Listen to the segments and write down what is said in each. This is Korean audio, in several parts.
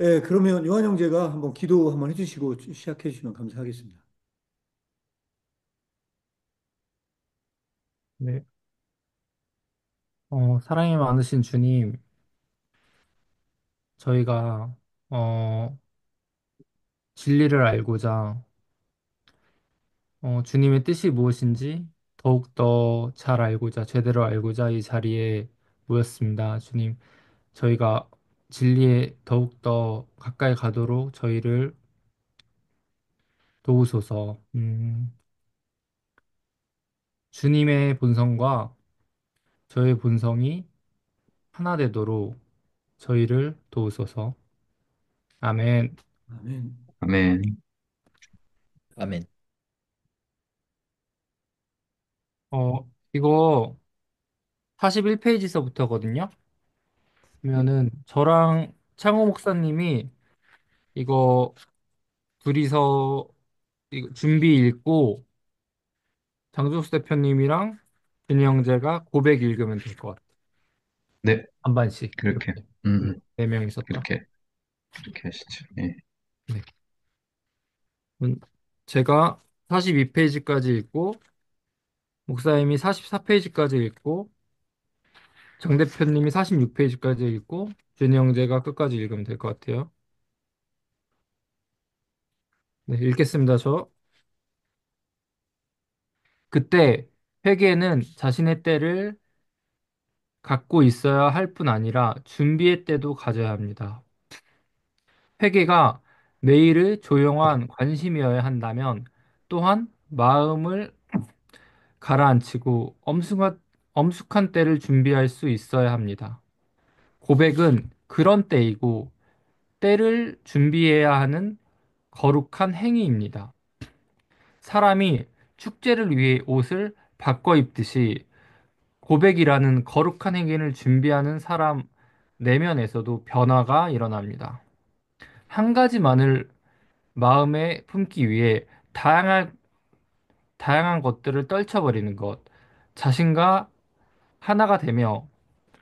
예, 그러면 요한 형제가 한번 기도 한번 해주시고 시작해 주시면 감사하겠습니다. 네. 사랑이 많으신 주님, 저희가, 어, 진리를 알고자, 주님의 뜻이 무엇인지 더욱더 잘 알고자, 제대로 알고자 이 자리에 모였습니다. 주님, 저희가 진리에 더욱더 가까이 가도록 저희를 도우소서. 주님의 본성과 저의 본성이 하나 되도록 저희를 도우소서. 아멘. 아멘. 아멘. 아멘. 이거 41페이지서부터거든요. 네. 그러면은 저랑 창호 목사님이 이거 둘이서 이거 준비 읽고 장종수 대표님이랑 준이 형제가 고백 읽으면 될 것 같아요. 네, 반반씩 그렇게, 이렇게 음, 네 명 있었다. 그렇게, 그렇게 하시죠. 예. 네. 제가 42페이지까지 읽고 목사님이 44페이지까지 읽고 정 대표님이 46페이지까지 읽고 준이 형제가 끝까지 읽으면 될 것 같아요. 네, 읽겠습니다. 저. 그때 회개는 자신의 때를 갖고 있어야 할 뿐 아니라 준비의 때도 가져야 합니다. 회개가 매일의 조용한 관심이어야 한다면 또한 마음을 가라앉히고 엄숙한 때를 준비할 수 있어야 합니다. 고백은 그런 때이고 때를 준비해야 하는 거룩한 행위입니다. 사람이 축제를 위해 옷을 바꿔 입듯이 고백이라는 거룩한 행위를 준비하는 사람 내면에서도 변화가 일어납니다. 한 가지만을 마음에 품기 위해 다양한 것들을 떨쳐버리는 것, 자신과 하나가 되며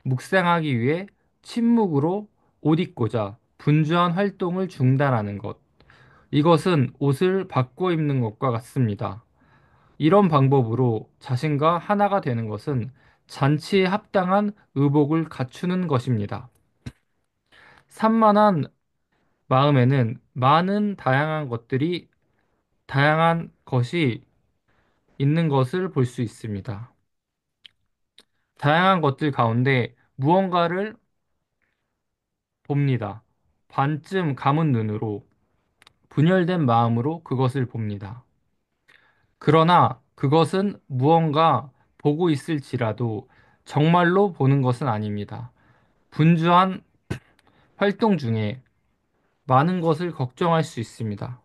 묵상하기 위해 침묵으로 옷 입고자 분주한 활동을 중단하는 것. 이것은 옷을 바꿔 입는 것과 같습니다. 이런 방법으로 자신과 하나가 되는 것은 잔치에 합당한 의복을 갖추는 것입니다. 산만한 마음에는 다양한 것이 있는 것을 볼 수 있습니다. 다양한 것들 가운데 무언가를 봅니다. 반쯤 감은 눈으로, 분열된 마음으로 그것을 봅니다. 그러나 그것은 무언가 보고 있을지라도 정말로 보는 것은 아닙니다. 분주한 활동 중에 많은 것을 걱정할 수 있습니다.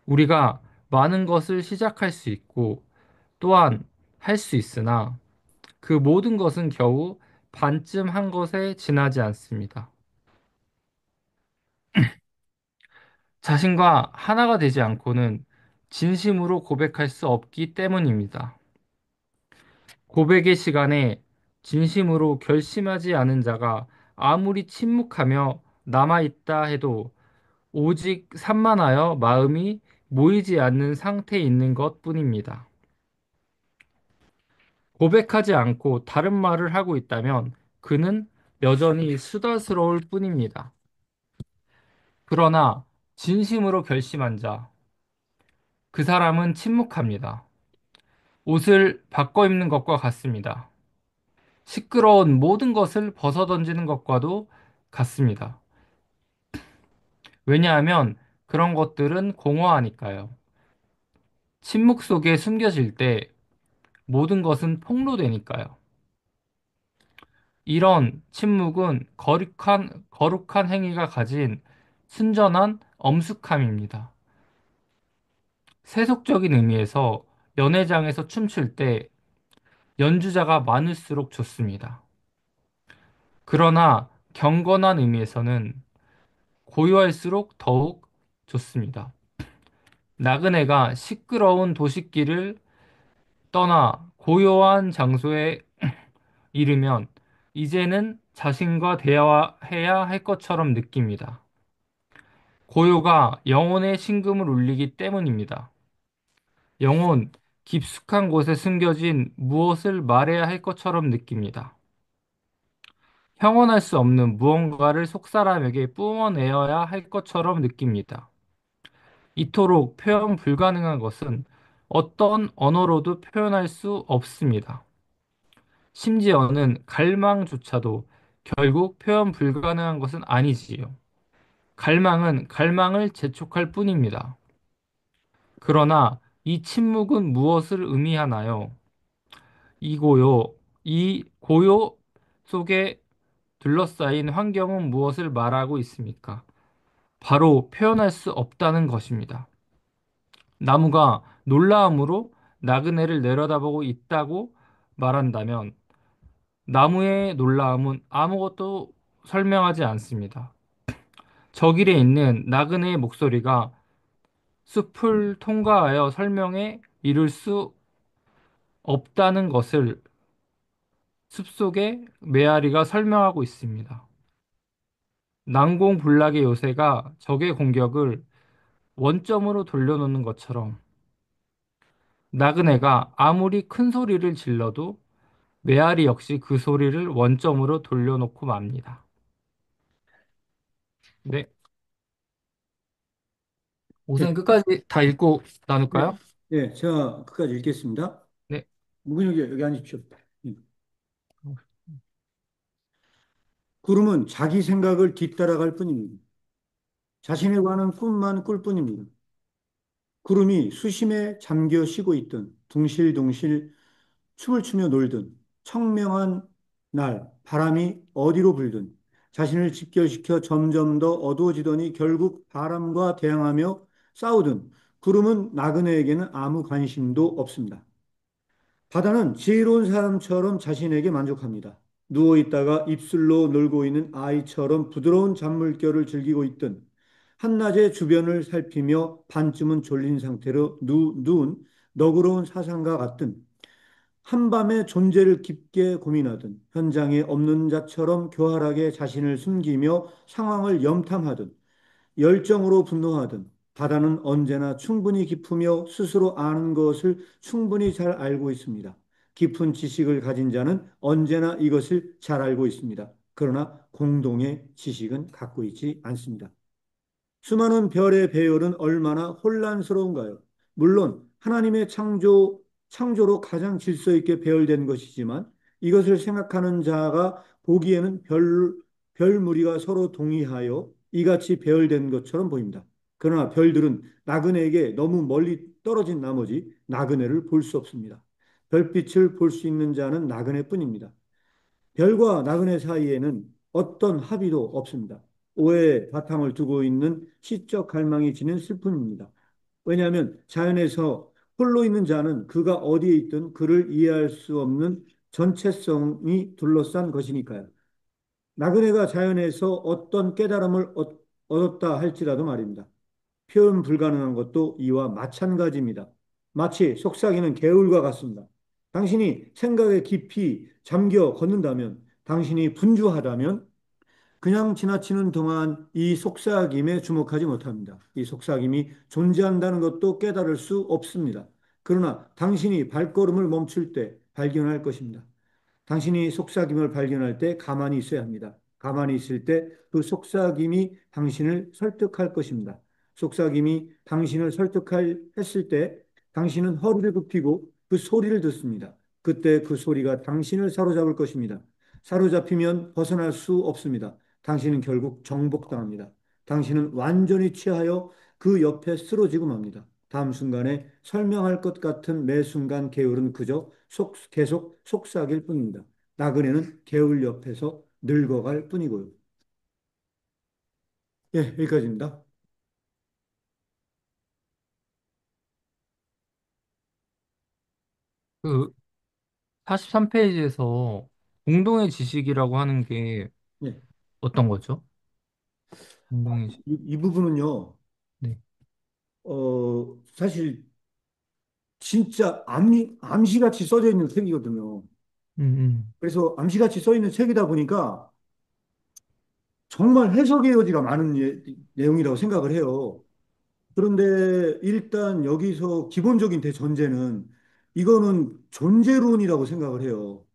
우리가 많은 것을 시작할 수 있고 또한 할 수 있으나 그 모든 것은 겨우 반쯤 한 것에 지나지 않습니다. 자신과 하나가 되지 않고는 진심으로 고백할 수 없기 때문입니다. 고백의 시간에 진심으로 결심하지 않은 자가 아무리 침묵하며 남아있다 해도 오직 산만하여 마음이 모이지 않는 상태에 있는 것 뿐입니다. 고백하지 않고 다른 말을 하고 있다면 그는 여전히 수다스러울 뿐입니다. 그러나 진심으로 결심한 자, 그 사람은 침묵합니다. 옷을 바꿔 입는 것과 같습니다. 시끄러운 모든 것을 벗어던지는 것과도 같습니다. 왜냐하면 그런 것들은 공허하니까요. 침묵 속에 숨겨질 때 모든 것은 폭로되니까요. 이런 침묵은 거룩한 행위가 가진 순전한 엄숙함입니다. 세속적인 의미에서 연회장에서 춤출 때 연주자가 많을수록 좋습니다. 그러나 경건한 의미에서는 고요할수록 더욱 좋습니다. 나그네가 시끄러운 도시길을 떠나 고요한 장소에 이르면 이제는 자신과 대화해야 할 것처럼 느낍니다. 고요가 영혼의 심금을 울리기 때문입니다. 영혼, 깊숙한 곳에 숨겨진 무엇을 말해야 할 것처럼 느낍니다. 형언할 수 없는 무언가를 속사람에게 뿜어내어야 할 것처럼 느낍니다. 이토록 표현 불가능한 것은 어떤 언어로도 표현할 수 없습니다. 심지어는 갈망조차도 결국 표현 불가능한 것은 아니지요. 갈망은 갈망을 재촉할 뿐입니다. 그러나 이 침묵은 무엇을 의미하나요? 이 고요, 이 고요 속에 둘러싸인 환경은 무엇을 말하고 있습니까? 바로 표현할 수 없다는 것입니다. 나무가 놀라움으로 나그네를 내려다보고 있다고 말한다면 나무의 놀라움은 아무것도 설명하지 않습니다. 저 길에 있는 나그네의 목소리가 숲을 통과하여 설명에 이를 수 없다는 것을 숲속의 메아리가 설명하고 있습니다. 난공불락의 요새가 적의 공격을 원점으로 돌려놓는 것처럼 나그네가 아무리 큰 소리를 질러도 메아리 역시 그 소리를 원점으로 돌려놓고 맙니다. 네, 예, 우선 끝까지 다 읽고 예, 나눌까요? 예, 제가 끝까지 읽겠습니다. 네. 무근혁이 여기 앉으십시오. 예. 구름은 자기 생각을 뒤따라갈 뿐입니다. 자신에 관한 꿈만 꿀 뿐입니다. 구름이 수심에 잠겨 쉬고 있든 둥실둥실 춤을 추며 놀든 청명한 날 바람이 어디로 불든 자신을 집결시켜 점점 더 어두워지더니 결국 바람과 대항하며 싸우든 구름은 나그네에게는 아무 관심도 없습니다. 바다는 지혜로운 사람처럼 자신에게 만족합니다. 누워 있다가 입술로 놀고 있는 아이처럼 부드러운 잔물결을 즐기고 있든 한낮에 주변을 살피며 반쯤은 졸린 상태로 누운 너그러운 사상가 같든 한밤에 존재를 깊게 고민하든 현장에 없는 자처럼 교활하게 자신을 숨기며 상황을 염탐하든 열정으로 분노하든 바다는 언제나 충분히 깊으며 스스로 아는 것을 충분히 잘 알고 있습니다. 깊은 지식을 가진 자는 언제나 이것을 잘 알고 있습니다. 그러나 공동의 지식은 갖고 있지 않습니다. 수많은 별의 배열은 얼마나 혼란스러운가요? 물론 하나님의 창조로 가장 질서 있게 배열된 것이지만 이것을 생각하는 자가 보기에는 별 무리가 서로 동의하여 이같이 배열된 것처럼 보입니다. 그러나 별들은 나그네에게 너무 멀리 떨어진 나머지 나그네를 볼 수 없습니다. 별빛을 볼 수 있는 자는 나그네뿐입니다. 별과 나그네 사이에는 어떤 합의도 없습니다. 오해의 바탕을 두고 있는 시적 갈망이 지닌 슬픔입니다. 왜냐하면 자연에서 홀로 있는 자는 그가 어디에 있든 그를 이해할 수 없는 전체성이 둘러싼 것이니까요. 나그네가 자연에서 어떤 깨달음을 얻었다 할지라도 말입니다. 표현 불가능한 것도 이와 마찬가지입니다. 마치 속삭이는 개울과 같습니다. 당신이 생각에 깊이 잠겨 걷는다면, 당신이 분주하다면, 그냥 지나치는 동안 이 속삭임에 주목하지 못합니다. 이 속삭임이 존재한다는 것도 깨달을 수 없습니다. 그러나 당신이 발걸음을 멈출 때 발견할 것입니다. 당신이 속삭임을 발견할 때 가만히 있어야 합니다. 가만히 있을 때 그 속삭임이 당신을 설득할 것입니다. 속삭임이 당신을 설득했을 때 당신은 허리를 굽히고 그 소리를 듣습니다. 그때 그 소리가 당신을 사로잡을 것입니다. 사로잡히면 벗어날 수 없습니다. 당신은 결국 정복당합니다. 당신은 완전히 취하여 그 옆에 쓰러지고 맙니다. 다음 순간에 설명할 것 같은 매 순간 게으른 그저 계속 속삭일 뿐입니다. 나그네는 개울 옆에서 늙어갈 뿐이고요. 예, 여기까지입니다. 그 43페이지에서 공동의 지식이라고 하는 게 예, 어떤 거죠? 공동의 지식. 이 부분은요, 네. 사실 진짜 암시같이 써져 있는 책이거든요. 음, 그래서 암시같이 써 있는 책이다 보니까 정말 해석의 여지가 많은 내용이라고 생각을 해요. 그런데 일단 여기서 기본적인 대전제는 이거는 존재론이라고 생각을 해요.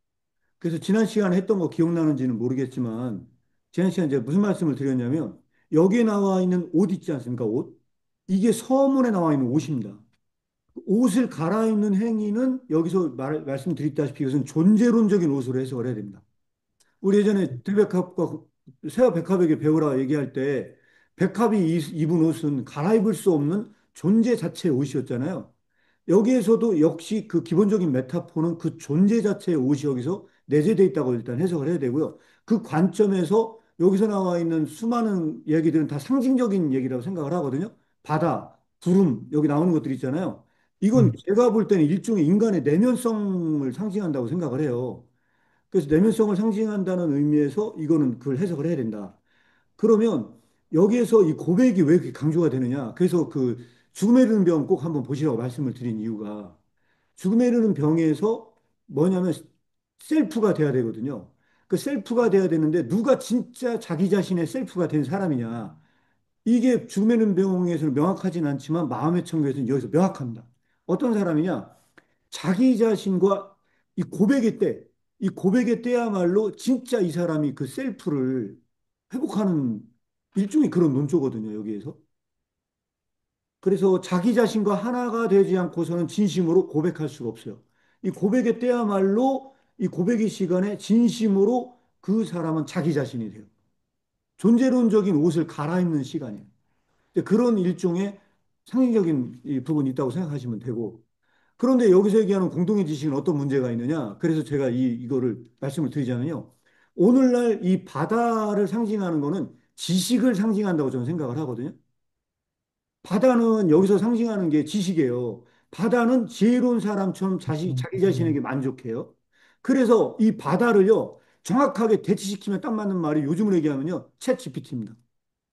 그래서 지난 시간에 했던 거 기억나는지는 모르겠지만 지난 시간에 제가 무슨 말씀을 드렸냐면 여기에 나와 있는 옷 있지 않습니까? 옷. 이게 서문에 나와 있는 옷입니다. 옷을 갈아입는 행위는 여기서 말씀드렸다시피 이것은 존재론적인 옷으로 해석을 해야 됩니다. 우리 예전에 들백합과 세화백합에게 배우라 얘기할 때 백합이 입은 옷은 갈아입을 수 없는 존재 자체의 옷이었잖아요. 여기에서도 역시 그 기본적인 메타포는 그 존재 자체의 옷이 여기서 내재되어 있다고 일단 해석을 해야 되고요. 그 관점에서 여기서 나와 있는 수많은 얘기들은 다 상징적인 얘기라고 생각을 하거든요. 바다, 구름, 여기 나오는 것들 있잖아요. 이건 음, 제가 볼 때는 일종의 인간의 내면성을 상징한다고 생각을 해요. 그래서 내면성을 상징한다는 의미에서 이거는 그걸 해석을 해야 된다. 그러면 여기에서 이 고백이 왜 이렇게 강조가 되느냐? 그래서 그 죽음에 이르는 병 꼭 한번 보시라고 말씀을 드린 이유가 죽음에 이르는 병에서 뭐냐면 셀프가 돼야 되거든요. 그 셀프가 돼야 되는데 누가 진짜 자기 자신의 셀프가 된 사람이냐? 이게 죽음에 이르는 병에서는 명확하진 않지만 마음의 청구에서는 여기서 명확합니다. 어떤 사람이냐? 자기 자신과 이 고백의 때, 이 고백의 때야말로 진짜 이 사람이 그 셀프를 회복하는 일종의 그런 논조거든요, 여기에서. 그래서 자기 자신과 하나가 되지 않고서는 진심으로 고백할 수가 없어요. 이 고백의 때야말로 이 고백의 시간에 진심으로 그 사람은 자기 자신이 돼요. 존재론적인 옷을 갈아입는 시간이에요. 그런 일종의 상징적인 이 부분이 있다고 생각하시면 되고, 그런데 여기서 얘기하는 공동의 지식은 어떤 문제가 있느냐? 그래서 제가 이거를 말씀을 드리자면요. 오늘날 이 바다를 상징하는 거는 지식을 상징한다고 저는 생각을 하거든요. 바다는 여기서 상징하는 게 지식이에요. 바다는 지혜로운 사람처럼 자기 자신에게 만족해요. 그래서 이 바다를요, 정확하게 대치시키면 딱 맞는 말이 요즘으로 얘기하면요, 챗 GPT입니다.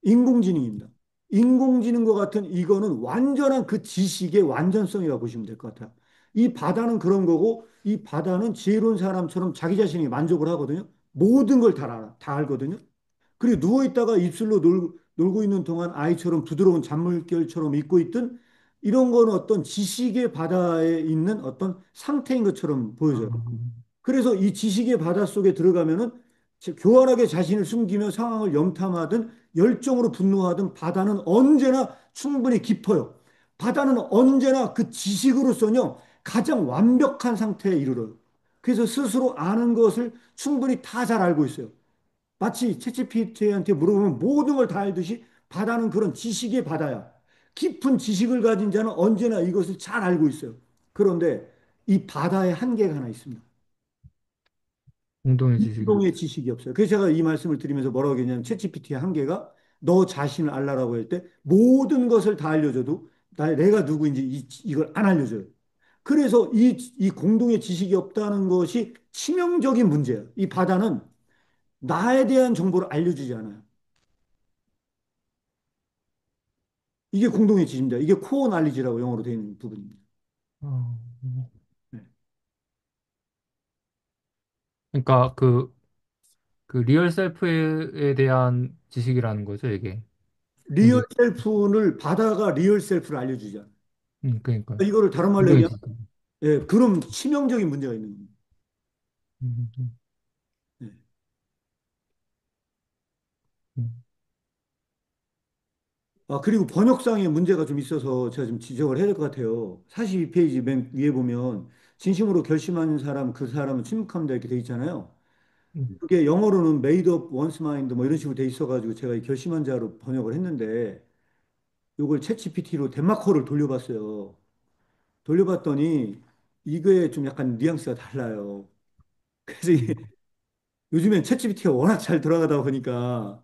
인공지능입니다. 인공지능과 같은 이거는 완전한 그 지식의 완전성이라고 보시면 될 것 같아요. 이 바다는 그런 거고, 이 바다는 지혜로운 사람처럼 자기 자신이 만족을 하거든요. 모든 걸 다 알아, 다 알거든요. 그리고 누워있다가 입술로 놀고 있는 동안 아이처럼 부드러운 잔물결처럼 있고 있든 이런 거는 어떤 지식의 바다에 있는 어떤 상태인 것처럼 보여져요. 아, 그래서 이 지식의 바다 속에 들어가면은 교활하게 자신을 숨기며 상황을 염탐하든 열정으로 분노하든 바다는 언제나 충분히 깊어요. 바다는 언제나 그 지식으로서는요 가장 완벽한 상태에 이르러요. 그래서 스스로 아는 것을 충분히 다 잘 알고 있어요. 마치 채찌피티한테 물어보면 모든 걸 다 알듯이 바다는 그런 지식의 바다야. 깊은 지식을 가진 자는 언제나 이것을 잘 알고 있어요. 그런데 이 바다에 한계가 하나 있습니다. 공동의 지식이 공동의 없어. 지식이 없어요. 그래서 제가 이 말씀을 드리면서 뭐라고 했냐면 챗GPT의 한계가 너 자신을 알라라고 할 때 모든 것을 다 알려줘도 내가 누구인지 이걸 안 알려줘요. 그래서 이 공동의 지식이 없다는 것이 치명적인 문제예요. 이 바다는 나에 대한 정보를 알려주지 않아요. 이게 공동의 지식입니다. 이게 코어 날리지라고 영어로 되어 있는 부분입니다. 어, 네. 그러니까 그 리얼 셀프에 대한 지식이라는 거죠, 이게. 리얼 공동. 셀프를 바다가 리얼 셀프를 알려주지 않아요. 그러니까 이거를 다른 말로 공동의 얘기하면 지식. 예, 그럼 치명적인 문제가 있는 겁니다. 음, 음, 네. 음, 아, 그리고 번역상에 문제가 좀 있어서 제가 좀 지적을 해야 될 것 같아요. 42페이지 맨 위에 보면 진심으로 결심한 사람, 그 사람은 침묵합니다 이렇게 돼 있잖아요. 음, 그게 영어로는 made up one's mind 뭐 이런 식으로 돼 있어가지고 제가 이 결심한 자로 번역을 했는데 이걸 챗GPT로 덴마커를 돌려봤어요. 돌려봤더니 이거에 좀 약간 뉘앙스가 달라요. 그래서 이게 음, 요즘엔 챗GPT가 워낙 잘 돌아가다 보니까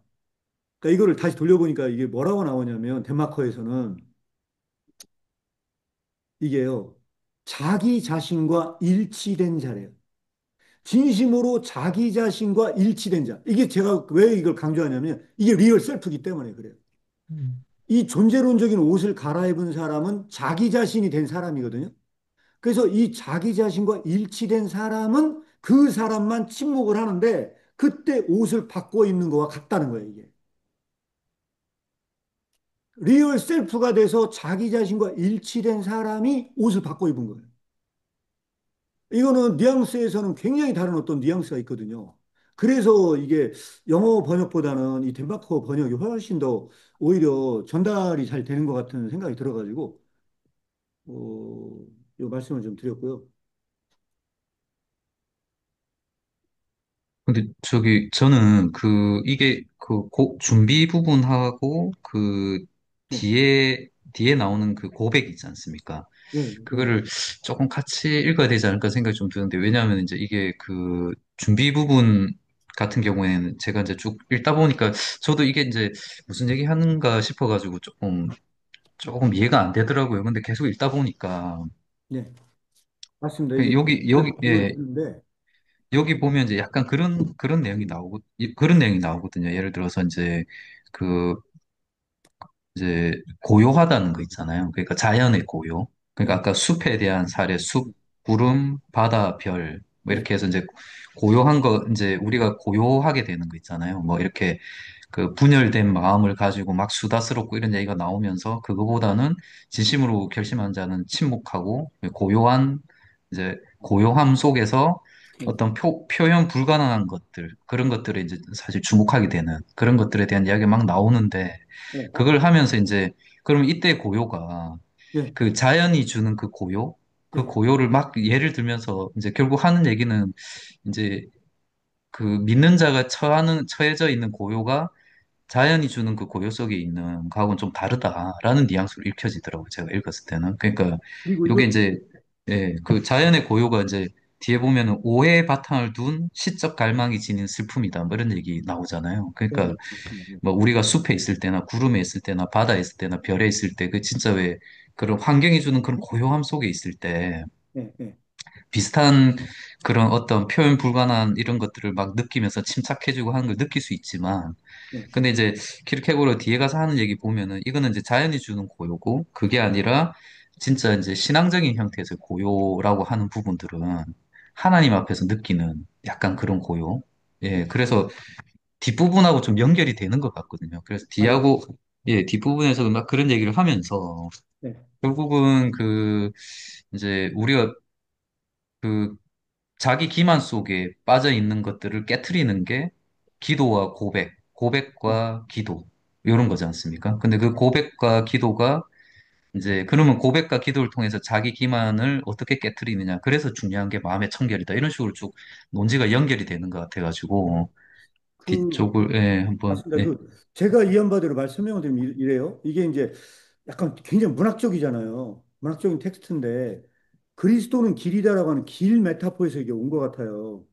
그러니까 이거를 다시 돌려보니까 이게 뭐라고 나오냐면 덴마커에서는 이게요. 자기 자신과 일치된 자래요. 진심으로 자기 자신과 일치된 자. 이게 제가 왜 이걸 강조하냐면 이게 리얼 셀프기 때문에 그래요. 음, 이 존재론적인 옷을 갈아입은 사람은 자기 자신이 된 사람이거든요. 그래서 이 자기 자신과 일치된 사람은 그 사람만 침묵을 하는데 그때 옷을 바꿔 입는 거와 같다는 거예요, 이게. 리얼 셀프가 돼서 자기 자신과 일치된 사람이 옷을 바꿔 입은 거예요. 이거는 뉘앙스에서는 굉장히 다른 어떤 뉘앙스가 있거든요. 그래서 이게 영어 번역보다는 이 덴마크 번역이 훨씬 더 오히려 전달이 잘 되는 것 같은 생각이 들어가지고, 이 말씀을 좀 드렸고요. 근데 저기 저는 그 이게 그 준비 부분하고 그 네, 뒤에 나오는 그 고백 있지 않습니까? 네, 그거를 조금 같이 읽어야 되지 않을까 생각이 좀 드는데 왜냐하면 이제 이게 그 준비 부분 같은 경우에는 제가 이제 쭉 읽다 보니까 저도 이게 이제 무슨 얘기 하는가 싶어가지고 조금 이해가 안 되더라고요. 근데 계속 읽다 보니까 네, 맞습니다. 그 이게 여기 그걸 예 하는데, 여기 보면 이제 약간 그런 내용이 나오고 그런 내용이 나오거든요. 예를 들어서 그 이제 고요하다는 거 있잖아요. 그러니까 자연의 고요. 그러니까 네, 아까 숲에 대한 사례, 숲, 구름, 바다, 별, 뭐 네, 이렇게 해서 이제 고요한 거, 이제 우리가 고요하게 되는 거 있잖아요. 뭐 이렇게 그 분열된 마음을 가지고 막 수다스럽고 이런 얘기가 나오면서 그거보다는 진심으로 결심한 자는 침묵하고 고요한 이제 고요함 속에서 네, 어떤 표현 불가능한 것들, 그런 것들에 이제 사실 주목하게 되는 그런 것들에 대한 이야기가 막 나오는데 네, 그걸 하면서 이제 그러면 이때 고요가 네, 그 자연이 주는 그 고요, 그 네, 고요를 막 예를 들면서 이제 결국 하는 얘기는 이제 그 믿는 자가 처해져 있는 고요가 자연이 주는 그 고요 속에 있는 거하고는 좀 다르다라는 뉘앙스로 읽혀지더라고요. 제가 읽었을 때는. 그러니까 그리고 요게 이거, 이제 예, 그 자연의 고요가 이제 뒤에 보면은 오해의 바탕을 둔 시적 갈망이 지닌 슬픔이다. 뭐 이런 얘기 나오잖아요. 네, 그러니까 네, 맞습니다. 네, 뭐 우리가 숲에 있을 때나 구름에 있을 때나 바다에 있을 때나 별에 있을 때 그 진짜 왜 그런 환경이 주는 그런 고요함 속에 있을 때 네, 네, 비슷한 그런 어떤 표현 불가능한 이런 것들을 막 느끼면서 침착해지고 하는 걸 느낄 수 있지만 네, 근데 이제 키르케고르 뒤에 가서 하는 얘기 보면은 이거는 이제 자연이 주는 고요고 그게 아니라 진짜 이제 신앙적인 형태에서 고요라고 하는 부분들은 하나님 앞에서 느끼는 약간 그런 고요. 예, 네, 그래서 뒷부분하고 좀 연결이 되는 것 같거든요. 그래서 맞아요. 뒤하고, 예, 뒷부분에서 막 그런 얘기를 하면서, 네, 결국은 이제 우리가 그 자기 기만 속에 빠져 있는 것들을 깨트리는 게 기도와 고백, 네, 고백과 기도, 이런 거지 않습니까? 근데 그 고백과 기도가 이제, 그러면 고백과 기도를 통해서 자기 기만을 어떻게 깨트리느냐. 그래서 중요한 게 마음의 청결이다. 이런 식으로 쭉 논지가 연결이 되는 것 같아가지고, 그, 뒤쪽을, 예, 한번, 맞습니다. 예. 제가 이해한 바대로 설명을 드리면 이래요. 이게 이제 약간 굉장히 문학적이잖아요. 문학적인 텍스트인데, 그리스도는 길이다라고 하는 길 메타포에서 이게 온 것 같아요.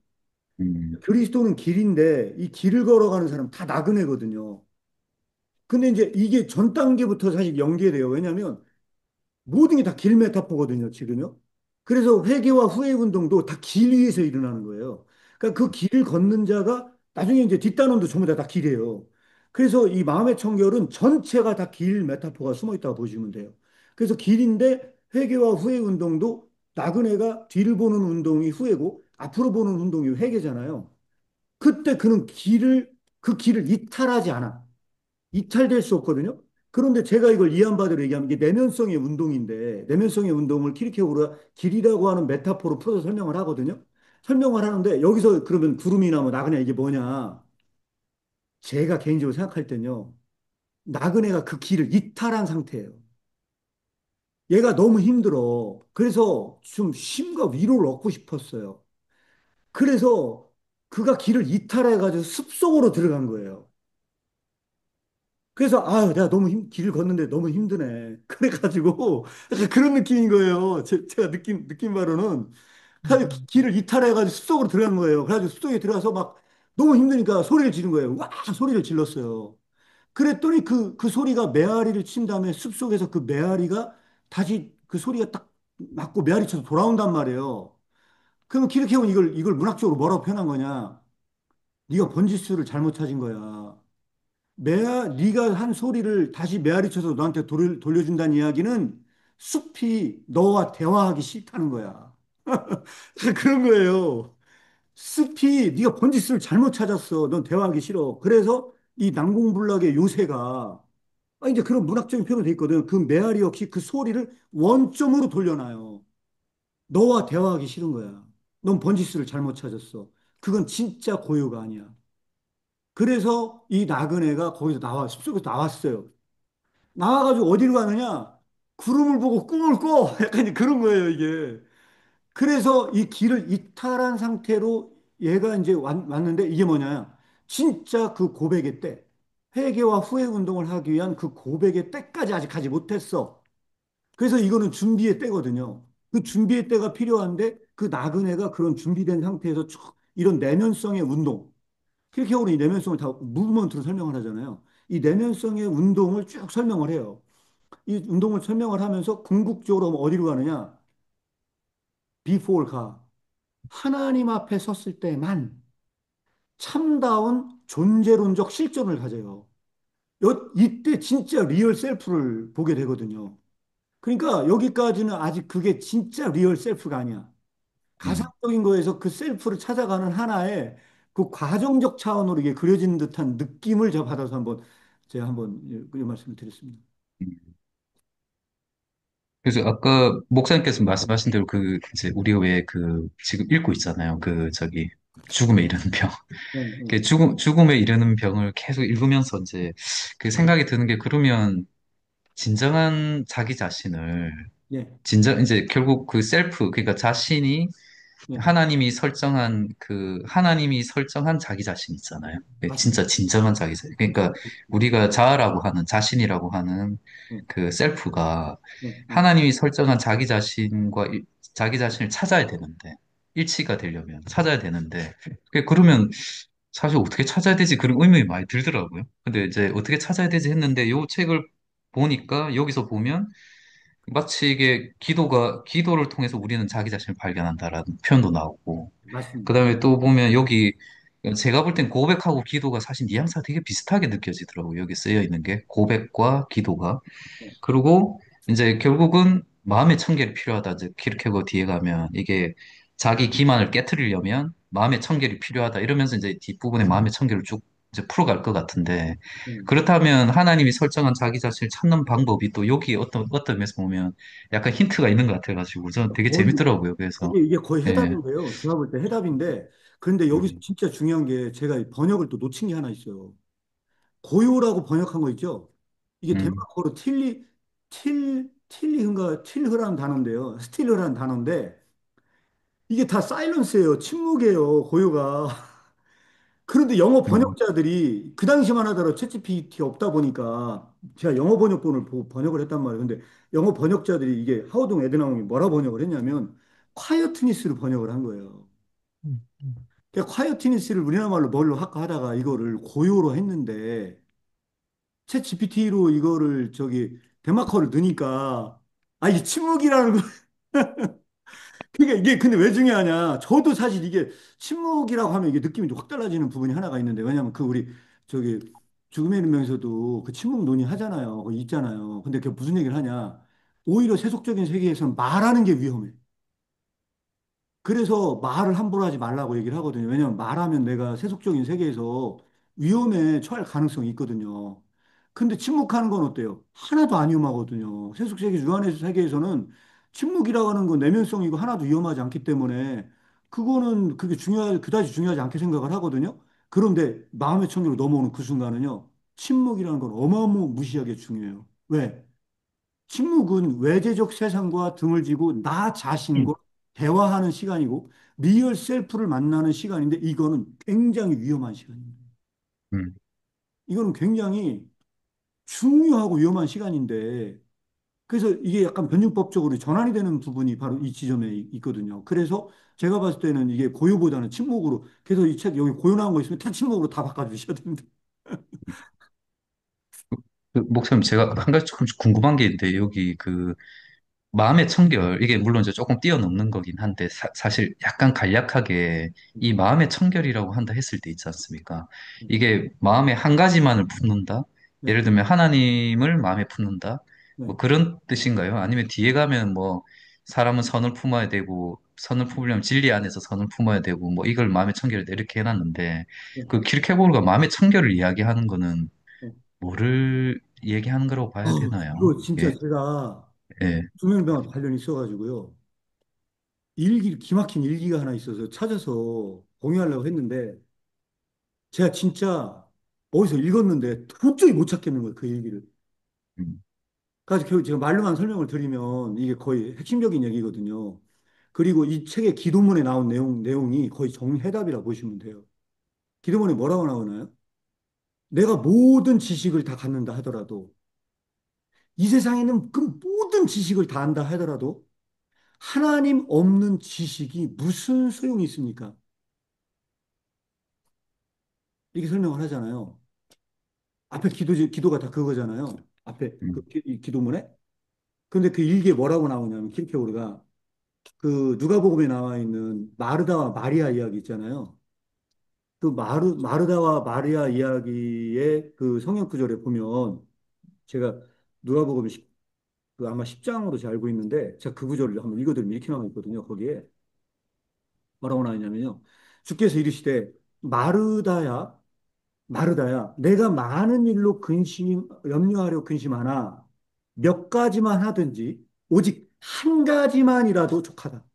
음. 그리스도는 길인데, 이 길을 걸어가는 사람 다 나그네거든요. 근데 이제 이게 전 단계부터 사실 연계돼요. 왜냐하면 모든 게 다 길 메타포거든요, 지금요. 그래서 회개와 후회 운동도 다 길 위에서 일어나는 거예요. 그러니까 그 길을 걷는 자가 나중에 이제 뒷단원도 전부 다 길이에요. 그래서 이 마음의 청결은 전체가 다 길 메타포가 숨어 있다고 보시면 돼요. 그래서 길인데 회개와 후회 운동도 나그네가 뒤를 보는 운동이 후회고 앞으로 보는 운동이 회개잖아요. 그때 그는 그 길을 이탈하지 않아. 이탈될 수 없거든요. 그런데 제가 이걸 이해한 바대로 얘기하면 이게 내면성의 운동인데 내면성의 운동을 키르케고르가 길이라고 하는 메타포로 풀어서 설명을 하거든요. 설명을 하는데 여기서 그러면 구름이나 뭐 나그네 이게 뭐냐? 제가 개인적으로 생각할 때는요. 나그네가 그 길을 이탈한 상태예요. 얘가 너무 힘들어. 그래서 좀 쉼과 위로를 얻고 싶었어요. 그래서 그가 길을 이탈해가지고 숲속으로 들어간 거예요. 그래서 내가 너무 길을 걷는데 너무 힘드네. 그래가지고 약간 그런 느낌인 거예요. 제가 느낀 바로는 그래서 길을 이탈해가지고 숲속으로 들어간 거예요. 그래가지고 숲속에 들어가서 막 너무 힘드니까 소리를 지른 거예요. 와 소리를 질렀어요. 그랬더니 그 소리가 메아리를 친 다음에 숲속에서 그 메아리가 다시 그 소리가 딱 맞고 메아리쳐서 돌아온단 말이에요. 그러면 키르케오는 이걸 문학적으로 뭐라고 표현한 거냐? 네가 번지수를 잘못 찾은 거야. 네가 한 소리를 다시 메아리 쳐서 너한테 돌려준다는 이야기는 숲이 너와 대화하기 싫다는 거야. 그런 거예요. 숲이 네가 번지수를 잘못 찾았어. 넌 대화하기 싫어. 그래서 이 난공불락의 요새가 이제 그런 문학적인 표현이 돼 있거든. 그 메아리 역시 그 소리를 원점으로 돌려놔요. 너와 대화하기 싫은 거야. 넌 번지수를 잘못 찾았어. 그건 진짜 고요가 아니야. 그래서 이 나그네가 거기서 숲속에서 나왔어요. 나와가지고 어디로 가느냐? 구름을 보고 꿈을 꿔. 약간 이제 그런 거예요, 이게. 그래서 이 길을 이탈한 상태로 얘가 이제 왔는데 이게 뭐냐? 진짜 그 고백의 때, 회개와 후회 운동을 하기 위한 그 고백의 때까지 아직 가지 못했어. 그래서 이거는 준비의 때거든요. 그 준비의 때가 필요한데 그 나그네가 그런 준비된 상태에서 쭉 이런 내면성의 운동, 킬케고는 이 내면성을 다 무브먼트로 설명을 하잖아요. 이 내면성의 운동을 쭉 설명을 해요. 이 운동을 설명을 하면서 궁극적으로 어디로 가느냐? before 가. 하나님 앞에 섰을 때만 참다운 존재론적 실존을 가져요. 이때 진짜 리얼 셀프를 보게 되거든요. 그러니까 여기까지는 아직 그게 진짜 리얼 셀프가 아니야. 음, 가상적인 거에서 그 셀프를 찾아가는 하나의 그 과정적 차원으로 이게 그려진 듯한 느낌을 제가 받아서 제가 한번 이 말씀을 드렸습니다. 음. 그래서 아까 목사님께서 말씀하신 대로 그 이제 우리가 왜 그 지금 읽고 있잖아요. 그 저기 죽음에 이르는 병. 네, 네, 그 죽음에 이르는 병을 계속 읽으면서 이제 그 생각이 드는 게 그러면 진정한 자기 자신을 네, 진정 이제 결국 그 셀프 그러니까 자신이 네, 하나님이 설정한 자기 자신 있잖아요. 네, 맞습니다. 진짜 진정한 자기 자신. 그러니까 네, 우리가 자아라고 하는 자신이라고 하는 네, 그 셀프가 네, 네. 하나님이 설정한 자기 자신을 찾아야 되는데 일치가 되려면 찾아야 되는데 그러면 사실 어떻게 찾아야 되지? 그런 의문이 많이 들더라고요. 근데 이제 어떻게 찾아야 되지 했는데 요 책을 보니까 여기서 보면 마치 이게 기도를 통해서 우리는 자기 자신을 발견한다라는 표현도 나오고, 그 맞습니다. 다음에 또 보면 여기 제가 볼 땐 고백하고 기도가 사실 뉘앙스가 되게 비슷하게 느껴지더라고요. 여기 쓰여 있는 게 고백과 기도가. 네, 그리고 이제 결국은 마음의 청결이 필요하다. 이제 키르케고 뒤에 가면 이게 자기 기만을 깨트리려면 마음의 청결이 필요하다. 이러면서 이제 뒷부분에 마음의 청결을 쭉 이제 풀어갈 것 같은데 네. 그렇다면 하나님이 설정한 자기 자신을 찾는 방법이 또 여기 어떤 면에서 보면 약간 힌트가 있는 것 같아가지고 저는 되게 거의, 재밌더라고요. 그래서 이게 거의 예, 해답인데요. 제가 볼 때 해답인데, 그런데 여기서 음, 진짜 중요한 게 제가 번역을 또 놓친 게 하나 있어요. 고요라고 번역한 거 있죠? 이게 음, 덴마크어로 틸흐라는 단어인데요. 스틸흐라는 단어인데, 이게 다 사일런스예요. 침묵이에요, 고요가. 그런데 영어 음, 번역자들이 그 당시만 하더라도 챗GPT 없다 보니까 제가 영어 번역본을 보고 번역을 했단 말이에요. 근데 영어 번역자들이 이게 하우동 에드나운이 뭐라 번역을 했냐면 quietness로 번역을 한 거예요. 그러니까 quietness를 우리나라 말로 뭘로 할까 하다가 이거를 고요로 했는데 챗GPT로 이거를 덴마크어를 넣으니까 이게 침묵이라는 거. 그러니까 이게 근데 왜 중요하냐? 저도 사실 이게 침묵이라고 하면 이게 느낌이 좀 확 달라지는 부분이 하나가 있는데 왜냐하면 그 우리 저기 죽음의 이름에서도 그 침묵 논의하잖아요. 그거 있잖아요. 근데 그게 무슨 얘기를 하냐? 오히려 세속적인 세계에서는 말하는 게 위험해. 그래서 말을 함부로 하지 말라고 얘기를 하거든요. 왜냐하면 말하면 내가 세속적인 세계에서 위험에 처할 가능성이 있거든요. 근데 침묵하는 건 어때요? 하나도 안 위험하거든요. 세속 세계 유한의 세계에서는 침묵이라고 하는 건 내면성이고 하나도 위험하지 않기 때문에 그거는 그다지 중요하지 않게 생각을 하거든요. 그런데 마음의 청결로 넘어오는 그 순간은요. 침묵이라는 건 어마무시하게 중요해요. 왜? 침묵은 외재적 세상과 등을 지고 나 자신과 대화하는 시간이고 리얼 셀프를 만나는 시간인데 이거는 굉장히 위험한 시간입니다. 음, 이거는 굉장히 중요하고 위험한 시간인데 그래서 이게 약간 변증법적으로 전환이 되는 부분이 바로 이 지점에 있거든요. 그래서 제가 봤을 때는 이게 고요보다는 침묵으로 그래서 이 책 여기 고요 나온 거 있으면 다 침묵으로 다 바꿔주셔야 됩니다. 목사님 제가 한 가지 조금 궁금한 게 있는데 여기 그 마음의 청결, 이게 물론 이제 조금 뛰어넘는 거긴 한데, 사실 약간 간략하게 이 마음의 청결이라고 한다 했을 때 있지 않습니까? 이게 마음의 한 가지만을 품는다? 네, 예를 들면 하나님을 마음에 품는다? 네, 뭐 그런 뜻인가요? 아니면 뒤에 가면 뭐 사람은 선을 품어야 되고 선을 품으려면 진리 안에서 선을 품어야 되고 뭐 이걸 마음의 청결이다 이렇게 해놨는데 네, 그 키르케고르가 마음의 청결을 이야기하는 거는 네. 뭐를 얘기하는 거라고 봐야 되나요? 이거 진짜 예, 제가 예, 조명병하고 관련이 있어가지고요. 기막힌 일기가 하나 있어서 찾아서 공유하려고 했는데, 제가 진짜 어디서 읽었는데 도저히 못 찾겠는 거예요, 그 일기를. 음, 그래서 결국 제가 말로만 설명을 드리면 이게 거의 핵심적인 얘기거든요. 그리고 이 책의 기도문에 나온 내용이 거의 정해답이라 보시면 돼요. 기도문에 뭐라고 나오나요? 내가 모든 지식을 다 갖는다 하더라도, 이 세상에는 그 모든 지식을 다 안다 하더라도, 하나님 없는 지식이 무슨 소용이 있습니까? 이렇게 설명을 하잖아요. 앞에 기도가 다 그거잖아요. 앞에 음, 이 기도문에. 근데 그 일기에 뭐라고 나오냐면, 킬케고르가 그 누가복음에 나와 있는 마르다와 마리아 이야기 있잖아요. 그 마르다와 마리아 이야기의 그 성경 구절에 보면, 제가 누가복음 그 아마 10장으로 제가 알고 있는데, 제가 그 구절을 한번 읽어드리면 이렇게 나와 있거든요. 거기에 뭐라고 나와 있냐면요. 주께서 이르시되, 마르다야 마르다야, 내가 많은 일로 염려하려 근심하나 몇 가지만 하든지 오직 한 가지만이라도 족하다.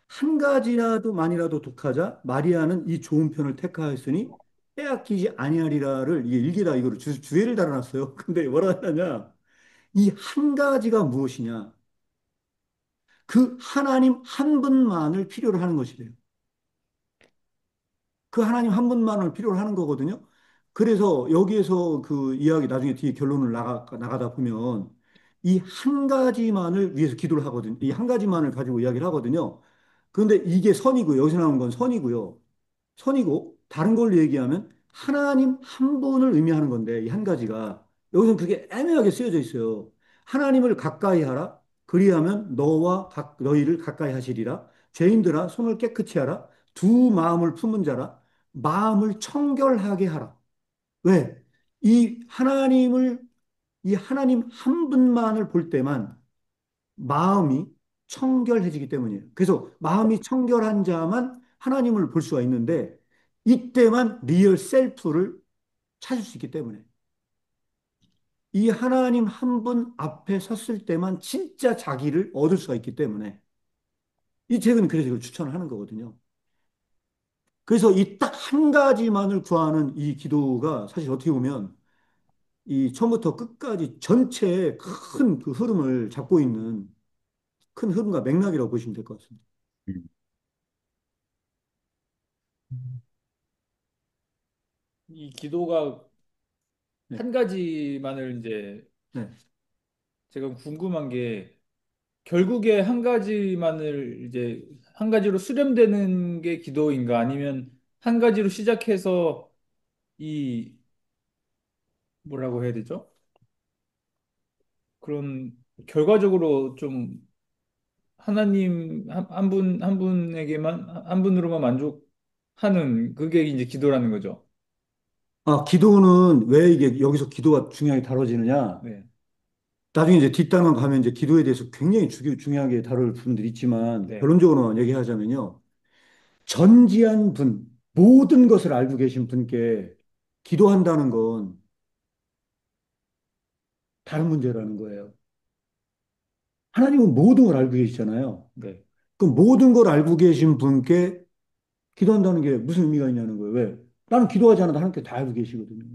한 가지라도만이라도 독하자 마리아는 이 좋은 편을 택하였으니 빼앗기지 아니하리라를, 이게 일기다, 이거를 주제를 달아놨어요. 근데 뭐라 하냐냐, 이 한 가지가 무엇이냐, 그 하나님 한 분만을 필요로 하는 것이래요. 그 하나님 한 분만을 필요로 하는 거거든요. 그래서 여기에서 그 이야기 나중에 뒤에 결론을 나가다 보면 이 한 가지만을 위해서 기도를 하거든요. 이 한 가지만을 가지고 이야기를 하거든요. 그런데 이게 선이고요. 여기서 나온 건 선이고요. 선이고, 다른 걸로 얘기하면 하나님 한 분을 의미하는 건데, 이 한 가지가 여기서는 그게 애매하게 쓰여져 있어요. 하나님을 가까이 하라. 그리하면 너희를 가까이 하시리라. 죄인들아 손을 깨끗이 하라. 두 마음을 품은 자라 마음을 청결하게 하라. 왜? 이 하나님을 이 하나님 한 분만을 볼 때만 마음이 청결해지기 때문이에요. 그래서 마음이 청결한 자만 하나님을 볼 수가 있는데, 이때만 리얼 셀프를 찾을 수 있기 때문에, 이 하나님 한 분 앞에 섰을 때만 진짜 자기를 얻을 수가 있기 때문에, 이 책은 그래서 이걸 추천을 하는 거거든요. 그래서 이 딱 한 가지만을 구하는 이 기도가 사실 어떻게 보면 이 처음부터 끝까지 전체의 큰 그 흐름을 잡고 있는 큰 흐름과 맥락이라고 보시면 될 것 같습니다. 음, 이 기도가 네, 한 가지만을 이제 네. 제가 궁금한 게 결국에 한 가지만을 이제 한 가지로 수렴되는 게 기도인가 아니면 한 가지로 시작해서 이 뭐라고 해야 되죠? 그런 결과적으로 좀 하나님 한 분에게만 한 분으로만 만족하는 그게 이제 기도라는 거죠. 기도는 왜 이게 여기서 기도가 중요하게 다뤄지느냐? 네, 나중에 이제 뒷단만 가면 이제 기도에 대해서 굉장히 중요하게 다룰 부분들이 있지만, 네, 결론적으로만 얘기하자면요. 전지한 분, 모든 것을 알고 계신 분께 기도한다는 건 다른 문제라는 거예요. 하나님은 모든 걸 알고 계시잖아요. 네. 그럼 모든 걸 알고 계신 분께 기도한다는 게 무슨 의미가 있냐는 거예요. 왜? 나는 기도하지 않아도 하나님께 다 알고 계시거든요.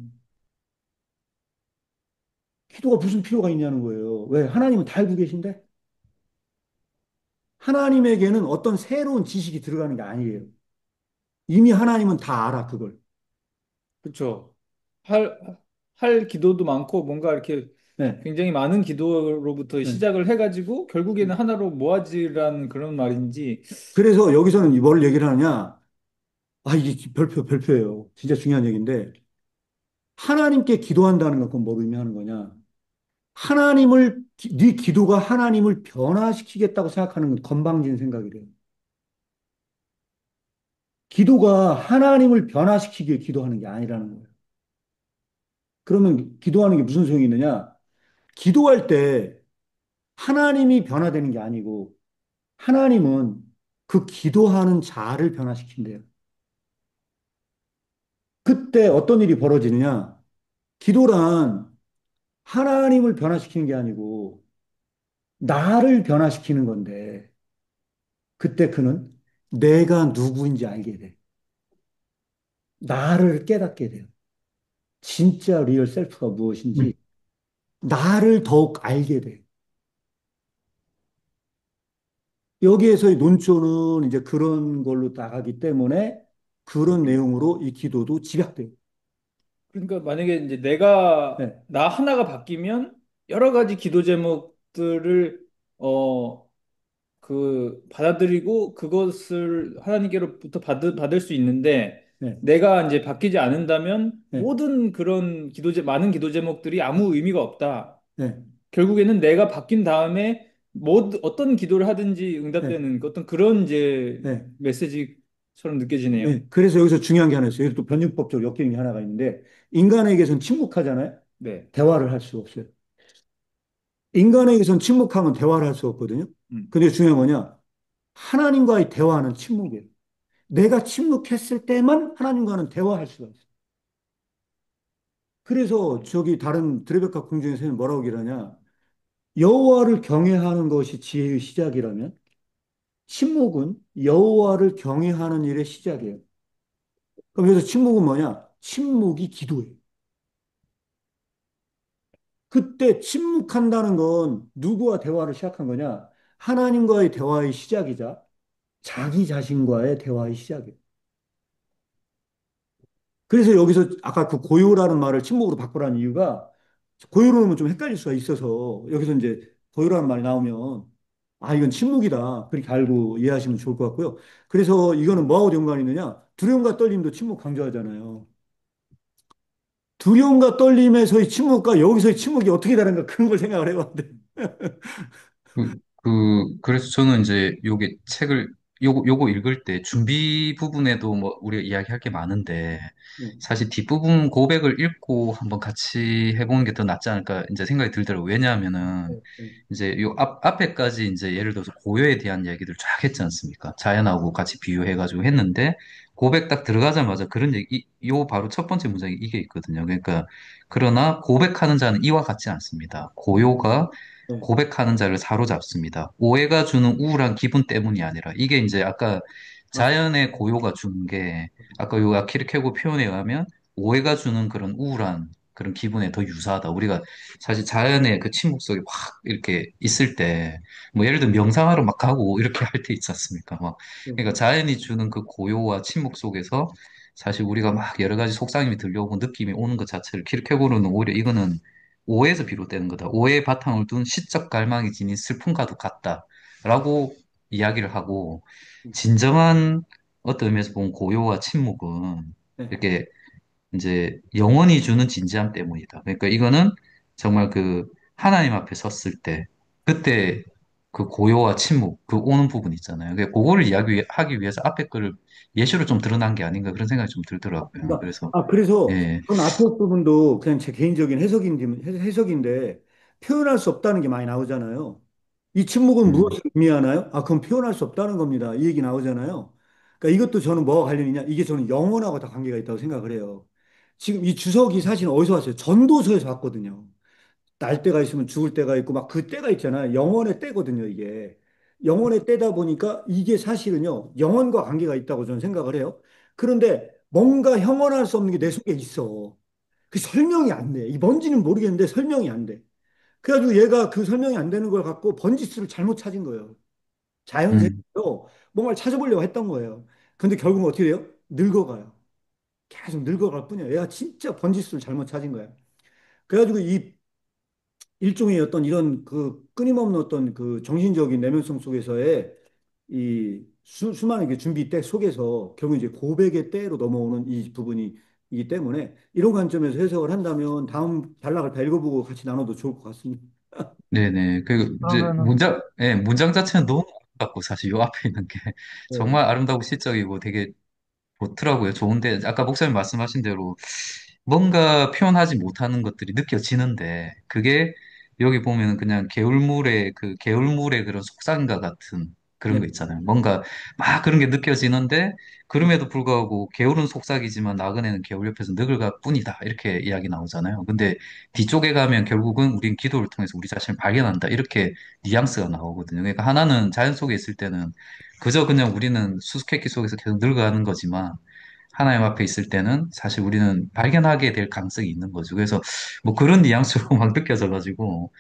기도가 무슨 필요가 있냐는 거예요. 왜? 하나님은 다 알고 계신데? 하나님에게는 어떤 새로운 지식이 들어가는 게 아니에요. 이미 하나님은 다 알아, 그걸. 그렇죠. 할 기도도 많고 뭔가 이렇게 네, 굉장히 많은 기도로부터 네. 시작을 해가지고 결국에는 하나로 모아지라는 그런 말인지. 그래서 여기서는 뭘 얘기를 하느냐? 이게 별표예요. 진짜 중요한 얘기인데, 하나님께 기도한다는 건 그건 뭘 의미하는 거냐? 네 기도가 하나님을 변화시키겠다고 생각하는 건 건방진 생각이래요. 기도가 하나님을 변화시키기 위해 기도하는 게 아니라는 거예요. 그러면 기도하는 게 무슨 소용이 있느냐? 기도할 때 하나님이 변화되는 게 아니고 하나님은 그 기도하는 자를 변화시킨대요. 그때 어떤 일이 벌어지느냐? 기도란 하나님을 변화시키는 게 아니고 나를 변화시키는 건데 그때 그는 내가 누구인지 알게 돼. 나를 깨닫게 돼요. 진짜 리얼 셀프가 무엇인지 나를 더욱 알게 돼. 여기에서의 논조는 이제 그런 걸로 나가기 때문에 그런 내용으로 이 기도도 집약돼요. 그러니까 만약에 이제 내가 네, 나 하나가 바뀌면 여러 가지 기도 제목들을 어 받아들이고 그것을 하나님께로부터 받을 수 있는데 네, 내가 이제 바뀌지 않는다면 네, 모든 그런 많은 기도 제목들이 아무 의미가 없다. 네, 결국에는 내가 바뀐 다음에 어떤 기도를 하든지 네, 응답되는 어떤 그런 이제 네. 메시지처럼 느껴지네요. 네. 그래서 여기서 중요한 게 하나 있어요. 여기 또 변증법적으로 엮이는 게 하나가 있는데 인간에게선 침묵하잖아요. 네. 대화를 할 수 없어요. 인간에게선 침묵하면 대화를 할 수 없거든요. 음. 근데 중요한 거냐? 하나님과의 대화는 침묵이에요. 내가 침묵했을 때만 하나님과는 대화할 수가 있어요. 그래서 저기 다른 드레베카 궁중에서는 뭐라고 기하냐? 여호와를 경외하는 것이 지혜의 시작이라면 침묵은 여호와를 경외하는 일의 시작이에요. 그럼 여기서 침묵은 뭐냐? 침묵이 기도예요. 그때 침묵한다는 건 누구와 대화를 시작한 거냐? 하나님과의 대화의 시작이자 자기 자신과의 대화의 시작이에요. 그래서 여기서 아까 그 고요라는 말을 침묵으로 바꾸라는 이유가 고요로 하면 좀 헷갈릴 수가 있어서 여기서 이제 고요라는 말이 나오면 아, 이건 침묵이다. 그렇게 알고 이해하시면 좋을 것 같고요. 그래서 이거는 뭐하고 연관이 있느냐? 두려움과 떨림도 침묵 강조하잖아요. 두려움과 떨림에서의 침묵과 여기서의 침묵이 어떻게 다른가 그런 걸 생각을 해봤는데. 그래서 저는 이제 요게 책을, 요거 읽을 때 준비 부분에도 뭐 우리가 이야기할 게 많은데, 네, 사실 뒷부분 고백을 읽고 한번 같이 해보는 게 더 낫지 않을까 이제 생각이 들더라고요. 왜냐하면은, 네, 네. 이제 요 앞에까지 이제 예를 들어서 고요에 대한 이야기들 쫙 했지 않습니까? 자연하고 같이 비유해가지고 했는데, 고백 딱 들어가자마자 그런 얘기, 요 바로 첫 번째 문장이 이게 있거든요. 그러니까, 그러나 고백하는 자는 이와 같지 않습니다. 고요가 네. 고백하는 자를 사로잡습니다. 오해가 주는 우울한 기분 때문이 아니라 이게 이제 아까 맞습니다. 자연의 고요가 주는 게 아까 요 아키르케고 표현에 의하면 오해가 주는 그런 우울한 그런 기분에 더 유사하다. 우리가 사실 자연의 그 침묵 속에 확 이렇게 있을 때 뭐 예를 들어 명상하러 막 가고 이렇게 할 때 있지 않습니까? 막 네, 그러니까 자연이 주는 그 고요와 침묵 속에서 사실 우리가 막 여러 가지 속상임이 들려오고 느낌이 오는 것 자체를 키르케고르는 오히려 이거는 오해에서 비롯되는 거다. 오해의 바탕을 둔 시적 갈망이 지닌 슬픔과도 같다라고 이야기를 하고 진정한 어떤 의미에서 본 고요와 침묵은 네. 이렇게 이제 영원히 주는 진지함 때문이다. 그러니까 이거는 정말 그 하나님 앞에 섰을 때 그때 그 고요와 침묵 그 오는 부분 있잖아요. 그거를 이야기하기 위해서 앞에 거를 예시로 좀 드러난 게 아닌가 그런 생각이 좀 들더라고요. 그러니까, 그래서 그래서 예, 전 앞에 부분도 그냥 제 개인적인 해석인데 표현할 수 없다는 게 많이 나오잖아요. 이 침묵은 음, 무엇을 의미하나요? 아, 그건 표현할 수 없다는 겁니다. 이 얘기 나오잖아요. 그러니까 이것도 저는 뭐와 관련이 있냐? 이게 저는 영혼하고 다 관계가 있다고 생각을 해요. 지금 이 주석이 사실 어디서 왔어요? 전도서에서 왔거든요. 날 때가 있으면 죽을 때가 있고 막 그 때가 있잖아요. 영혼의 때거든요, 이게. 영혼의 때다 보니까 이게 사실은요, 영혼과 관계가 있다고 저는 생각을 해요. 그런데 뭔가 형언할 수 없는 게 내 속에 있어. 그 설명이 안 돼. 이 뭔지는 모르겠는데 설명이 안 돼. 그래가지고 얘가 그 설명이 안 되는 걸 갖고 번지수를 잘못 찾은 거예요. 음, 자연스레로 뭔가를 찾아보려고 했던 거예요. 근데 결국은 어떻게 돼요? 늙어가요. 계속 늙어갈 뿐이에요. 얘가 진짜 번지수를 잘못 찾은 거예요. 그래가지고 이 일종의 어떤 이런 그 끊임없는 어떤 그 정신적인 내면성 속에서의 이 수많은 게 준비 때 속에서 결국 이제 고백의 때로 넘어오는 이 부분이기 때문에 이런 관점에서 해석을 한다면 다음 단락을 다 읽어보고 같이 나눠도 좋을 것 같습니다. 네네. 그 이제 그러면은 문장 자체는 너무 아름답고 사실 요 앞에 있는 게 네. 정말 아름다고 시적이고 되게 좋더라고요. 좋은데 아까 목사님 말씀하신 대로 뭔가 표현하지 못하는 것들이 느껴지는데 그게 여기 보면은 그냥 개울물의 그런 속삭임과 같은. 그런 네. 거 있잖아요. 뭔가 막 그런 게 느껴지는데 그럼에도 불구하고 게으른 속삭이지만 나그네는 개울 옆에서 너글가 뿐이다. 이렇게 이야기 나오잖아요. 근데 뒤쪽에 가면 결국은 우린 기도를 통해서 우리 자신을 발견한다. 이렇게 뉘앙스가 나오거든요. 그러니까 하나는 자연 속에 있을 때는 그저 그냥 우리는 수수께끼 속에서 계속 늙어가는 거지만 하나님 앞에 있을 때는 사실 우리는 발견하게 될 가능성이 있는 거죠. 그래서 뭐 그런 뉘앙스로 막 느껴져가지고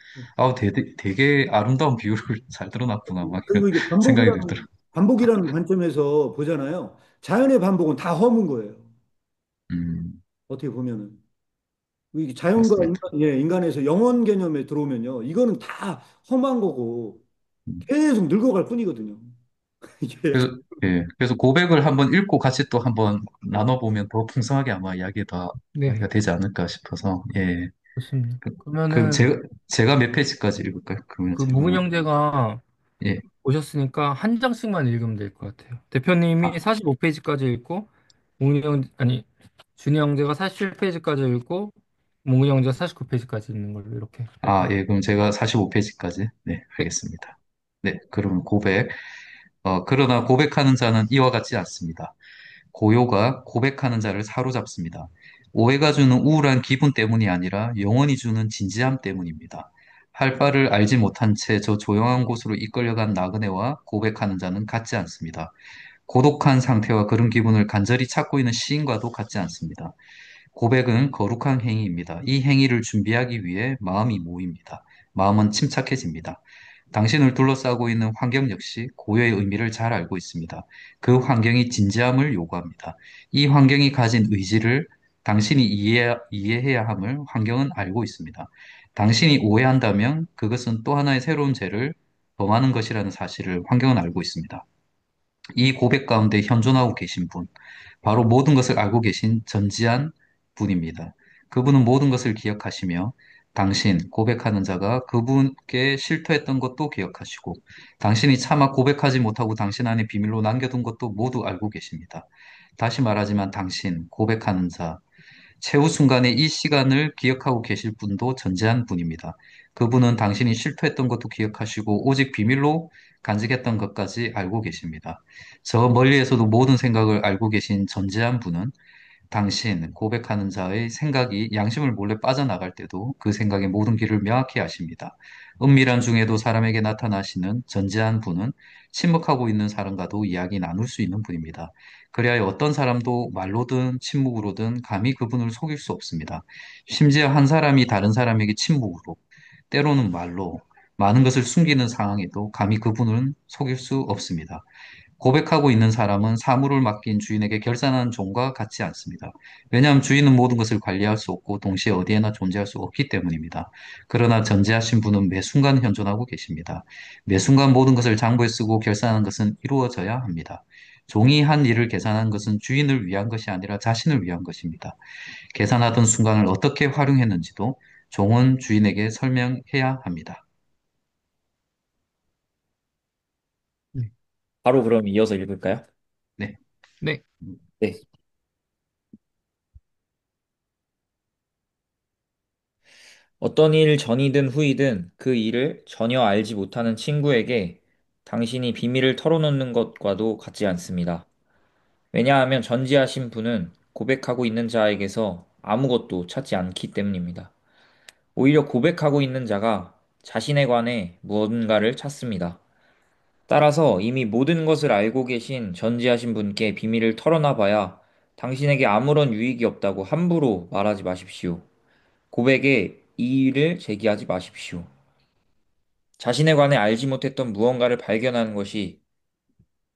되게 아름다운 비유를 잘 들어놨구나 막 이런 그리고 이게 생각이 들더라고요. 반복이라는 관점에서 보잖아요. 자연의 반복은 다 허문 거예요. 음, 어떻게 보면은. 이 자연과 맞습니다. 인간에서 영원 개념에 들어오면요. 이거는 다 험한 거고 음. 계속 늙어갈 뿐이거든요. 이게. 그래서 고백을 한번 읽고 같이 또 한번 나눠보면 더 풍성하게 아마 이야기가 네, 되지 않을까 싶어서, 예. 좋습니다. 그, 그럼 그러면은 제가 몇 페이지까지 읽을까요? 그러면 그 제가, 묵은 형제가 예. 오셨으니까 한 장씩만 읽으면 될 것 같아요. 대표님이 아, 45페이지까지 읽고, 몽이 형, 아니, 준이 형제가 47페이지까지 읽고, 몽이 형제가 49페이지까지 읽는 걸로 이렇게 할까요? 예. 그럼 제가 45페이지까지, 네, 네. 하겠습니다. 네, 그러면 고백. 그러나 고백하는 자는 이와 같지 않습니다. 고요가 고백하는 자를 사로잡습니다. 오해가 주는 우울한 기분 때문이 아니라 영원히 주는 진지함 때문입니다. 할 바를 알지 못한 채 저 조용한 곳으로 이끌려간 나그네와 고백하는 자는 같지 않습니다. 고독한 상태와 그런 기분을 간절히 찾고 있는 시인과도 같지 않습니다. 고백은 거룩한 행위입니다. 이 행위를 준비하기 위해 마음이 모입니다. 마음은 침착해집니다. 당신을 둘러싸고 있는 환경 역시 고요의 의미를 잘 알고 있습니다. 그 환경이 진지함을 요구합니다. 이 환경이 가진 의지를 당신이 이해해야 함을 환경은 알고 있습니다. 당신이 오해한다면 그것은 또 하나의 새로운 죄를 범하는 것이라는 사실을 환경은 알고 있습니다. 이 고백 가운데 현존하고 계신 분, 바로 모든 것을 알고 계신 전지한 분입니다. 그분은 모든 것을 기억하시며 당신, 고백하는 자가 그분께 실토했던 것도 기억하시고 당신이 차마 고백하지 못하고 당신 안에 비밀로 남겨둔 것도 모두 알고 계십니다. 다시 말하지만 당신, 고백하는 자, 최후 순간에 이 시간을 기억하고 계실 분도 전제한 분입니다. 그분은 당신이 실토했던 것도 기억하시고 오직 비밀로 간직했던 것까지 알고 계십니다. 저 멀리에서도 모든 생각을 알고 계신 전제한 분은 당신, 고백하는 자의 생각이 양심을 몰래 빠져나갈 때도 그 생각의 모든 길을 명확히 아십니다. 은밀한 중에도 사람에게 나타나시는 전제한 분은 침묵하고 있는 사람과도 이야기 나눌 수 있는 분입니다. 그리하여 어떤 사람도 말로든 침묵으로든 감히 그분을 속일 수 없습니다. 심지어 한 사람이 다른 사람에게 침묵으로, 때로는 말로, 많은 것을 숨기는 상황에도 감히 그분을 속일 수 없습니다. 고백하고 있는 사람은 사물을 맡긴 주인에게 결산하는 종과 같지 않습니다. 왜냐하면 주인은 모든 것을 관리할 수 없고 동시에 어디에나 존재할 수 없기 때문입니다. 그러나 전제하신 분은 매 순간 현존하고 계십니다. 매 순간 모든 것을 장부에 쓰고 결산하는 것은 이루어져야 합니다. 종이 한 일을 계산하는 것은 주인을 위한 것이 아니라 자신을 위한 것입니다. 계산하던 순간을 어떻게 활용했는지도 종은 주인에게 설명해야 합니다. 네. 바로 그럼 이어서 읽을까요? 네. 네. 네. 어떤 일 전이든 후이든 그 일을 전혀 알지 못하는 친구에게 당신이 비밀을 털어놓는 것과도 같지 않습니다. 왜냐하면 전지하신 분은 고백하고 있는 자에게서 아무것도 찾지 않기 때문입니다. 오히려 고백하고 있는 자가 자신에 관해 무언가를 찾습니다. 따라서 이미 모든 것을 알고 계신 전지하신 분께 비밀을 털어놔 봐야 당신에게 아무런 유익이 없다고 함부로 말하지 마십시오. 고백에 이의를 제기하지 마십시오. 자신에 관해 알지 못했던 무언가를 발견하는 것이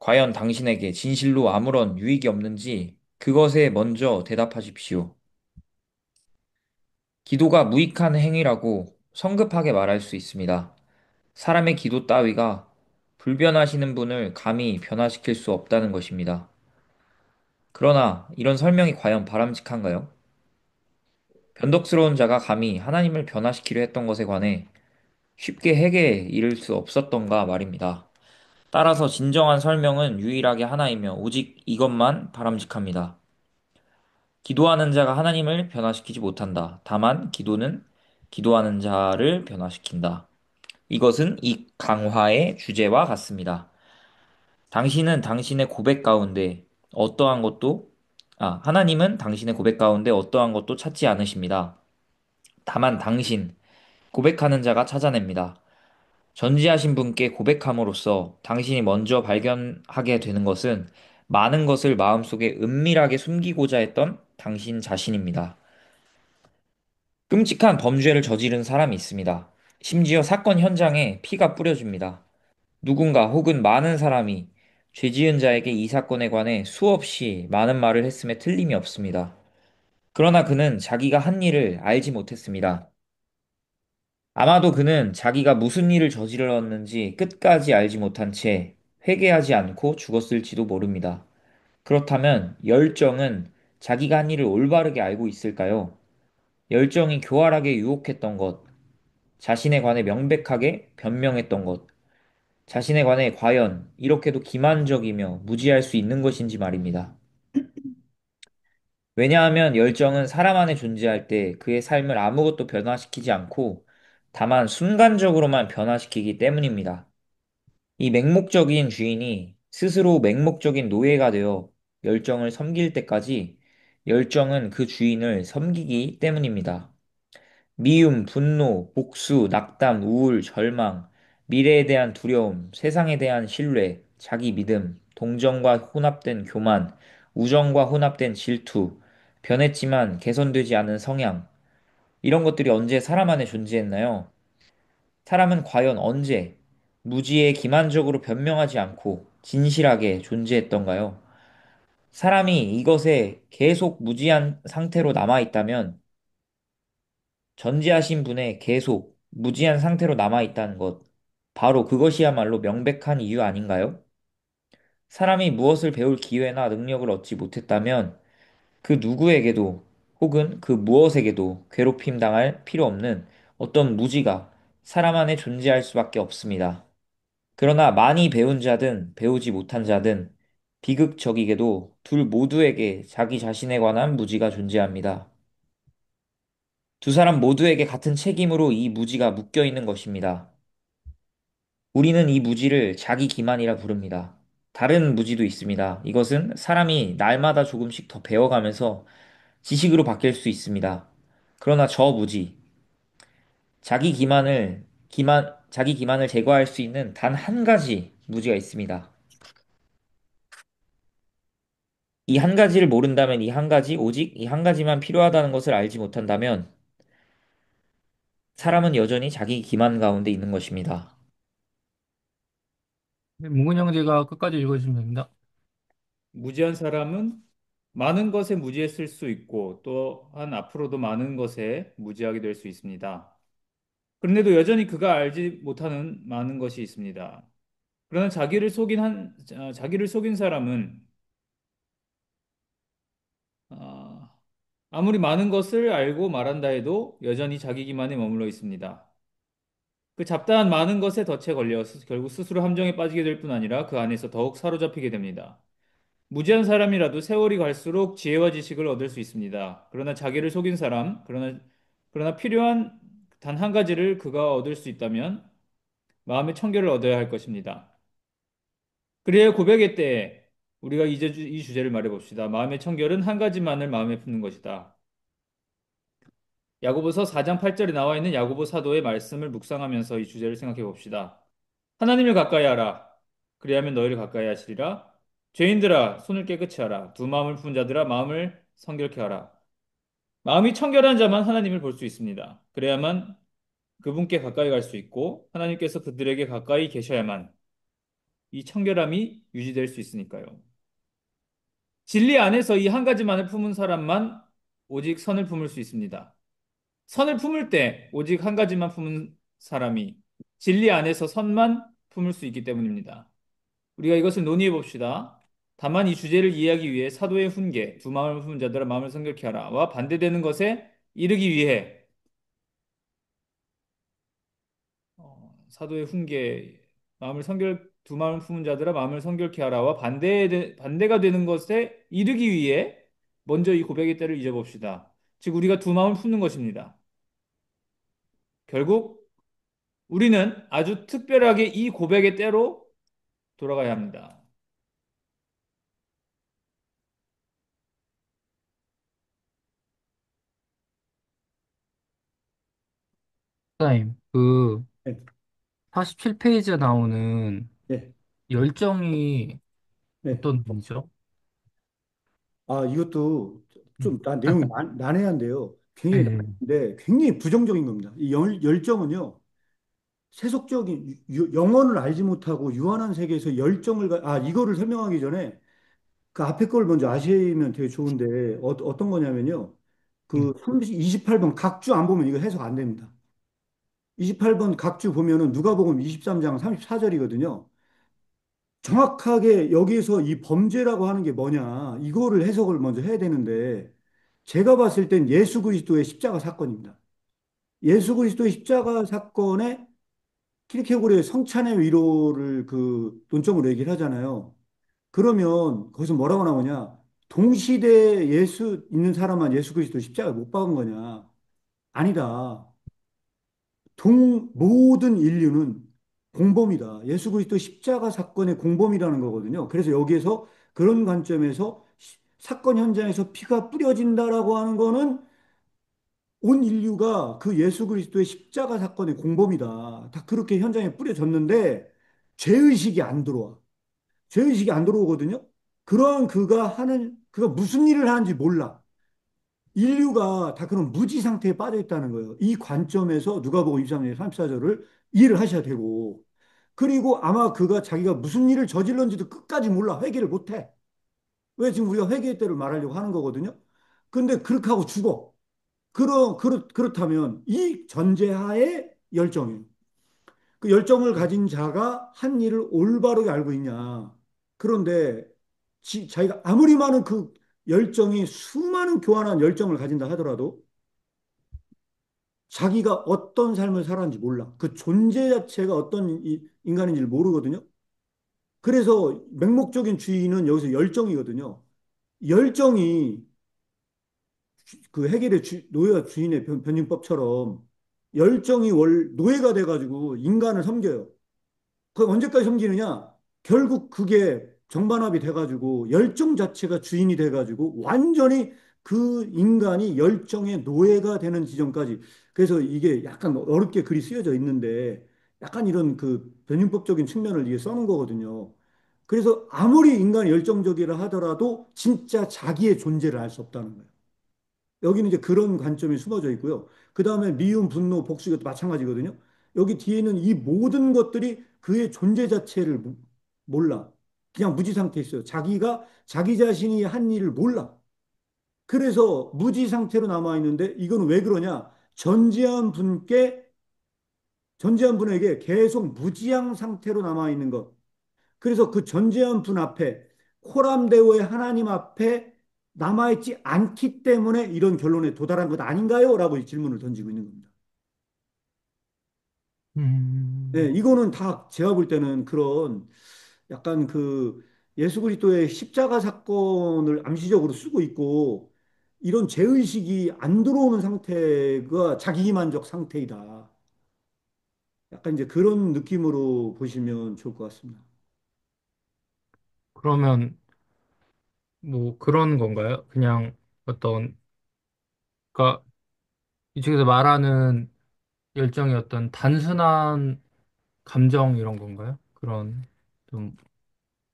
과연 당신에게 진실로 아무런 유익이 없는지 그것에 먼저 대답하십시오. 기도가 무익한 행위라고 성급하게 말할 수 있습니다. 사람의 기도 따위가 불변하시는 분을 감히 변화시킬 수 없다는 것입니다. 그러나 이런 설명이 과연 바람직한가요? 변덕스러운 자가 감히 하나님을 변화시키려 했던 것에 관해 쉽게 해계에 이를 수 없었던가 말입니다. 따라서 진정한 설명은 유일하게 하나이며 오직 이것만 바람직합니다. 기도하는 자가 하나님을 변화시키지 못한다. 다만 기도는 기도하는 자를 변화시킨다. 이것은 이 강화의 주제와 같습니다. 당신은 당신의 고백 가운데 어떠한 것도, 하나님은 당신의 고백 가운데 어떠한 것도 찾지 않으십니다. 다만 당신, 고백하는 자가 찾아냅니다. 전지하신 분께 고백함으로써 당신이 먼저 발견하게 되는 것은 많은 것을 마음속에 은밀하게 숨기고자 했던 당신 자신입니다. 끔찍한 범죄를 저지른 사람이 있습니다. 심지어 사건 현장에 피가 뿌려집니다. 누군가 혹은 많은 사람이 죄 지은 자에게 이 사건에 관해 수없이 많은 말을 했음에 틀림이 없습니다. 그러나 그는 자기가 한 일을 알지 못했습니다. 아마도 그는 자기가 무슨 일을 저질렀는지 끝까지 알지 못한 채 회개하지 않고 죽었을지도 모릅니다. 그렇다면 열정은 자기가 한 일을 올바르게 알고 있을까요? 열정이 교활하게 유혹했던 것, 자신에 관해 명백하게 변명했던 것, 자신에 관해 과연 이렇게도 기만적이며 무지할 수 있는 것인지 말입니다. 왜냐하면 열정은 사람 안에 존재할 때 그의 삶을 아무것도 변화시키지 않고 다만 순간적으로만 변화시키기 때문입니다. 이 맹목적인 주인이 스스로 맹목적인 노예가 되어 열정을 섬길 때까지 열정은 그 주인을 섬기기 때문입니다. 미움, 분노, 복수, 낙담, 우울, 절망, 미래에 대한 두려움, 세상에 대한 신뢰, 자기 믿음, 동정과 혼합된 교만, 우정과 혼합된 질투, 변했지만 개선되지 않은 성향, 이런 것들이 언제 사람 안에 존재했나요? 사람은 과연 언제 무지에 기만적으로 변명하지 않고 진실하게 존재했던가요? 사람이 이것에 계속 무지한 상태로 남아있다면 전지하신 분의 계속 무지한 상태로 남아있다는 것, 바로 그것이야말로 명백한 이유 아닌가요? 사람이 무엇을 배울 기회나 능력을 얻지 못했다면 그 누구에게도 혹은 그 무엇에게도 괴롭힘 당할 필요 없는 어떤 무지가 사람 안에 존재할 수밖에 없습니다. 그러나 많이 배운 자든 배우지 못한 자든 비극적이게도 둘 모두에게 자기 자신에 관한 무지가 존재합니다. 두 사람 모두에게 같은 책임으로 이 무지가 묶여 있는 것입니다. 우리는 이 무지를 자기 기만이라 부릅니다. 다른 무지도 있습니다. 이것은 사람이 날마다 조금씩 더 배워가면서 지식으로 바뀔 수 있습니다. 그러나 저 무지, 자기 기만을 제거할 수 있는 단 한 가지 무지가 있습니다. 이 한 가지를 모른다면 오직 이 한 가지만 필요하다는 것을 알지 못한다면 사람은 여전히 자기 기만 가운데 있는 것입니다. 네, 문근 형제가 끝까지 읽어주시면 됩니다. 무지한 사람은 많은 것에 무지했을 수 있고 또한 앞으로도 많은 것에 무지하게 될 수 있습니다. 그런데도 여전히 그가 알지 못하는 많은 것이 있습니다. 그러나 자기를 속인 사람은 아, 아무리 많은 것을 알고 말한다 해도 여전히 자기 기만에 머물러 있습니다. 그 잡다한 많은 것에 덫에 걸려 결국 스스로 함정에 빠지게 될 뿐 아니라 그 안에서 더욱 사로잡히게 됩니다. 무지한 사람이라도 세월이 갈수록 지혜와 지식을 얻을 수 있습니다. 그러나 자기를 속인 사람, 그러나 필요한 단 한 가지를 그가 얻을 수 있다면 마음의 청결을 얻어야 할 것입니다. 그래야 고백의 때에 우리가 이제 이 주제를 말해 봅시다. 마음의 청결은 한 가지만을 마음에 품는 것이다. 야고보서 4장 8절에 나와 있는 야고보 사도의 말씀을 묵상하면서 이 주제를 생각해 봅시다. 하나님을 가까이 하라. 그리하면 너희를 가까이 하시리라. 죄인들아, 손을 깨끗이 하라. 두 마음을 품은 자들아, 마음을 성결케 하라. 마음이 청결한 자만 하나님을 볼 수 있습니다. 그래야만 그분께 가까이 갈 수 있고, 하나님께서 그들에게 가까이 계셔야만 이 청결함이 유지될 수 있으니까요. 진리 안에서 이 한 가지만을 품은 사람만 오직 선을 품을 수 있습니다. 선을 품을 때 오직 한 가지만 품은 사람이 진리 안에서 선만 품을 수 있기 때문입니다. 우리가 이것을 논의해 봅시다. 다만 이 주제를 이해하기 위해 사도의 훈계, 두 마음을 품은 자들아 마음을 성결케 하라와 반대되는 것에 이르기 위해 사도의 훈계, 두 마음을 품은 자들아 마음을 성결케 하라와 반대가 되는 것에 이르기 위해 먼저 이 고백의 때를 잊어봅시다. 즉 우리가 두 마음을 품는 것입니다. 결국 우리는 아주 특별하게 이 고백의 때로 돌아가야 합니다. 목사님, 그 네, 47페이지에 나오는 네, 열정이 네. 어떤 분이죠? 이것도 음. 좀 내용이 난해한데요. 굉장히 네. 난해한데 굉장히 부정적인 겁니다. 이 열정은요, 세속적인 영혼을 알지 못하고 유한한 세계에서 이거를 설명하기 전에 그 앞에 걸 먼저 아시면 되게 좋은데 어떤 거냐면요. 그 28번 각주 안 보면 이거 해석 안 됩니다. 28번 각주 보면은 누가복음 23장 34절이거든요. 정확하게 여기에서 이 범죄라고 하는 게 뭐냐, 이거를 해석을 먼저 해야 되는데, 제가 봤을 땐 예수 그리스도의 십자가 사건입니다. 예수 그리스도의 십자가 사건에 키르케고르의 성찬의 위로를 그 논점으로 얘기를 하잖아요. 그러면 거기서 뭐라고 나오냐? 동시대에 예수 있는 사람만 예수 그리스도 십자가 못 박은 거냐? 아니다. 모든 인류는 공범이다. 예수 그리스도 십자가 사건의 공범이라는 거거든요. 그래서 여기에서 그런 관점에서 사건 현장에서 피가 뿌려진다라고 하는 거는 온 인류가 그 예수 그리스도의 십자가 사건의 공범이다. 다 그렇게 현장에 뿌려졌는데 죄의식이 안 들어와. 죄의식이 안 들어오거든요. 그러한 그가 무슨 일을 하는지 몰라. 인류가 다 그런 무지 상태에 빠져 있다는 거예요. 이 관점에서 누가복음 23장 34절을 이해를 하셔야 되고, 그리고 아마 자기가 무슨 일을 저질렀는지도 끝까지 몰라. 회개를 못 해. 왜 지금 우리가 회개의 때를 말하려고 하는 거거든요. 근데 그렇게 하고 죽어. 그렇다면 이 전제하에 열정이에요. 그 열정을 가진 자가 한 일을 올바르게 알고 있냐. 그런데 자기가 아무리 많은 그 열정이 수많은 교환한 열정을 가진다 하더라도 자기가 어떤 삶을 살았는지 몰라. 그 존재 자체가 어떤 인간인지를 모르거든요. 그래서 맹목적인 주의는 여기서 열정이거든요. 열정이 그 해겔의 노예와 주인의 변증법처럼 열정이 노예가 돼가지고 인간을 섬겨요. 그 언제까지 섬기느냐? 결국 그게 정반합이 돼가지고 열정 자체가 주인이 돼가지고 완전히 그 인간이 열정의 노예가 되는 지점까지. 그래서 이게 약간 어렵게 글이 쓰여져 있는데 약간 이런 그 변증법적인 측면을 이게 써놓은 거거든요. 그래서 아무리 인간이 열정적이라 하더라도 진짜 자기의 존재를 알 수 없다는 거예요. 여기는 이제 그런 관점이 숨어져 있고요. 그 다음에 미움, 분노, 복수 이것도 마찬가지거든요. 여기 뒤에는 이 모든 것들이 그의 존재 자체를 몰라. 그냥 무지 상태에 있어요. 자기 자신이 한 일을 몰라. 그래서 무지 상태로 남아 있는데 이건 왜 그러냐? 전지한 분에게 계속 무지한 상태로 남아 있는 것. 그래서 그 전지한 분 앞에 코람데오의 하나님 앞에 남아있지 않기 때문에 이런 결론에 도달한 것 아닌가요? 라고 이 질문을 던지고 있는 겁니다. 네, 음, 이거는 다 제가 볼 때는 그런 약간 그 예수 그리스도의 십자가 사건을 암시적으로 쓰고 있고 이런 죄의식이 안 들어오는 상태가 자기만족 상태이다. 약간 이제 그런 느낌으로 보시면 좋을 것 같습니다. 그러면 뭐 그런 건가요? 그냥 어떤, 그러니까 이쪽에서 말하는 열정이 어떤 단순한 감정 이런 건가요? 그런 좀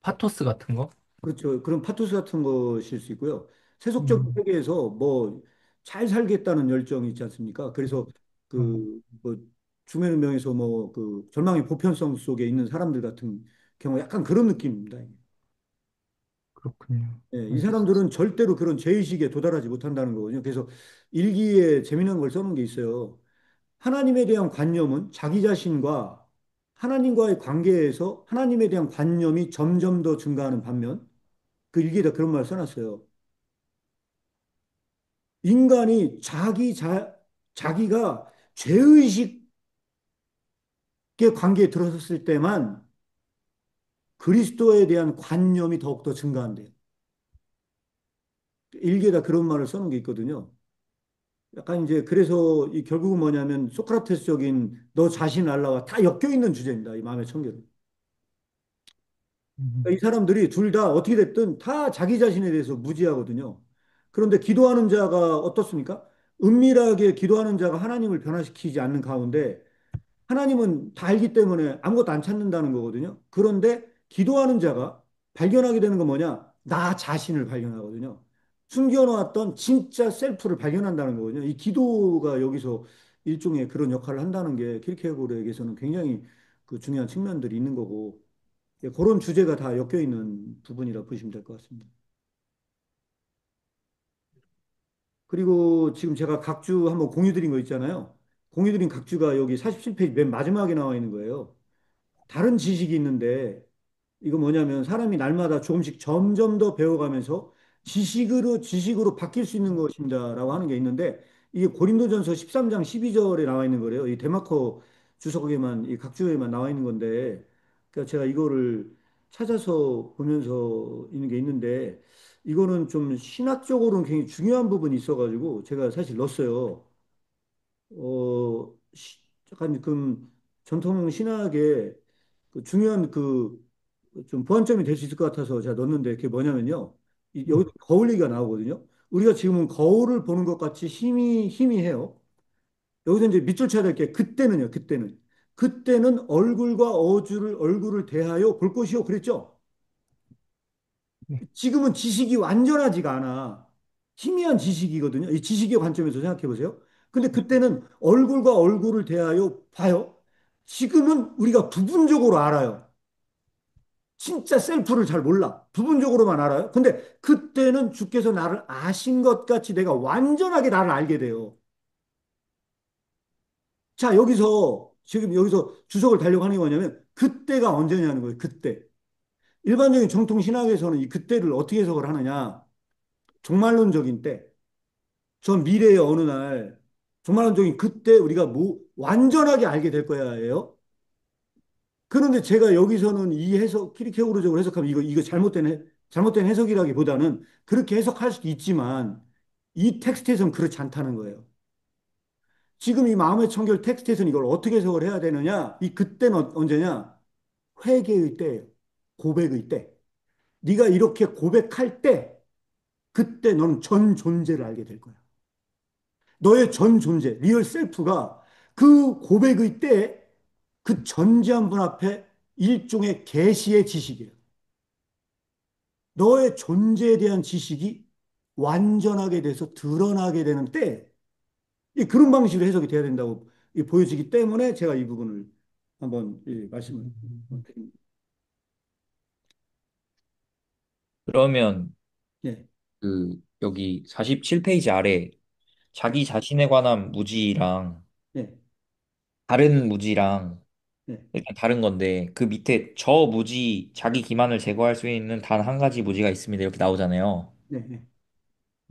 파토스 같은 거? 그렇죠. 그런 파토스 같은 것일 수 있고요. 세속적 음, 세계에서 뭐 잘 살겠다는 열정이 있지 않습니까? 그래서 어, 뭐 중요한 의미에서 뭐 그 절망의 보편성 속에 있는 사람들 같은 경우 약간 그런 느낌입니다. 그렇군요. 예, 이 알겠습니다. 사람들은 절대로 그런 죄의식에 도달하지 못한다는 거거든요. 그래서 일기에 재미난 걸 써놓은 게 있어요. 하나님에 대한 관념은 자기 자신과 하나님과의 관계에서 하나님에 대한 관념이 점점 더 증가하는 반면 그 일기에다 그런 말을 써놨어요. 인간이 자기가 죄의식의 관계에 들어섰을 때만 그리스도에 대한 관념이 더욱더 증가한대요. 일기에다 그런 말을 써놓은 게 있거든요. 약간 이제 그래서 이 결국은 뭐냐면 소크라테스적인 너 자신 알라와 다 엮여 있는 주제입니다. 이 마음의 청결은. 음, 그러니까 이 사람들이 둘 다 어떻게 됐든 다 자기 자신에 대해서 무지하거든요. 그런데 기도하는 자가 어떻습니까? 은밀하게 기도하는 자가 하나님을 변화시키지 않는 가운데 하나님은 다 알기 때문에 아무것도 안 찾는다는 거거든요. 그런데 기도하는 자가 발견하게 되는 건 뭐냐? 나 자신을 발견하거든요. 숨겨놓았던 진짜 셀프를 발견한다는 거거든요. 이 기도가 여기서 일종의 그런 역할을 한다는 게 킬케고르에게서는 굉장히 그 중요한 측면들이 있는 거고, 예, 그런 주제가 다 엮여 있는 부분이라 보시면 될 것 같습니다. 그리고 지금 제가 각주 한번 공유 드린 거 있잖아요. 공유 드린 각주가 여기 47페이지 맨 마지막에 나와 있는 거예요. 다른 지식이 있는데 이거 뭐냐면 사람이 날마다 조금씩 점점 더 배워가면서 지식으로 바뀔 수 있는 것입니다라고 하는 게 있는데 이게 고린도전서 13장 12절에 나와 있는 거래요. 이 데마커 주석에만 이 각주에만 나와 있는 건데 그러니까 제가 이거를 찾아서 보면서 있는 게 있는데 이거는 좀 신학적으로는 굉장히 중요한 부분이 있어가지고 제가 사실 넣었어요. 약간 그 전통 신학의 그 중요한 그 좀 보완점이 될 수 있을 것 같아서 제가 넣었는데 그게 뭐냐면요. 여기 거울 얘기가 나오거든요. 우리가 지금은 거울을 보는 것 같이 희미해요. 여기서 이제 밑줄 쳐야 될 게 그때는요. 그때는 얼굴과 얼굴을 대하여 볼 것이요. 그랬죠. 네. 지금은 지식이 완전하지가 않아. 희미한 지식이거든요. 이 지식의 관점에서 생각해 보세요. 근데 그때는 얼굴과 얼굴을 대하여 봐요. 지금은 우리가 부분적으로 알아요. 진짜 셀프를 잘 몰라. 부분적으로만 알아요. 근데 그때는 주께서 나를 아신 것 같이 내가 완전하게 나를 알게 돼요. 자, 지금 여기서 주석을 달려고 하는 게 뭐냐면, 그때가 언제냐는 거예요. 그때. 일반적인 정통 신학에서는 이 그때를 어떻게 해석을 하느냐. 종말론적인 때. 저 미래의 어느 날, 종말론적인 그때 우리가 완전하게 알게 될 거야예요. 그런데 제가 여기서는 이 해석, 키리케오르적으로 해석하면 이거 잘못된 해석이라기보다는 그렇게 해석할 수도 있지만 이 텍스트에서는 그렇지 않다는 거예요. 지금 이 마음의 청결 텍스트에서는 이걸 어떻게 해석을 해야 되느냐? 이 그때는 언제냐? 회개의 때예요. 고백의 때. 네가 이렇게 고백할 때 그때 너는 전 존재를 알게 될 거야. 너의 전 존재, 리얼 셀프가 그 고백의 때에 그 전지한 분 앞에 일종의 계시의 지식이에요. 너의 존재에 대한 지식이 완전하게 돼서 드러나게 되는 때, 그런 방식으로 해석이 돼야 된다고 보여지기 때문에 제가 이 부분을 한번 말씀을 드립니다. 그러면 예, 여기 47페이지 아래 자기 자신에 관한 무지랑 예, 다른 무지랑 예, 일단 다른 건데 그 밑에 저 무지 자기 기만을 제거할 수 있는 단 한 가지 무지가 있습니다. 이렇게 나오잖아요. 예, 예.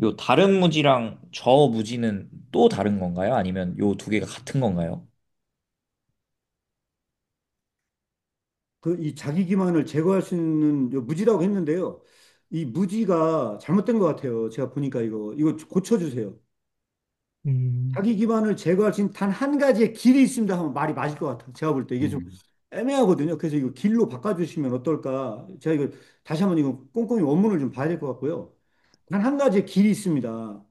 요 다른 무지랑 저 무지는 또 다른 건가요? 아니면 요 두 개가 같은 건가요? 이 자기 기만을 제거할 수 있는 요 무지라고 했는데요. 이 무지가 잘못된 것 같아요. 제가 보니까 이거 고쳐주세요. 음, 자기 기반을 제거할 수 있는 단 한 가지의 길이 있습니다 하면 말이 맞을 것 같아요. 제가 볼 때 이게 좀 음. 애매하거든요. 그래서 이거 길로 바꿔주시면 어떨까? 제가 이거 다시 한번 이거 꼼꼼히 원문을 좀 봐야 될 것 같고요. 단 한 가지의 길이 있습니다.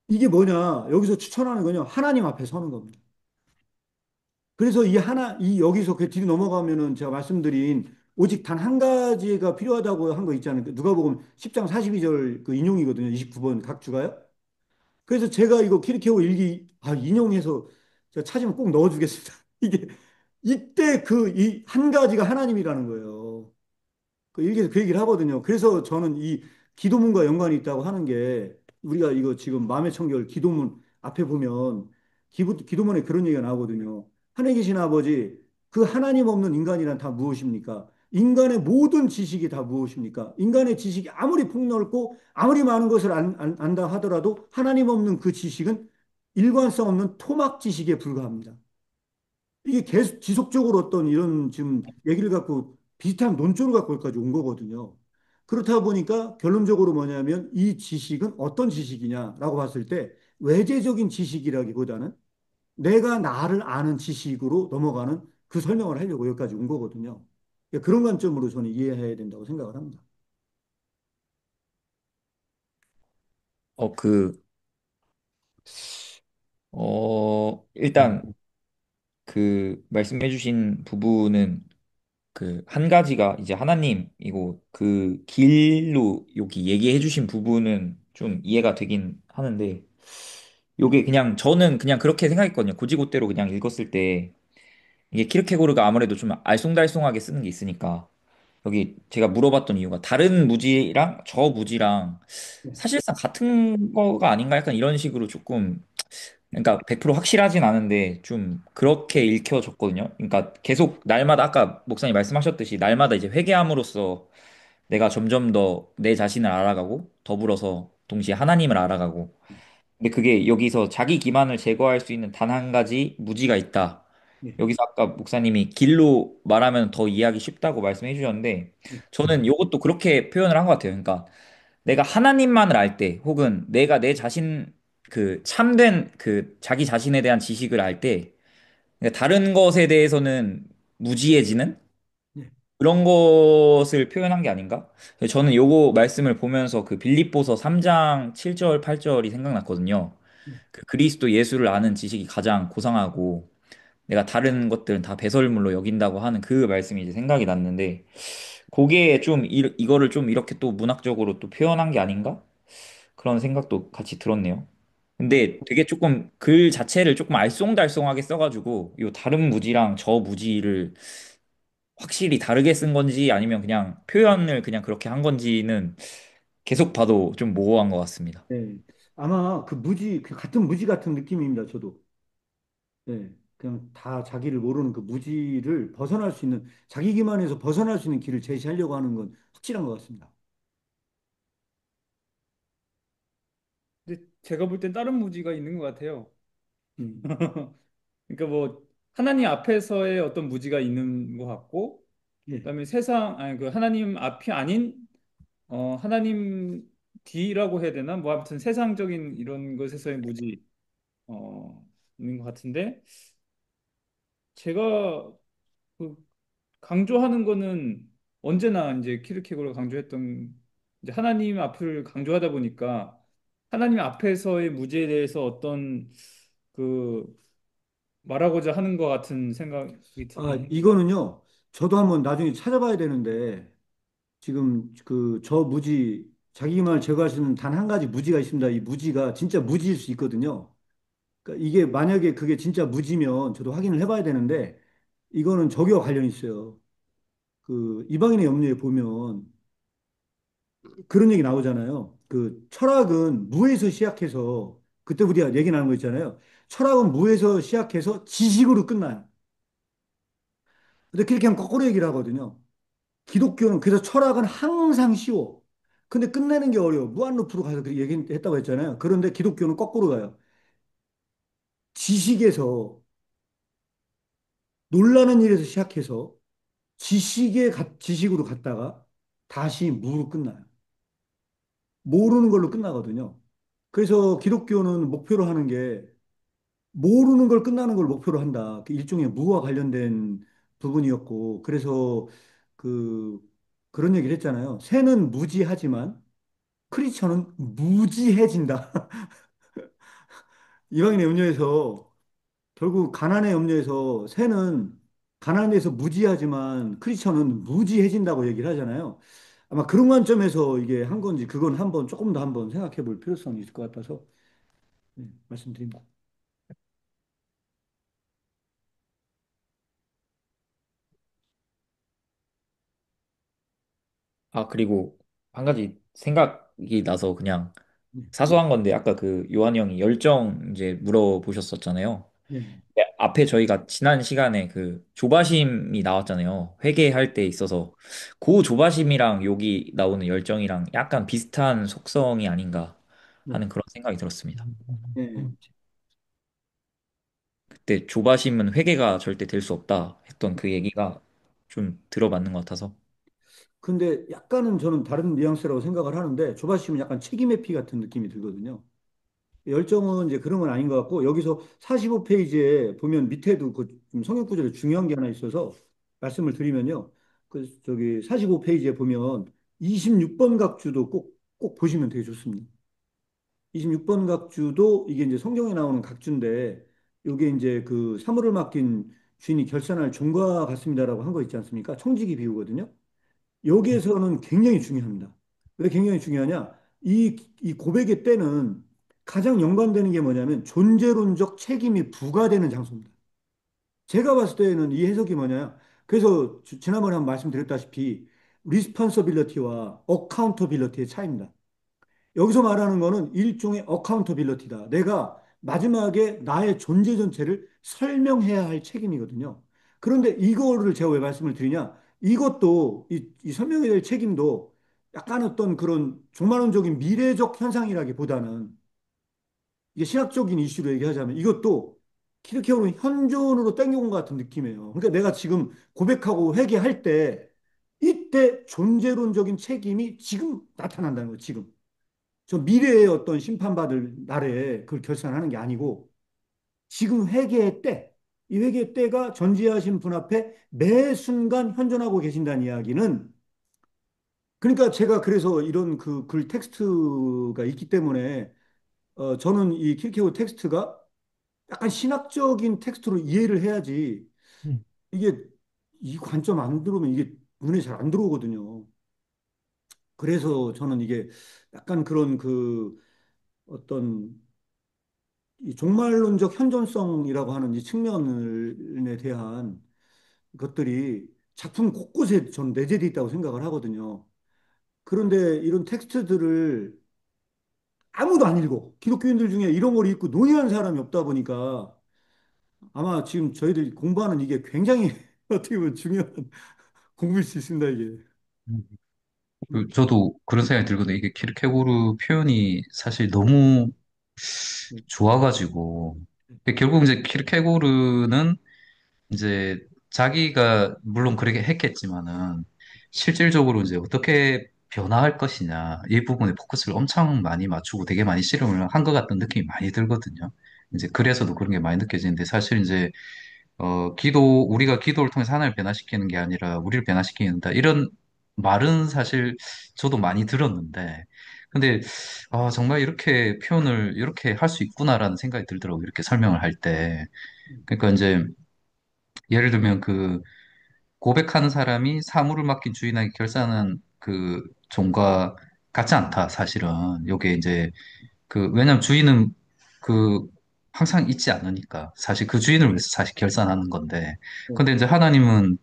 이게 뭐냐? 여기서 추천하는 건요. 하나님 앞에 서는 겁니다. 그래서 여기서 그 뒤로 넘어가면은 제가 말씀드린 오직 단 한 가지가 필요하다고 한 거 있잖아요. 누가복음 10장 42절 그 인용이거든요. 29번 각주가요. 그래서 제가 이거 키르케오 일기 인용해서 제가 찾으면 꼭 넣어주겠습니다. 이게 이때 이 한 가지가 하나님이라는 거예요. 그 일기에서 그 얘기를 하거든요. 그래서 저는 이 기도문과 연관이 있다고 하는 게 우리가 이거 지금 마음의 청결 기도문 앞에 보면 기도문에 그런 얘기가 나오거든요. 하늘에 계신 아버지, 그 하나님 없는 인간이란 다 무엇입니까? 인간의 모든 지식이 다 무엇입니까? 인간의 지식이 아무리 폭넓고 아무리 많은 것을 안다 하더라도 하나님 없는 그 지식은 일관성 없는 토막 지식에 불과합니다. 이게 계속 지속적으로 어떤 이런 지금 얘기를 갖고 비슷한 논조를 갖고 여기까지 온 거거든요. 그렇다 보니까 결론적으로 뭐냐면 이 지식은 어떤 지식이냐라고 봤을 때 외재적인 지식이라기보다는 내가 나를 아는 지식으로 넘어가는 그 설명을 하려고 여기까지 온 거거든요. 그러니까 그런 관점으로 저는 이해해야 된다고 생각을 합니다. 어, 그 일단 그 말씀해주신 부분은 그 한 가지가 이제 하나님이고 그 길로 여기 얘기해주신 부분은 좀 이해가 되긴 하는데 요게 그냥 저는 그냥 그렇게 생각했거든요. 고지고대로 그냥 읽었을 때 이게 키르케고르가 아무래도 좀 알쏭달쏭하게 쓰는 게 있으니까 여기 제가 물어봤던 이유가 다른 무지랑 저 무지랑 네. 사실상 같은 거가 아닌가 약간 이런 식으로 조금 그러니까 100% 확실하진 않은데 좀 그렇게 읽혀졌거든요. 그러니까 계속 날마다 아까 목사님 말씀하셨듯이 날마다 이제 회개함으로써 내가 점점 더 내 자신을 알아가고 더불어서 동시에 하나님을 알아가고 근데 그게 여기서 자기 기만을 제거할 수 있는 단 한 가지 무지가 있다. 네. 여기서 아까 목사님이 길로 말하면 더 이해하기 쉽다고 말씀해 주셨는데 네. 저는 이것도 그렇게 표현을 한 것 같아요. 그러니까 내가 하나님만을 알 때 혹은 내가 내 자신 그 참된 그 자기 자신에 대한 지식을 알 때 그러니까 다른 것에 대해서는 무지해지는 네. 그런 것을 표현한 게 아닌가? 저는 요거 말씀을 보면서 그 빌립보서 3장 7절 8절이 생각났거든요. 네. 그 그리스도 예수를 아는 지식이 가장 고상하고 내가 다른 것들은 다 배설물로 여긴다고 하는 그 말씀이 이제 생각이 났는데 그게 좀 이거를 좀 이렇게 또 문학적으로 또 표현한 게 아닌가? 그런 생각도 같이 들었네요. 근데 되게 조금 글 자체를 조금 알쏭달쏭하게 써가지고 요 다른 무지랑 저 무지를 확실히 다르게 쓴 건지 아니면 그냥 표현을 그냥 그렇게 한 건지는 계속 봐도 좀 모호한 것 같습니다. 네. 아마 그 무지, 그 같은 무지 같은 느낌입니다. 저도. 네. 그냥 다 자기를 모르는 그 무지를 벗어날 수 있는, 자기 기만에서 벗어날 수 있는 길을 제시하려고 하는 건 확실한 것 같습니다. 근데 제가 볼 땐 다른 무지가 있는 것 같아요. 음. 그러니까 뭐 하나님 앞에서의 어떤 무지가 있는 것 같고, 예. 그다음에 세상 아니 그 하나님 앞이 아닌 하나님 뒤라고 해야 되나? 뭐 아무튼 세상적인 이런 것에서의 무지 어 있는 것 같은데 제가 그 강조하는 거는 언제나 이제 키르케고르가 강조했던 이제 하나님 앞을 강조하다 보니까 하나님 앞에서의 무지에 대해서 어떤 그 말하고자 하는 것 같은 생각이 아, 들긴 합니다. 이거는요, 저도 한번 나중에 찾아봐야 되는데, 지금 그 저 무지, 자기 기만을 제거할 수 있는 단 한 가지 무지가 있습니다. 이 무지가 진짜 무지일 수 있거든요. 그러니까 이게 만약에 그게 진짜 무지면 저도 확인을 해봐야 되는데, 이거는 저기와 관련이 있어요. 그 이방인의 염려에 보면 그런 얘기 나오잖아요. 그 철학은 무에서 시작해서 그때 우리가 얘기 나눈 거 있잖아요. 철학은 무에서 시작해서 지식으로 끝나요. 근데 그렇게 하면 거꾸로 얘기를 하거든요. 기독교는 그래서 철학은 항상 쉬워. 근데 끝내는 게 어려워. 무한루프로 가서 그렇게 얘기했다고 했잖아요. 그런데 기독교는 거꾸로 가요. 지식에서 놀라는 일에서 시작해서 지식으로 갔다가 다시 무로 끝나요. 모르는 걸로 끝나거든요. 그래서 기독교는 목표로 하는 게 모르는 걸 끝나는 걸 목표로 한다. 그 일종의 무와 관련된 부분이었고, 그래서 그, 그런 얘기를 했잖아요. 새는 무지하지만 크리스천은 무지해진다. 이방인의 염려에서 결국 가난의 염려에서 새는 가난에서 무지하지만 크리스천은 무지해진다고 얘기를 하잖아요. 아마 그런 관점에서 이게 한 건지 그건 한번 조금 더 한번 생각해 볼 필요성이 있을 것 같아서 말씀드립니다. 아, 그리고 한 가지 생각이 나서 그냥 네, 사소한 건데 아까 그 요한 형이 열정 이제 물어보셨었잖아요. 네, 네, 앞에 저희가 지난 시간에 그 조바심이 나왔잖아요. 회개할 때 있어서 그 조바심이랑 여기 나오는 열정이랑 약간 비슷한 속성이 아닌가 네, 하는 그런 생각이 들었습니다. 네. 그때 조바심은 회개가 절대 될 수 없다 했던 그 얘기가 좀 들어맞는 것 같아서. 근데 약간은 저는 다른 뉘앙스라고 생각을 하는데 조바심은 약간 책임의 피 같은 느낌이 들거든요. 열정은 이제 그런 건 아닌 것 같고 여기서 45페이지에 보면 밑에도 그좀 성경 구절에 중요한 게 하나 있어서 말씀을 드리면요. 그 저기 45페이지에 보면 26번 각주도 꼭 보시면 되게 좋습니다. 26번 각주도 이게 이제 성경에 나오는 각주인데 이게 이제 그 사물을 맡긴 주인이 결산할 종과 같습니다라고 한 거 있지 않습니까? 청지기 비유거든요. 여기에서는 굉장히 중요합니다. 왜 굉장히 중요하냐? 이 고백의 때는 가장 연관되는 게 뭐냐면 존재론적 책임이 부과되는 장소입니다. 제가 봤을 때는 이 해석이 뭐냐? 그래서 지난번에 한번 말씀드렸다시피 responsibility와 accountability의 차이입니다. 여기서 말하는 거는 일종의 어카운터빌리티다. 내가 마지막에 나의 존재 전체를 설명해야 할 책임이거든요. 그런데 이거를 제가 왜 말씀을 드리냐? 이것도 이 설명해야 될 책임도 약간 어떤 그런 종말론적인 미래적 현상이라기보다는 이게 신학적인 이슈로 얘기하자면 이것도 키르케오는 현존으로 땡겨온 것 같은 느낌이에요. 그러니까 내가 지금 고백하고 회개할 때 이때 존재론적인 책임이 지금 나타난다는 거예요. 지금. 저 미래의 어떤 심판받을 날에 그걸 결산하는 게 아니고 지금 회개의 때, 이 회개의 때가 전지하신 분 앞에 매 순간 현존하고 계신다는 이야기는 그러니까 제가 그래서 이런 그 글 텍스트가 있기 때문에 저는 이 킬케오 텍스트가 약간 신학적인 텍스트로 이해를 해야지 음. 이게 이 관점 안 들어오면 이게 눈에 잘 안 들어오거든요. 그래서 저는 이게 약간 그런 그 어떤 이 종말론적 현존성이라고 하는 이 측면에 대한 것들이 작품 곳곳에 전 내재되어 있다고 생각을 하거든요. 그런데 이런 텍스트들을 아무도 안 읽어. 기독교인들 중에 이런 걸 읽고 논의하는 사람이 없다 보니까 아마 지금 저희들 공부하는 이게 굉장히 어떻게 보면 중요한 공부일 수 있습니다, 이게. 저도 그런 생각이 들거든요. 이게 키르케고르 표현이 사실 너무 좋아가지고. 근데 결국 이제 키르케고르는 이제 자기가 물론 그렇게 했겠지만은 실질적으로 이제 어떻게 변화할 것이냐 이 부분에 포커스를 엄청 많이 맞추고 되게 많이 실험을 한 것 같은 느낌이 많이 들거든요. 이제 그래서도 그런 게 많이 느껴지는데 사실 이제 우리가 기도를 통해서 하나님을 변화시키는 게 아니라 우리를 변화시키는다. 이런 말은 사실 저도 많이 들었는데, 근데, 정말 이렇게 표현을 이렇게 할 수 있구나라는 생각이 들더라고요. 이렇게 설명을 할 때. 그러니까 이제, 예를 들면 고백하는 사람이 사물을 맡긴 주인에게 결산한 그 종과 같지 않다, 사실은. 요게 이제, 왜냐면 주인은 그, 항상 있지 않으니까. 사실 그 주인을 위해서 사실 결산하는 건데. 네, 근데 이제 하나님은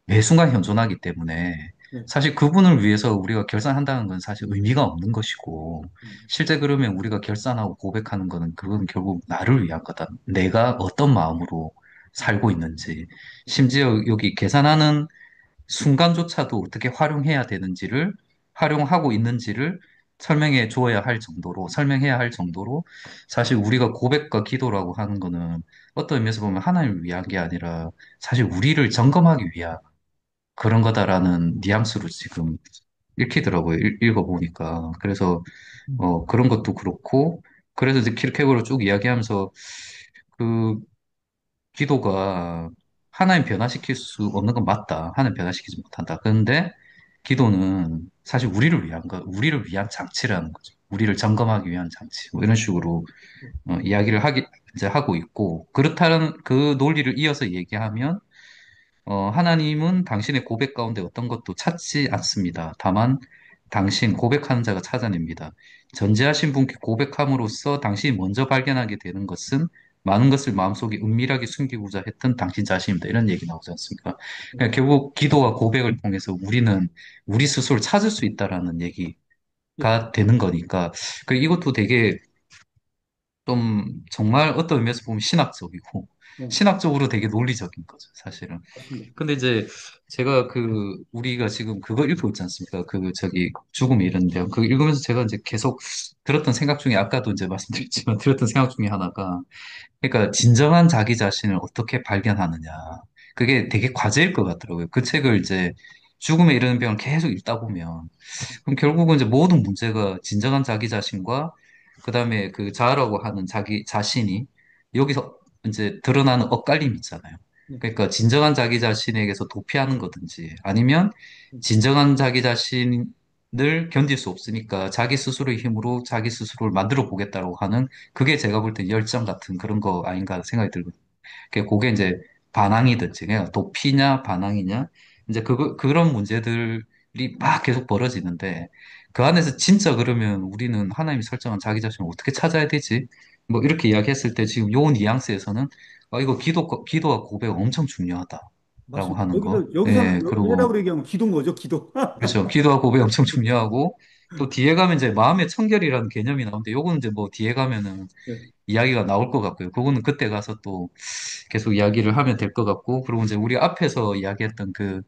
매 순간 현존하기 때문에 네, 사실 그분을 위해서 우리가 결산한다는 건 사실 의미가 없는 것이고 네, 실제 그러면 우리가 결산하고 고백하는 거는 그건 결국 나를 위한 거다. 내가 어떤 마음으로 살고 있는지 심지어 여기 계산하는 순간조차도 어떻게 활용해야 되는지를 활용하고 있는지를 설명해야 할 정도로 사실 우리가 고백과 기도라고 하는 거는 어떤 의미에서 보면 하나님을 위한 게 아니라 사실 우리를 점검하기 위한 그런 거다라는 뉘앙스로 지금 읽히더라고요. 읽어보니까. 그래서, 그런 것도 그렇고, 그래서 이제 키르케고를 쭉 이야기하면서 그 기도가 하나님 변화시킬 수 없는 건 맞다. 하나님 변화시키지 못한다. 그런데 기도는 사실 우리를 위한 장치라는 거죠. 우리를 점검하기 위한 장치. 뭐 이런 식으로 이야기를 이제 하고 있고, 그렇다는 그 논리를 이어서 얘기하면 하나님은 당신의 고백 가운데 어떤 것도 찾지 않습니다. 다만 고백하는 자가 찾아냅니다. 전제하신 분께 고백함으로써 당신이 먼저 발견하게 되는 것은 많은 것을 마음속에 은밀하게 숨기고자 했던 당신 자신입니다. 이런 얘기 나오지 않습니까? 그러니까 결국 기도와 고백을 통해서 우리는 우리 스스로를 찾을 수 있다라는 네, 얘기가 되는 거니까 이것도 되게 좀 정말 어떤 의미에서 보면 신학적이고 네, 신학적으로 되게 논리적인 거죠, 사실은. 맞습니다. 근데 이제 제가 우리가 지금 그거 읽고 있지 않습니까? 죽음이 이른 데 그거 읽으면서 제가 이제 계속 들었던 생각 중에 아까도 이제 말씀드렸지만 들었던 생각 중에 하나가 그러니까 진정한 자기 자신을 어떻게 발견하느냐. 그게 되게 과제일 것 같더라고요. 그 책을 이제 죽음에 이르는 병을 계속 읽다 보면 그럼 결국은 이제 모든 문제가 진정한 자기 자신과 그다음에 그 자아라고 하는 자기 자신이 여기서 이제 드러나는 엇갈림이 있잖아요. 네, 그러니까 진정한 자기 자신에게서 도피하는 거든지 아니면 네, 진정한 자기 자신을 늘 견딜 수 없으니까 자기 스스로의 힘으로 자기 스스로를 만들어 보겠다고 하는 그게 제가 볼 때 열정 같은 그런 거 아닌가 생각이 들거든요. 그게 이제 반항이든지 그냥 도피냐 반항이냐 이제 그런 문제들이 막 계속 벌어지는데 그 안에서 진짜 그러면 우리는 하나님이 설정한 자기 자신을 어떻게 찾아야 되지? 뭐 이렇게 이야기했을 때 지금 요 뉘앙스에서는 이거 기도와 고백 엄청 중요하다라고 맞습니다. 하는 거. 여기서는 예, 그리고 해답으로 얘기하면 기도인 거죠, 기도. 그렇죠. 기도와 고백이 엄청 중요하고 또 뒤에 가면 이제 마음의 청결이라는 개념이 나오는데 요거는 이제 뭐 뒤에 가면은 네, 이야기가 나올 것 같고요. 그거는 그때 가서 또 계속 이야기를 하면 될 것 같고, 그리고 이제 우리 앞에서 이야기했던 그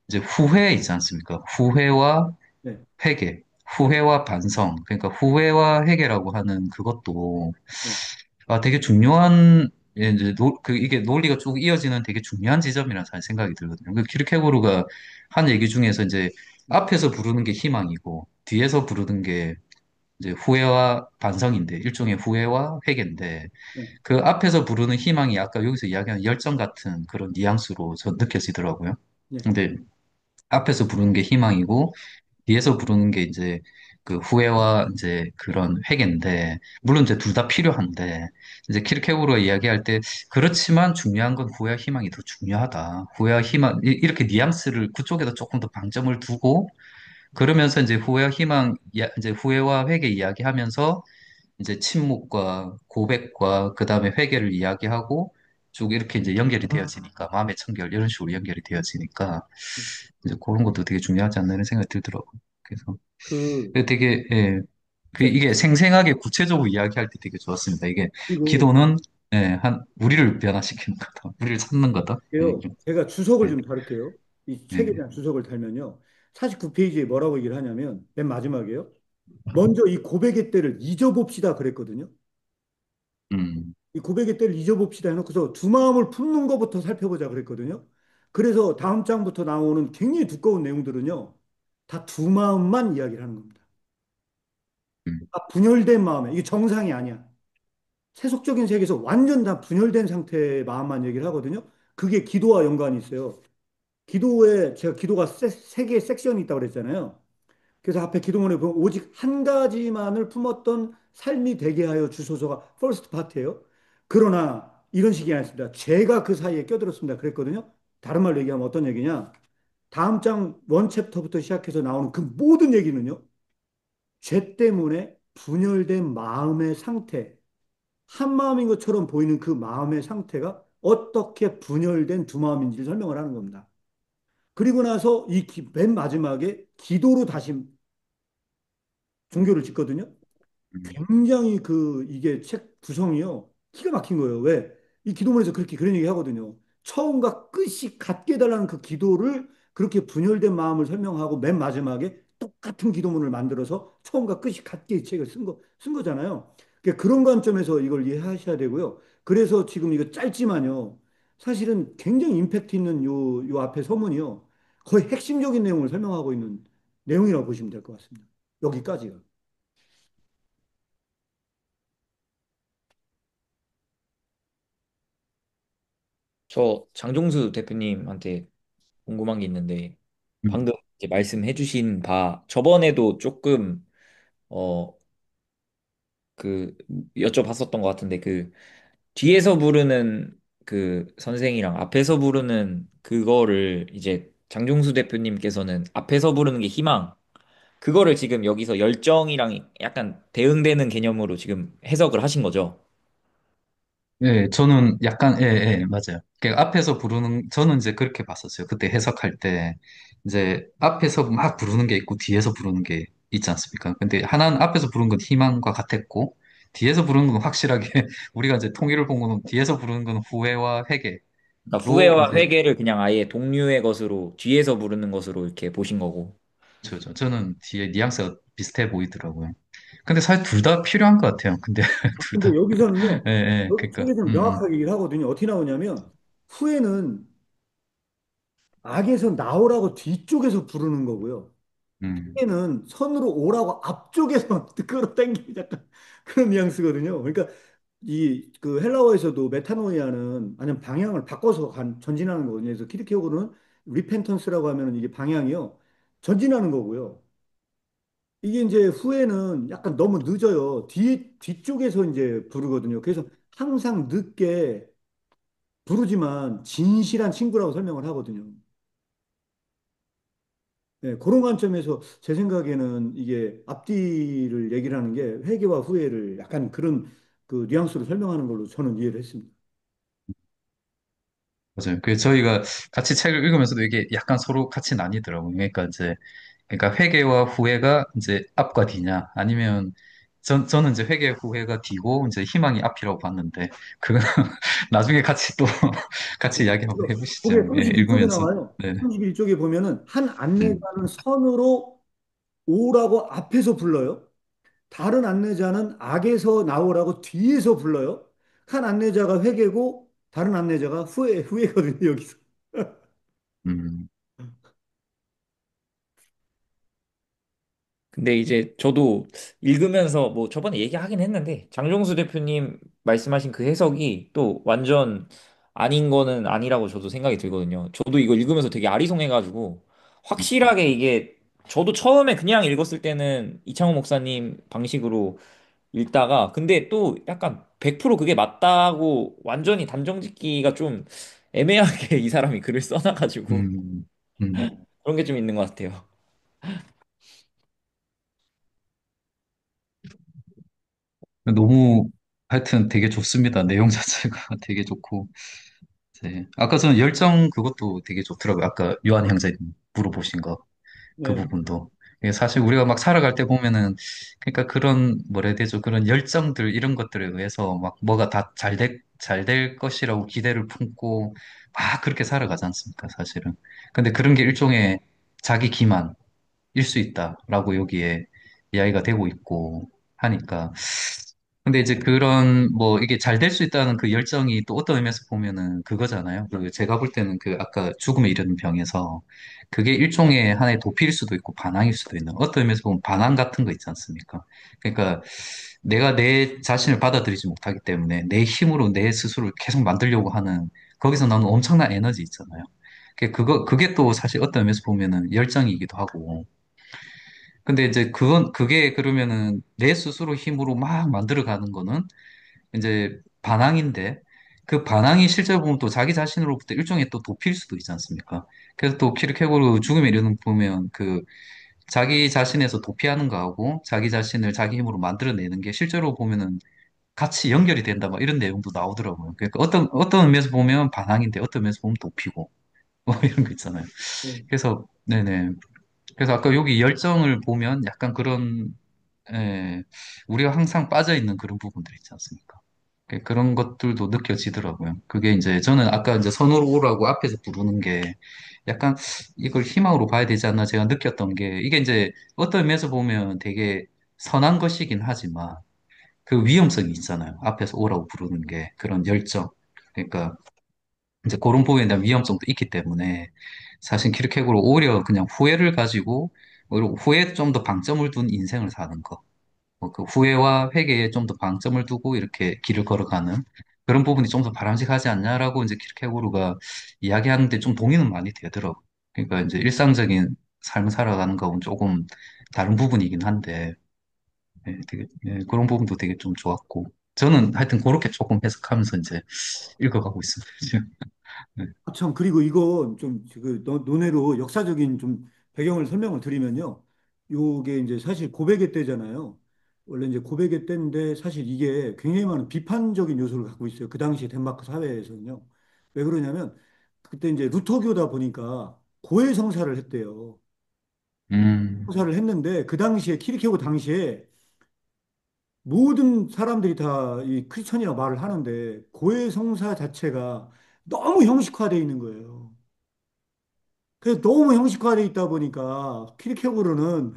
이제 후회 있지 않습니까? 후회와 네, 회개, 후회와 반성. 그러니까 후회와 회개라고 하는 그것도 네, 되게 중요한 이제 이게 논리가 쭉 이어지는 되게 중요한 지점이라는 생각이 들거든요. 그 키르케고르가 한 얘기 중에서 이제 앞에서 부르는 게 희망이고 뒤에서 부르는 게 이제 후회와 반성인데 일종의 후회와 회개인데 네, 그 앞에서 부르는 희망이 아까 여기서 이야기하는 열정 같은 그런 뉘앙스로 저 느껴지더라고요. 네. 근데 앞에서 부르는 게 희망이고 뒤에서 부르는 게 이제 그 후회와 이제 그런 회개인데 물론 이제 둘 다 필요한데 이제 키르케고르가 이야기할 때 그렇지만 중요한 건 후회와 희망이 더 중요하다. 후회와 희망 이렇게 뉘앙스를 그쪽에다 조금 더 방점을 두고 그러면서 이제 후회와 희망 이제 후회와 회개 이야기하면서 이제 침묵과 고백과 그 다음에 회개를 이야기하고 쭉 이렇게 이제 연결이 되어지니까 마음의 청결 이런 식으로 연결이 되어지니까 이제 그런 것도 되게 중요하지 않나 이런 생각이 들더라고요. 그래서 그, 되게 예, 저, 이게 생생하게 구체적으로 이야기할 때 되게 좋았습니다. 이게 그리고, 기도는 한 우리를 변화시키는 거다, 우리를 찾는 거다. 예, 게요. 제가 주석을 예, 좀 다룰게요. 이 책에 예, 대한 주석을 달면요. 49페이지에 뭐라고 얘기를 하냐면, 맨 마지막에요. 먼저 이 고백의 때를 잊어봅시다 그랬거든요. 음, 이 고백의 때를 잊어봅시다 해놓고서 두 마음을 품는 것부터 살펴보자 그랬거든요. 그래서 다음 장부터 나오는 굉장히 두꺼운 내용들은요. 다 두 마음만 이야기를 하는 겁니다. 음, 다 분열된 마음에, 이게 정상이 아니야. 세속적인 세계에서 완전 다 분열된 상태의 마음만 얘기를 하거든요. 그게 기도와 연관이 있어요. 기도에 제가 기도가 세 개의 섹션이 있다고 그랬잖아요. 그래서 앞에 기도문에 보면 오직 한 가지만을 품었던 삶이 되게 하여 주소서가 퍼스트 파트예요. 그러나 이런 식이 아니습니다. 죄가 그 사이에 껴들었습니다. 그랬거든요. 다른 말로 얘기하면 어떤 얘기냐? 다음 장 원 챕터부터 시작해서 나오는 그 모든 얘기는요. 죄 때문에 분열된 마음의 상태, 한 마음인 것처럼 보이는 그 마음의 상태가 어떻게 분열된 두 마음인지를 설명을 하는 겁니다. 그리고 나서 이 맨 마지막에 기도로 다시 종교를 짓거든요. 음, 굉장히 이게 책 구성이요. 기가 막힌 거예요. 왜? 이 기도문에서 그렇게 그런 얘기 하거든요. 처음과 끝이 같게 해달라는 그 기도를 그렇게 분열된 마음을 설명하고 맨 마지막에 똑같은 기도문을 만들어서 처음과 끝이 같게 이 책을 쓴 거잖아요. 그러니까 그런 관점에서 이걸 이해하셔야 되고요. 그래서 지금 이거 짧지만요. 사실은 굉장히 임팩트 있는 요 앞에 서문이요. 거의 핵심적인 내용을 설명하고 있는 내용이라고 보시면 될 것 같습니다. 여기까지요. 저 장종수 대표님한테 궁금한 게 있는데 음. 방금 이제 말씀해주신 바 저번에도 조금 어 그 여쭤봤었던 것 같은데 그 뒤에서 부르는 그 선생이랑 앞에서 부르는 그거를 이제 장종수 대표님께서는 앞에서 부르는 게 희망 그거를 지금 여기서 열정이랑 약간 대응되는 개념으로 지금 해석을 하신 거죠. 예, 저는 약간, 예, 예, 맞아요. 앞에서 부르는, 저는 이제 그렇게 봤었어요. 그때 해석할 때, 이제 앞에서 막 부르는 게 있고, 뒤에서 부르는 게 있지 않습니까? 근데 하나는 앞에서 부르는 건 희망과 같았고, 뒤에서 부르는 건 확실하게, 우리가 이제 통일을 본 거는 뒤에서 부르는 건 후회와 회개로 그러니까 후회와 이제, 회개를 그냥 아예 동류의 것으로 뒤에서 부르는 것으로 이렇게 보신 거고. 저는 뒤에 뉘앙스가 비슷해 보이더라고요. 근데 사실 둘 다 필요한 것 같아요. 근데 둘 근데 다. 여기서는요, 예, 예, 여기 그러니까, 책에서는 명확하게 얘기를 하거든요. 어떻게 나오냐면, 후에는 악에서 나오라고 뒤쪽에서 부르는 거고요. 음, 회는 선으로 오라고 앞쪽에서 끌어당기는 약간 그런 뉘앙스거든요. 그러니까 그 헬라어에서도 메타노이아는 아니면 방향을 바꿔서 전진하는 거거든요. 그래서 키르케고르는 리펜턴스라고 하면 이게 방향이요. 전진하는 거고요. 이게 이제 후회는 약간 너무 늦어요. 뒤쪽에서 이제 부르거든요. 그래서 항상 늦게 부르지만 진실한 친구라고 설명을 하거든요. 네, 그런 관점에서 제 생각에는 이게 앞뒤를 얘기를 하는 게 회개와 후회를 약간 그런 그 뉘앙스로 설명하는 걸로 저는 이해를 했습니다. 맞아요. 그 저희가 같이 책을 읽으면서도 이게 약간 서로 같이 나뉘더라고요. 그러니까 회개와 후회가 이제 앞과 뒤냐, 아니면 저는 이제 회개 후회가 뒤고 이제 희망이 앞이라고 봤는데 그거 나중에 같이 또 같이 이야기 한번 그게 해보시죠. 예, 31쪽에 읽으면서. 나와요. 네. 31쪽에 보면은 한 음, 안내자는 선으로 오라고 앞에서 불러요. 다른 안내자는 악에서 나오라고 뒤에서 불러요. 한 안내자가 회개고 다른 안내자가 후회거든요, 여기서. 음, 근데 이제 저도 읽으면서 뭐 저번에 얘기하긴 했는데 장종수 대표님 말씀하신 그 해석이 또 완전 아닌 거는 아니라고 저도 생각이 들거든요. 저도 이거 읽으면서 되게 아리송해가지고 음, 확실하게 이게 저도 처음에 그냥 읽었을 때는 이창호 목사님 방식으로 읽다가 근데 또 약간 100% 그게 맞다고 완전히 단정 짓기가 좀 애매하게 이 사람이 글을 써놔가지고 음, 음. 그런 게 좀 있는 것 같아요. 너무 하여튼 되게 좋습니다. 내용 자체가 되게 좋고. 네. 아까 저는 열정 그것도 되게 좋더라고요. 아까 요한 형제님 물어보신 거. 그 네. 부분도. 이게 사실 우리가 막 살아갈 때 보면은, 그러니까 그런, 뭐라 해야 되죠? 그런 열정들, 이런 것들에 의해서 막 뭐가 다 잘 될 것이라고 기대를 품고, 막 그렇게 살아가지 않습니까, 사실은. 근데 그런 게 일종의 자기 기만일 수 있다라고 여기에 이야기가 되고 있고 하니까. 근데 이제 그런 뭐 이게 잘 될 수 있다는 그 열정이 또 어떤 의미에서 보면은 그거잖아요. 그 제가 볼 때는 그 아까 죽음에 이르는 병에서 그게 일종의 하나의 도피일 수도 있고 반항일 수도 있는 어떤 의미에서 보면 반항 같은 거 있지 않습니까? 그러니까 내가 내 자신을 받아들이지 못하기 때문에 내 힘으로 내 스스로를 계속 만들려고 하는 거기서 나오는 엄청난 에너지 있잖아요. 그게 또 사실 어떤 의미에서 보면은 열정이기도 하고 근데 이제 그게 그러면은 내 스스로 힘으로 막 만들어가는 거는 이제 반항인데 그 반항이 실제로 보면 또 자기 자신으로부터 일종의 또 도피일 수도 있지 않습니까? 그래서 또 키르케고르 죽음의 이르는 보면 그 자기 자신에서 도피하는 거하고 자기 자신을 자기 힘으로 만들어내는 게 실제로 보면은 같이 연결이 된다 막 이런 내용도 나오더라고요. 그러니까 어떤 의미에서 보면 반항인데 어떤 의미에서 보면 도피고 뭐 이런 거 있잖아요. 네. 그래서 네네. 그래서 아까 여기 열정을 보면 약간 그런 예, 우리가 항상 빠져 있는 그런 부분들 있지 않습니까? 그런 것들도 느껴지더라고요. 그게 이제 저는 아까 이제 선으로 오라고 앞에서 부르는 게 약간 이걸 희망으로 봐야 되지 않나 제가 느꼈던 게 이게 이제 어떤 면에서 보면 되게 선한 것이긴 하지만 그 위험성이 있잖아요. 앞에서 오라고 부르는 게 그런 열정. 그러니까 이제 그런 부분에 대한 위험성도 있기 때문에 사실 키르케고르 오히려 그냥 후회를 가지고 오히려 후회에 좀 더 방점을 둔 인생을 사는 거. 뭐그 후회와 회개에 좀 더 방점을 두고 이렇게 길을 걸어가는 그런 부분이 좀 더 바람직하지 않냐라고 이제 키르케고르가 이야기하는데 좀 동의는 많이 되더라고. 그러니까 이제 일상적인 삶을 살아가는 거하고는 조금 다른 부분이긴 한데 그런 부분도 되게 좀 좋았고 저는 하여튼 그렇게 조금 해석하면서 이제 읽어가고 있습니다. 지금. 네. 아, 참, 그리고 이거 좀 그 논외로 역사적인 좀 배경을 설명을 드리면요. 요게 이제 사실 고백의 때잖아요. 원래 이제 고백의 때인데 사실 이게 굉장히 많은 비판적인 요소를 갖고 있어요. 그 당시 덴마크 사회에서는요. 왜 그러냐면 그때 이제 루터교다 보니까 고해성사를 했대요. 음, 성사를 했는데 그 당시에 키리케고 당시에 모든 사람들이 다 이 크리스천이라고 말을 하는데 고해성사 자체가 너무 형식화되어 있는 거예요. 그래서 너무 형식화되어 있다 보니까 키르케고르는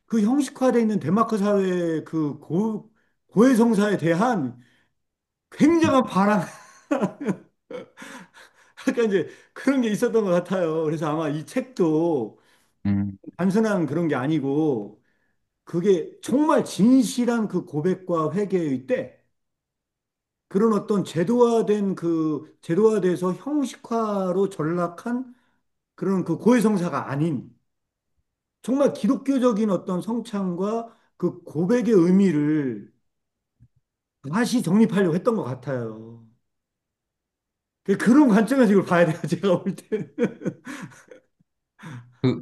그 형식화되어 있는 덴마크 사회의 그 고해성사에 대한 굉장한 반항, 약간 이제 그런 게 있었던 것 같아요. 그래서 아마 이 책도 음, 단순한 그런 게 아니고 그게 정말 진실한 그 고백과 회개의 때 그런 어떤 제도화된 그 제도화돼서 형식화로 전락한 그런 그 고해성사가 아닌 정말 기독교적인 어떤 성찬과 그 고백의 의미를 다시 정립하려고 했던 것 같아요. 그런 관점에서 이걸 봐야 돼요, 제가 볼 때는.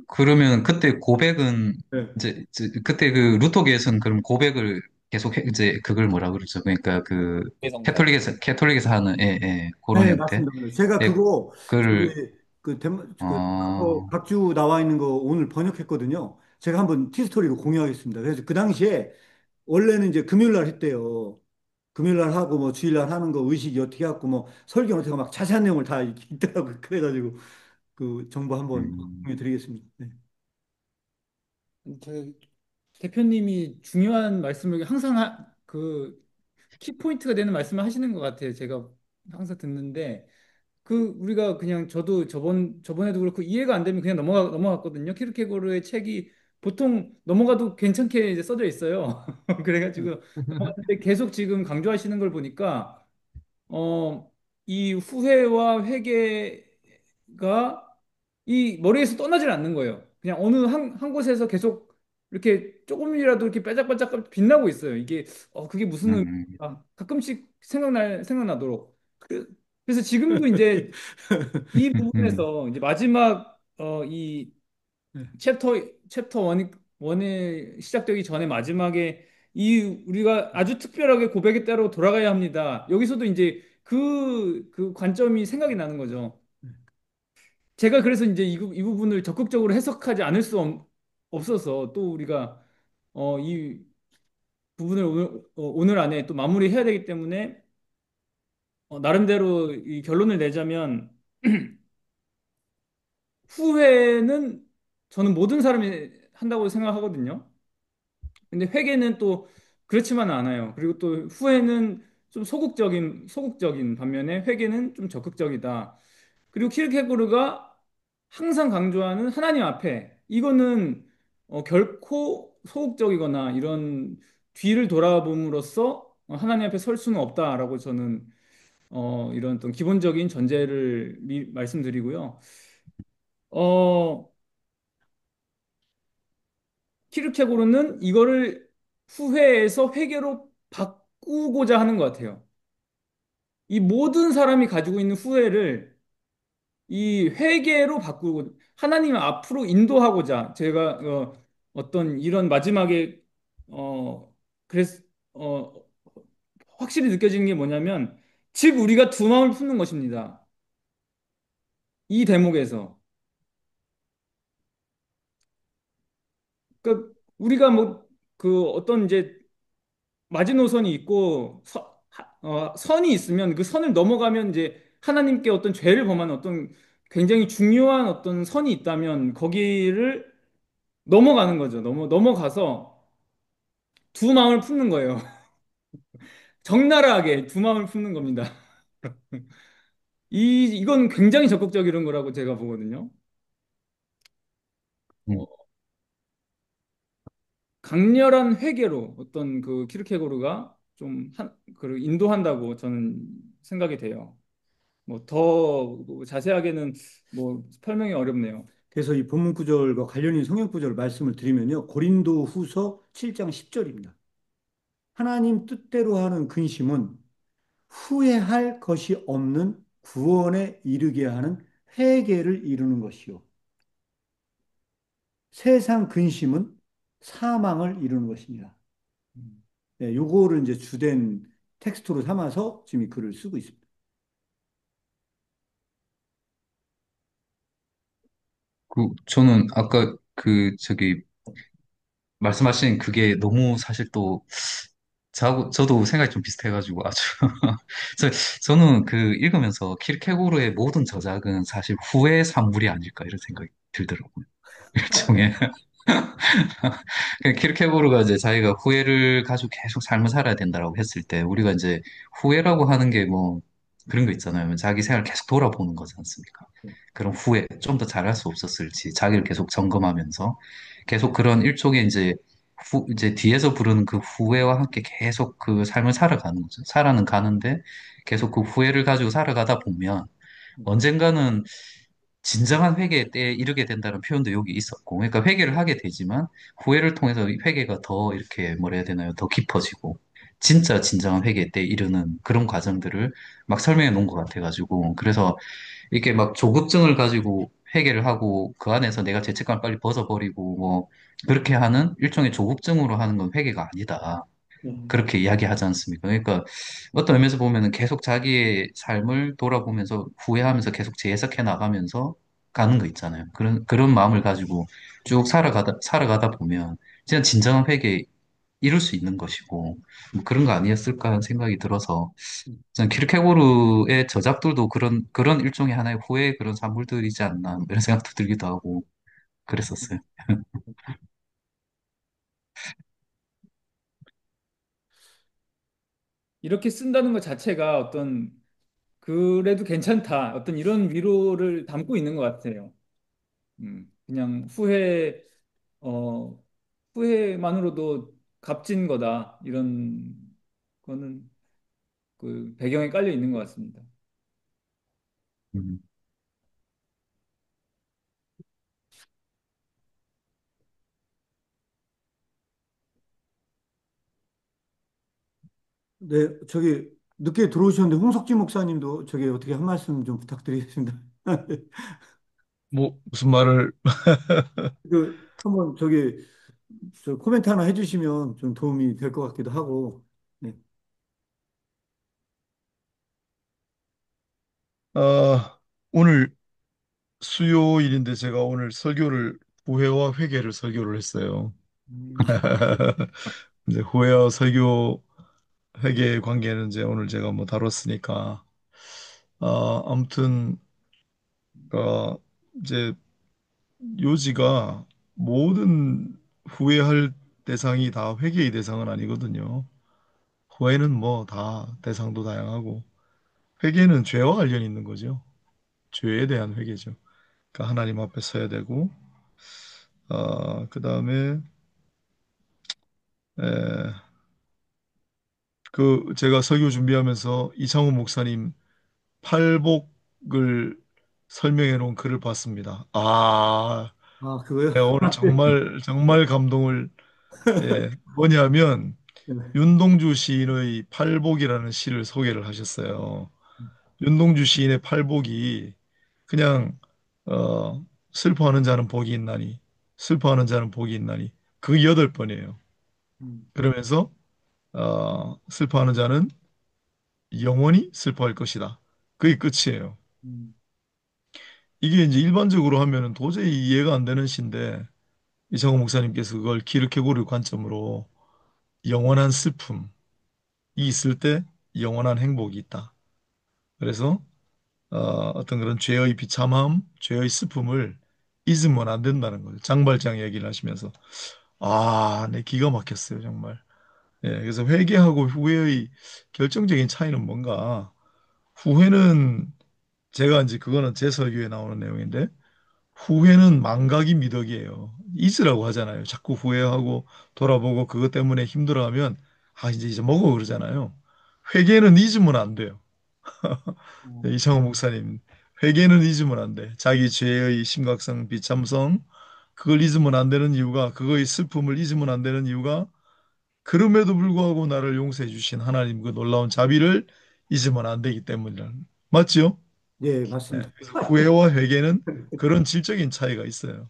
그러면 그때 고백은 네. 그때 그 루터계에서는 그럼 고백을 계속 이제 그걸 뭐라 그러죠? 그러니까 그 성찬. 캐톨릭에서 하는 그런 네, 형태? 맞습니다. 제가 예, 그거 그를 저기 그거 어, 각주 나와 있는 거 오늘 번역했거든요. 제가 한번 티스토리로 공유하겠습니다. 그래서 그 당시에 원래는 이제 금요일 날 했대요. 금요일 날 하고 뭐 주일 날 하는 거 의식이 어떻게 하고 뭐 설경 어떻게 하고 막 자세한 내용을 다 이렇게 있더라고요. 그래가지고 그 정보 한번 음, 공유해 드리겠습니다. 네. 저 대표님이 중요한 말씀을 항상 그 키포인트가 되는 말씀을 하시는 것 같아요. 제가 항상 듣는데 그 우리가 그냥 저도 저번에도 그렇고 이해가 안 되면 그냥 넘어갔거든요. 키르케고르의 책이 보통 넘어가도 괜찮게 이제 써져 있어요. 그래가지고 넘어갔는데 계속 지금 강조하시는 걸 보니까 어, 이 후회와 회개가 이 머리에서 떠나질 않는 거예요. 그냥 어느 한 곳에서 계속 이렇게 조금이라도 이렇게 빼짝빼짝 빛나고 있어요. 이게 그게 무슨 음, 의미일까? 가끔씩 생각나도록. 그래서 지금도 이제 이 음, 부분에서 이제 마지막 이 네. 챕터 원에 시작되기 전에 마지막에 이 우리가 아주 특별하게 고백의 때로 돌아가야 합니다. 여기서도 이제 그 관점이 생각이 나는 거죠. 제가 그래서 이제 이 부분을 적극적으로 해석하지 않을 수 없어서 또 우리가 이 부분을 오늘 안에 또 마무리해야 되기 때문에 나름대로 이 결론을 내자면 후회는 저는 모든 사람이 한다고 생각하거든요. 근데 회계는 또 그렇지만은 않아요. 그리고 또 후회는 좀 소극적인 반면에 회계는 좀 적극적이다. 그리고 키르케고르가 항상 강조하는 하나님 앞에 이거는 결코 소극적이거나 이런 뒤를 돌아봄으로써 하나님 앞에 설 수는 없다라고 저는 이런 어떤 기본적인 전제를 말씀드리고요. 어, 키르케고르는 이거를 후회에서 회개로 바꾸고자 하는 것 같아요. 이 모든 사람이 가지고 있는 후회를 이 회개로 바꾸고 하나님 앞으로 인도하고자 제가 어떤 이런 마지막에 어 그래서 어 확실히 느껴지는 게 뭐냐면 즉 우리가 두 마음을 품는 것입니다. 이 대목에서 그러니까 우리가 뭐 그 어떤 이제 마지노선이 있고 선이 있으면 그 선을 넘어가면 이제 하나님께 어떤 죄를 범하는 어떤 굉장히 중요한 어떤 선이 있다면 거기를 넘어가는 거죠. 넘어가서 두 마음을 품는 거예요. 적나라하게 두 마음을 품는 겁니다. 이건 굉장히 적극적인 거라고 제가 보거든요. 음. 어, 강렬한 회개로 어떤 그 키르케고르가 그 인도한다고 저는 생각이 돼요. 뭐 더 자세하게는 뭐 설명이 어렵네요. 그래서 이 본문 구절과 관련 있는 성경 구절 말씀을 드리면요. 고린도 후서 7장 10절입니다. 하나님 뜻대로 하는 근심은 후회할 것이 없는 구원에 이르게 하는 회개를 이루는 것이요. 세상 근심은 사망을 이루는 것입니다. 네, 요거를 이제 주된 텍스트로 삼아서 지금 이 글을 쓰고 있습니다. 저는 아까 말씀하신 그게 너무 사실 또 저도 생각이 좀 비슷해가지고 아주 저는 그 읽으면서 킬케고르의 모든 저작은 사실 후회의 산물이 아닐까 이런 생각이 들더라고요. 일종의 키르케고르가 이제 자기가 후회를 가지고 계속 삶을 살아야 된다라고 했을 때 우리가 이제 후회라고 하는 게 뭐 그런 거 있잖아요. 자기 생활을 계속 돌아보는 거지 않습니까? 그런 후회, 좀 더 잘할 수 없었을지 자기를 계속 점검하면서 계속 그런 일종의 이제 뒤에서 부르는 그 후회와 함께 계속 그 삶을 살아가는 거죠. 살아는 가는데 계속 그 후회를 가지고 살아가다 보면 언젠가는 진정한 회개의 때에 이르게 된다는 표현도 여기 있었고, 그러니까 회개를 하게 되지만 후회를 통해서 이 회개가 더 이렇게 뭐라 해야 되나요? 더 깊어지고 진짜 진정한 회개의 때에 이르는 그런 과정들을 막 설명해 놓은 것 같아가지고 그래서 이렇게 막 조급증을 가지고 회개를 하고 그 안에서 내가 죄책감을 빨리 벗어버리고 뭐 그렇게 하는 일종의 조급증으로 하는 건 회개가 아니다. 네. 그렇게 이야기하지 않습니까? 그러니까 어떤 의미에서 보면은 계속 자기의 삶을 돌아보면서 후회하면서 계속 재해석해 나가면서 가는 거 있잖아요. 그런 마음을 가지고 쭉 살아가다 보면 진짜 진정한 회개에 이룰 수 있는 것이고 뭐 그런 거 아니었을까 하는 생각이 들어서 저는 키르케고르의 저작들도 그런 일종의 하나의 후회의 그런 산물들이지 않나 뭐 이런 생각도 들기도 하고 그랬었어요. 이렇게 쓴다는 것 자체가 그래도 괜찮다. 어떤 이런 위로를 담고 있는 것 같아요. 그냥 어, 후회만으로도 값진 거다. 이런 거는 그 배경에 깔려 있는 것 같습니다. 음. 네, 저기 늦게 들어오셨는데 홍석진 목사님도 저기 어떻게 한 말씀 좀 부탁드리겠습니다. 뭐 무슨 말을 그 한번 저기 저 코멘트 하나 해주시면 좀 도움이 될 것 같기도 하고. 네. 오늘 수요일인데 제가 오늘 설교를 후회와 회개를 설교를 했어요. 음, 이제 후회와 설교 회개의 관계는 이제 오늘 제가 뭐 다뤘으니까 아무튼 어, 이제 요지가 모든 후회할 대상이 다 회개의 대상은 아니거든요. 후회는 뭐 다 대상도 다양하고 회개는 죄와 관련이 있는 거죠. 죄에 대한 회개죠. 그러니까 하나님 앞에 서야 되고 그다음에 에, 그 제가 설교 준비하면서 이창호 목사님 팔복을 설명해 놓은 글을 봤습니다. 아, 그거요? 네, 오늘 정말 정말 감동을 뭐냐면 네. 윤동주 시인의 팔복이라는 시를 소개를 하셨어요. 윤동주 시인의 팔복이 그냥 슬퍼하는 자는 복이 있나니 슬퍼하는 자는 복이 있나니 그 8번이에요. 음, 그러면서 슬퍼하는 자는 영원히 슬퍼할 것이다. 그게 끝이에요. 음, 이게 이제 일반적으로 하면은 도저히 이해가 안 되는 시인데 이창호 목사님께서 그걸 기르케고르 관점으로 영원한 슬픔이 있을 때 영원한 행복이 있다. 그래서 어떤 그런 죄의 비참함, 죄의 슬픔을 잊으면 안 된다는 거죠. 장발장 얘기를 하시면서 내 기가 막혔어요, 정말. 예, 그래서 회개하고 후회의 결정적인 차이는 뭔가 후회는 제가 이제 그거는 제 설교에 나오는 내용인데 후회는 망각이 미덕이에요. 잊으라고 하잖아요. 자꾸 후회하고 돌아보고 그것 때문에 힘들어하면 이제 잊어먹어 그러잖아요. 회개는 잊으면 안 돼요. 어, 네, 이창호 목사님, 회개는 잊으면 안 돼. 자기 죄의 심각성, 비참성, 그걸 잊으면 안 되는 이유가, 그거의 슬픔을 잊으면 안 되는 이유가, 그럼에도 불구하고 나를 용서해 주신 하나님 그 놀라운 자비를 잊으면 안 되기 때문이라. 맞죠? 네, 네, 맞습니다. 그래서 후회와 회개는 그런 질적인 차이가 있어요.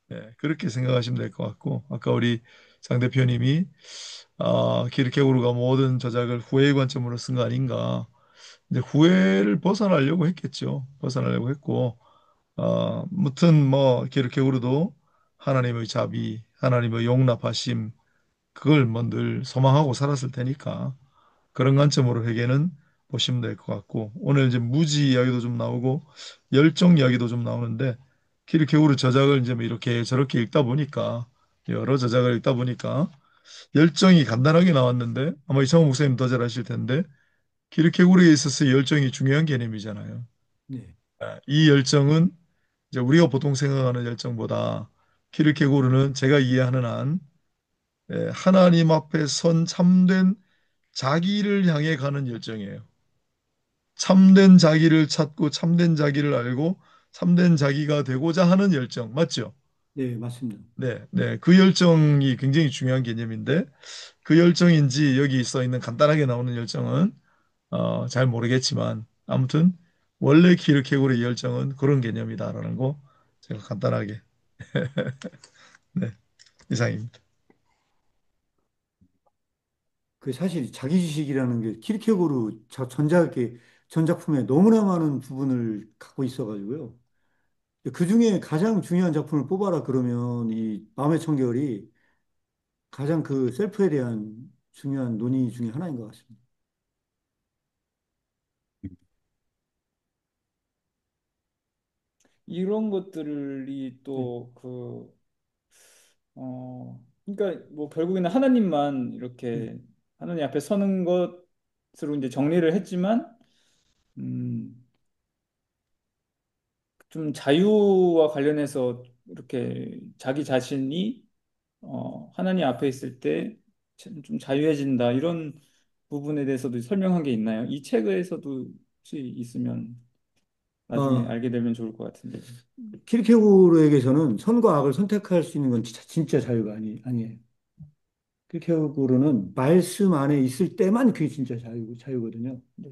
네, 그렇게 생각하시면 될 것 같고, 아까 우리 장 대표님이, 기르케고르가 모든 저작을 후회의 관점으로 쓴 거 아닌가. 이제 후회를 벗어나려고 했겠죠. 벗어나려고 했고, 무튼 뭐 기르케고르도 하나님의 자비, 하나님의 용납하심, 그걸 뭐 늘 소망하고 살았을 테니까 그런 관점으로 회개는 보시면 될 것 같고, 오늘 이제 무지 이야기도 좀 나오고 열정 이야기도 좀 나오는데 기르케고르 저작을 이제 뭐 이렇게 저렇게 읽다 보니까 여러 저작을 읽다 보니까 열정이 간단하게 나왔는데 아마 이창호 목사님 더 잘 아실 텐데 기르케고르에 있어서 열정이 중요한 개념이잖아요. 네. 이 열정은 이제 우리가 보통 생각하는 열정보다 키르케고르는 제가 이해하는 한 하나님 앞에 선 참된 자기를 향해 가는 열정이에요. 참된 자기를 찾고 참된 자기를 알고 참된 자기가 되고자 하는 열정, 맞죠? 네, 맞습니다. 네, 네. 그 열정이 굉장히 중요한 개념인데 그 열정인지 여기 써 있는 간단하게 나오는 열정은 잘 모르겠지만 아무튼 원래 키르케고르의 열정은 그런 개념이다라는 거 제가 간단하게 네, 이상입니다. 그 사실 자기주식이라는 게 키르케고르 전작품에 너무나 많은 부분을 갖고 있어가지고요. 그 중에 가장 중요한 작품을 뽑아라 그러면 이 마음의 청결이 가장 그 셀프에 대한 중요한 논의 중에 하나인 것 같습니다. 이런 것들이 네. 또 그러니까 뭐 결국에는 하나님만 네. 이렇게 하나님 앞에 서는 것으로 이제 정리를 했지만, 음, 좀 자유와 관련해서 이렇게 자기 자신이 하나님 앞에 있을 때 좀 자유해진다 이런 부분에 대해서도 설명한 게 있나요? 이 책에서도 혹시 있으면 나중에 아, 알게 되면 좋을 것 같은데. 키르케고르에게서는 선과 악을 선택할 수 있는 건 진짜 자유가 아니에요. 키르케고르는 말씀 안에 있을 때만 그게 진짜 자유거든요. 네.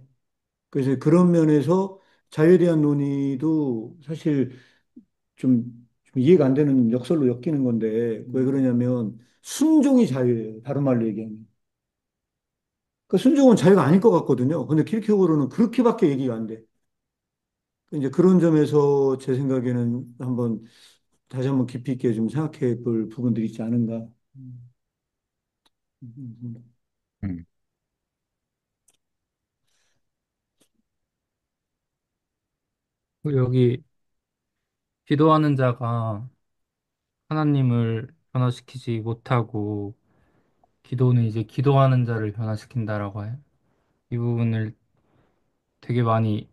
그래서 그런 면에서 자유에 대한 논의도 사실 좀 이해가 안 되는 역설로 엮이는 건데 왜 음. 그러냐면 순종이 자유예요. 다른 말로 얘기하면. 그 순종은 자유가 아닐 것 같거든요. 근데 키르케고르는 그렇게밖에 얘기가 안 돼. 이제 그런 점에서 제 생각에는 다시 한번 깊이 있게 좀 생각해 볼 부분들이 있지 않은가. 음. 음. 음, 그리고 여기 기도하는 자가 하나님을 변화시키지 못하고 기도는 이제 기도하는 자를 변화시킨다라고 해. 이 부분을 되게 많이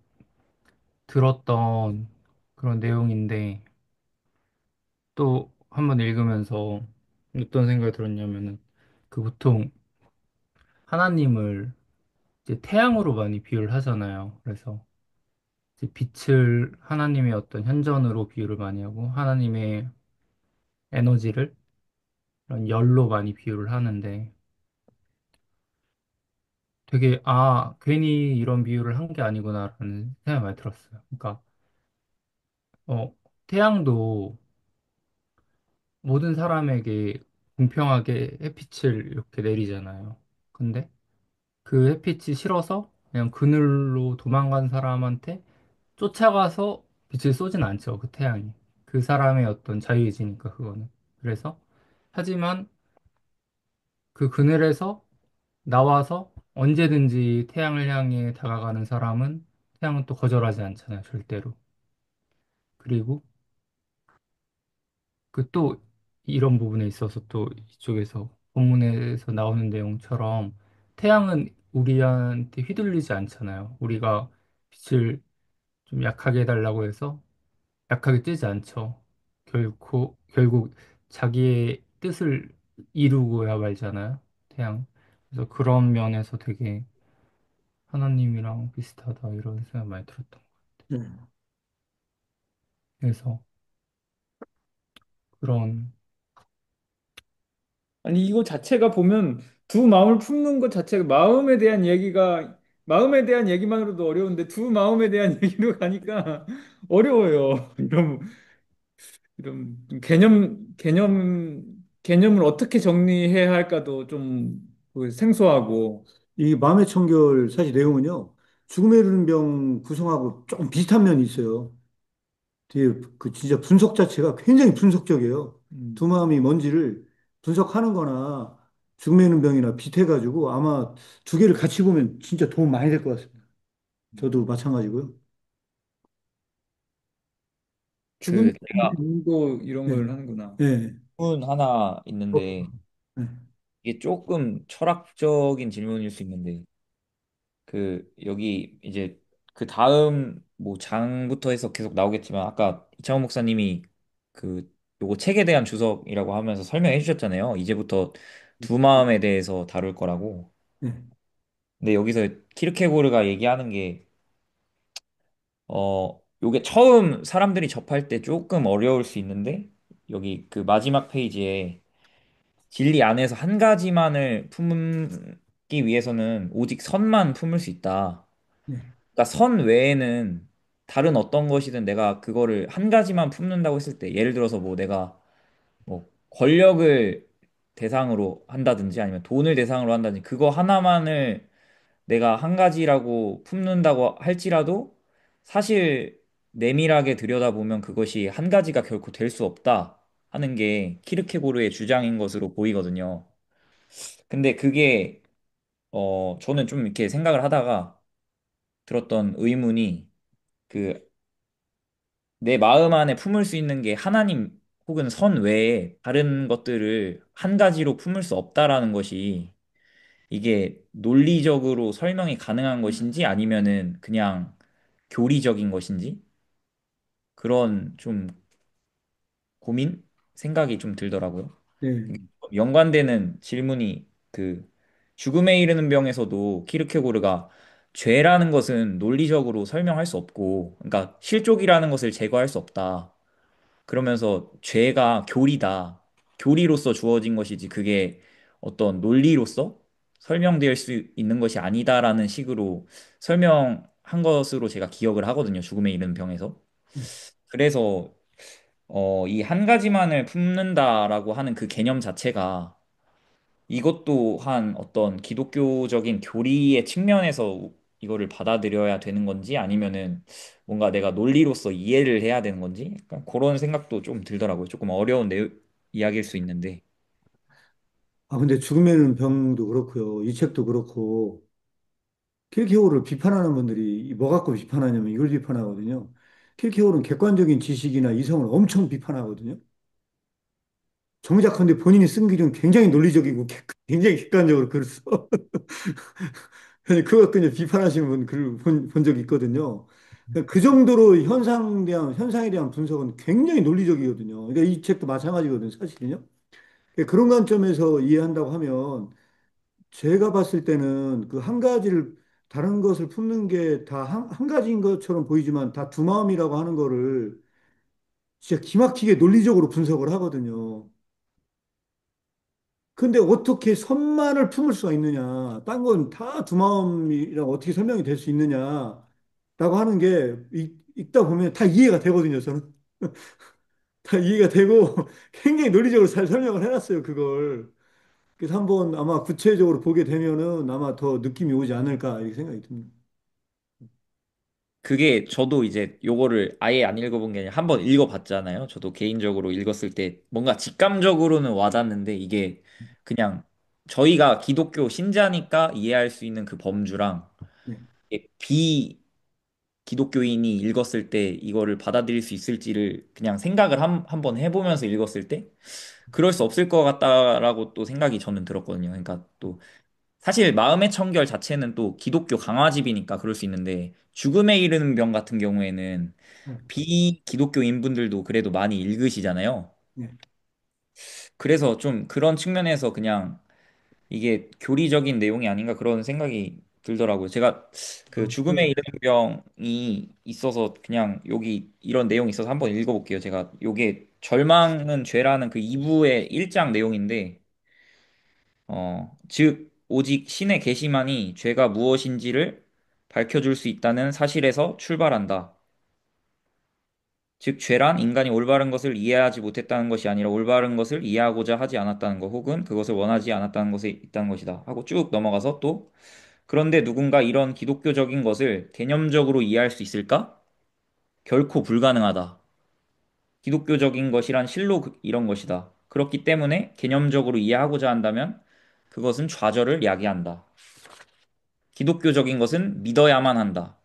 들었던 그런 내용인데 또 한번 읽으면서 어떤 생각이 들었냐면은 그 보통 하나님을 이제 태양으로 많이 비유를 하잖아요. 그래서 이제 빛을 하나님의 어떤 현전으로 비유를 많이 하고 하나님의 에너지를 이런 열로 많이 비유를 하는데 되게 괜히 이런 비유를 한 게 아니구나라는 생각이 많이 들었어요. 그러니까 어, 태양도 모든 사람에게 공평하게 햇빛을 이렇게 내리잖아요. 근데 그 햇빛이 싫어서 그냥 그늘로 도망간 사람한테 쫓아가서 빛을 쏘진 않죠. 그 태양이. 그 사람의 어떤 자유의지니까 그거는. 그래서 하지만 그 그늘에서 나와서 언제든지 태양을 향해 다가가는 사람은 태양은 또 거절하지 않잖아요. 절대로. 그리고 그 또 이런 부분에 있어서 또 이쪽에서 본문에서 나오는 내용처럼 태양은 우리한테 휘둘리지 않잖아요. 우리가 빛을 좀 약하게 해달라고 해서 약하게 뜨지 않죠. 결국 자기의 뜻을 이루고야 말잖아요. 태양. 그래서 그런 면에서 되게 하나님이랑 비슷하다 이런 생각 많이 들었던 것 같아요. 네. 그래서 그런 아니, 이거 자체가 보면 두 마음을 품는 것 자체가 마음에 대한 얘기만으로도 어려운데 두 마음에 대한 얘기로 가니까 어려워요. 이런 개념을 어떻게 정리해야 할까도 좀그 생소하고. 이 마음의 청결 사실 내용은요. 죽음에 이르는 병 구성하고 조금 비슷한 면이 있어요. 되게 그 진짜 분석 자체가 굉장히 분석적이에요. 두 음, 마음이 뭔지를 분석하는 거나 죽음에 있는 병이나 비슷해가지고 아마 두 개를 같이 보면 진짜 도움 많이 될 것 같습니다. 저도 마찬가지고요. 죽음 제가 도 이런 네, 걸 하는구나. 네, 질문 하나 어, 있는데 네, 이게 조금 철학적인 질문일 수 있는데 여기 이제 그 다음 뭐 장부터 해서 계속 나오겠지만 아까 이창호 목사님이 그 요거 책에 대한 주석이라고 하면서 설명해 주셨잖아요. 이제부터 두 마음에 대해서 다룰 거라고. 네, 근데 여기서 키르케고르가 얘기하는 게 요게 처음 사람들이 접할 때 조금 어려울 수 있는데 여기 그 마지막 페이지에 진리 안에서 한 가지만을 품기 위해서는 오직 선만 품을 수 있다. 네, 그러니까 선 외에는 다른 어떤 것이든 내가 그거를 한 가지만 품는다고 했을 때 예를 들어서 뭐 내가 뭐 권력을 대상으로 한다든지 아니면 돈을 대상으로 한다든지 그거 하나만을 내가 한 가지라고 품는다고 할지라도 사실 내밀하게 들여다보면 그것이 한 가지가 결코 될 수 없다 하는 게 키르케고르의 주장인 것으로 보이거든요. 근데 그게 저는 좀 이렇게 생각을 하다가 들었던 의문이 그 내 마음 안에 품을 수 있는 게 하나님 혹은 선 외에 다른 것들을 한 가지로 품을 수 없다라는 것이 이게 논리적으로 설명이 가능한 것인지 아니면은 그냥 교리적인 것인지 그런 좀 고민? 생각이 좀 들더라고요. 네, 연관되는 질문이 그 죽음에 이르는 병에서도 키르케고르가 죄라는 것은 논리적으로 설명할 수 없고, 그러니까 실족이라는 것을 제거할 수 없다. 그러면서 죄가 교리다. 교리로서 주어진 것이지 그게 어떤 논리로서 설명될 수 있는 것이 아니다라는 식으로 설명한 것으로 제가 기억을 하거든요. 죽음에 이르는 병에서. 네. 그래서 이 한 가지만을 품는다라고 하는 그 개념 자체가 이것도 한 어떤 기독교적인 교리의 측면에서 이거를 받아들여야 되는 건지 아니면은 뭔가 내가 논리로서 이해를 해야 되는 건지 약간 그런 생각도 좀 들더라고요. 조금 어려운 이야기일 수 있는데. 아, 근데 죽음에는 병도 그렇고요. 이 책도 그렇고, 킬케고르를 비판하는 분들이 뭐 갖고 비판하냐면 이걸 비판하거든요. 킬케고르는 객관적인 지식이나 이성을 엄청 비판하거든요. 정작컨대 본인이 쓴 글은 굉장히 논리적이고 굉장히 객관적으로 글을 써. 그거 갖고 이제 비판하시는 분 글을 본 적이 있거든요. 그러니까 그 정도로 현상에 대한 분석은 굉장히 논리적이거든요. 그러니까 이 책도 마찬가지거든요, 사실은요. 그러니까 그런 관점에서 이해한다고 하면 제가 봤을 때는 그 한 가지를 다른 것을 품는 게 다 한 가지인 것처럼 보이지만 다 두 마음이라고 하는 거를 진짜 기막히게 논리적으로 분석을 하거든요. 근데 어떻게 선만을 품을 수가 있느냐? 딴 건 다 두 마음이랑 어떻게 설명이 될 수 있느냐라고 하는 게 읽다 보면 다 이해가 되거든요, 저는. 다 이해가 되고 굉장히 논리적으로 잘 설명을 해놨어요, 그걸. 그래서 한번 아마 구체적으로 보게 되면은 아마 더 느낌이 오지 않을까 이렇게 생각이 듭니다. 그게 저도 이제 요거를 아예 안 읽어본 게 아니라 한번 읽어봤잖아요. 저도 개인적으로 읽었을 때 뭔가 직감적으로는 와닿는데 이게 그냥 저희가 기독교 신자니까 이해할 수 있는 그 범주랑 네. 비 기독교인이 읽었을 때 이거를 받아들일 수 있을지를 그냥 생각을 한번 해보면서 읽었을 때 그럴 수 없을 것 같다라고 또 생각이 저는 들었거든요. 그러니까 또 사실 마음의 청결 자체는 또 기독교 강화집이니까 그럴 수 있는데 죽음에 이르는 병 같은 경우에는 네. 비기독교인 분들도 그래도 많이 읽으시잖아요. 네. 그래서 좀 그런 측면에서 그냥 이게 교리적인 내용이 아닌가 그런 생각이 들더라고요. 제가 그 죽음에 그, 이르는 병이 있어서 그냥 여기 이런 내용이 있어서 한번 읽어볼게요. 제가 요게 절망은 죄라는 그 2부의 1장 내용인데 즉 오직 신의 계시만이 죄가 무엇인지를 밝혀줄 수 있다는 사실에서 출발한다. 즉 죄란 인간이 올바른 것을 이해하지 못했다는 것이 아니라 올바른 것을 이해하고자 하지 않았다는 것 혹은 그것을 원하지 않았다는 것에 있다는 것이다. 하고 쭉 넘어가서 또 그런데 누군가 이런 기독교적인 것을 개념적으로 이해할 수 있을까? 결코 불가능하다. 기독교적인 것이란 실로 이런 것이다. 그렇기 때문에 개념적으로 이해하고자 한다면 그것은 좌절을 야기한다. 기독교적인 것은 믿어야만 한다.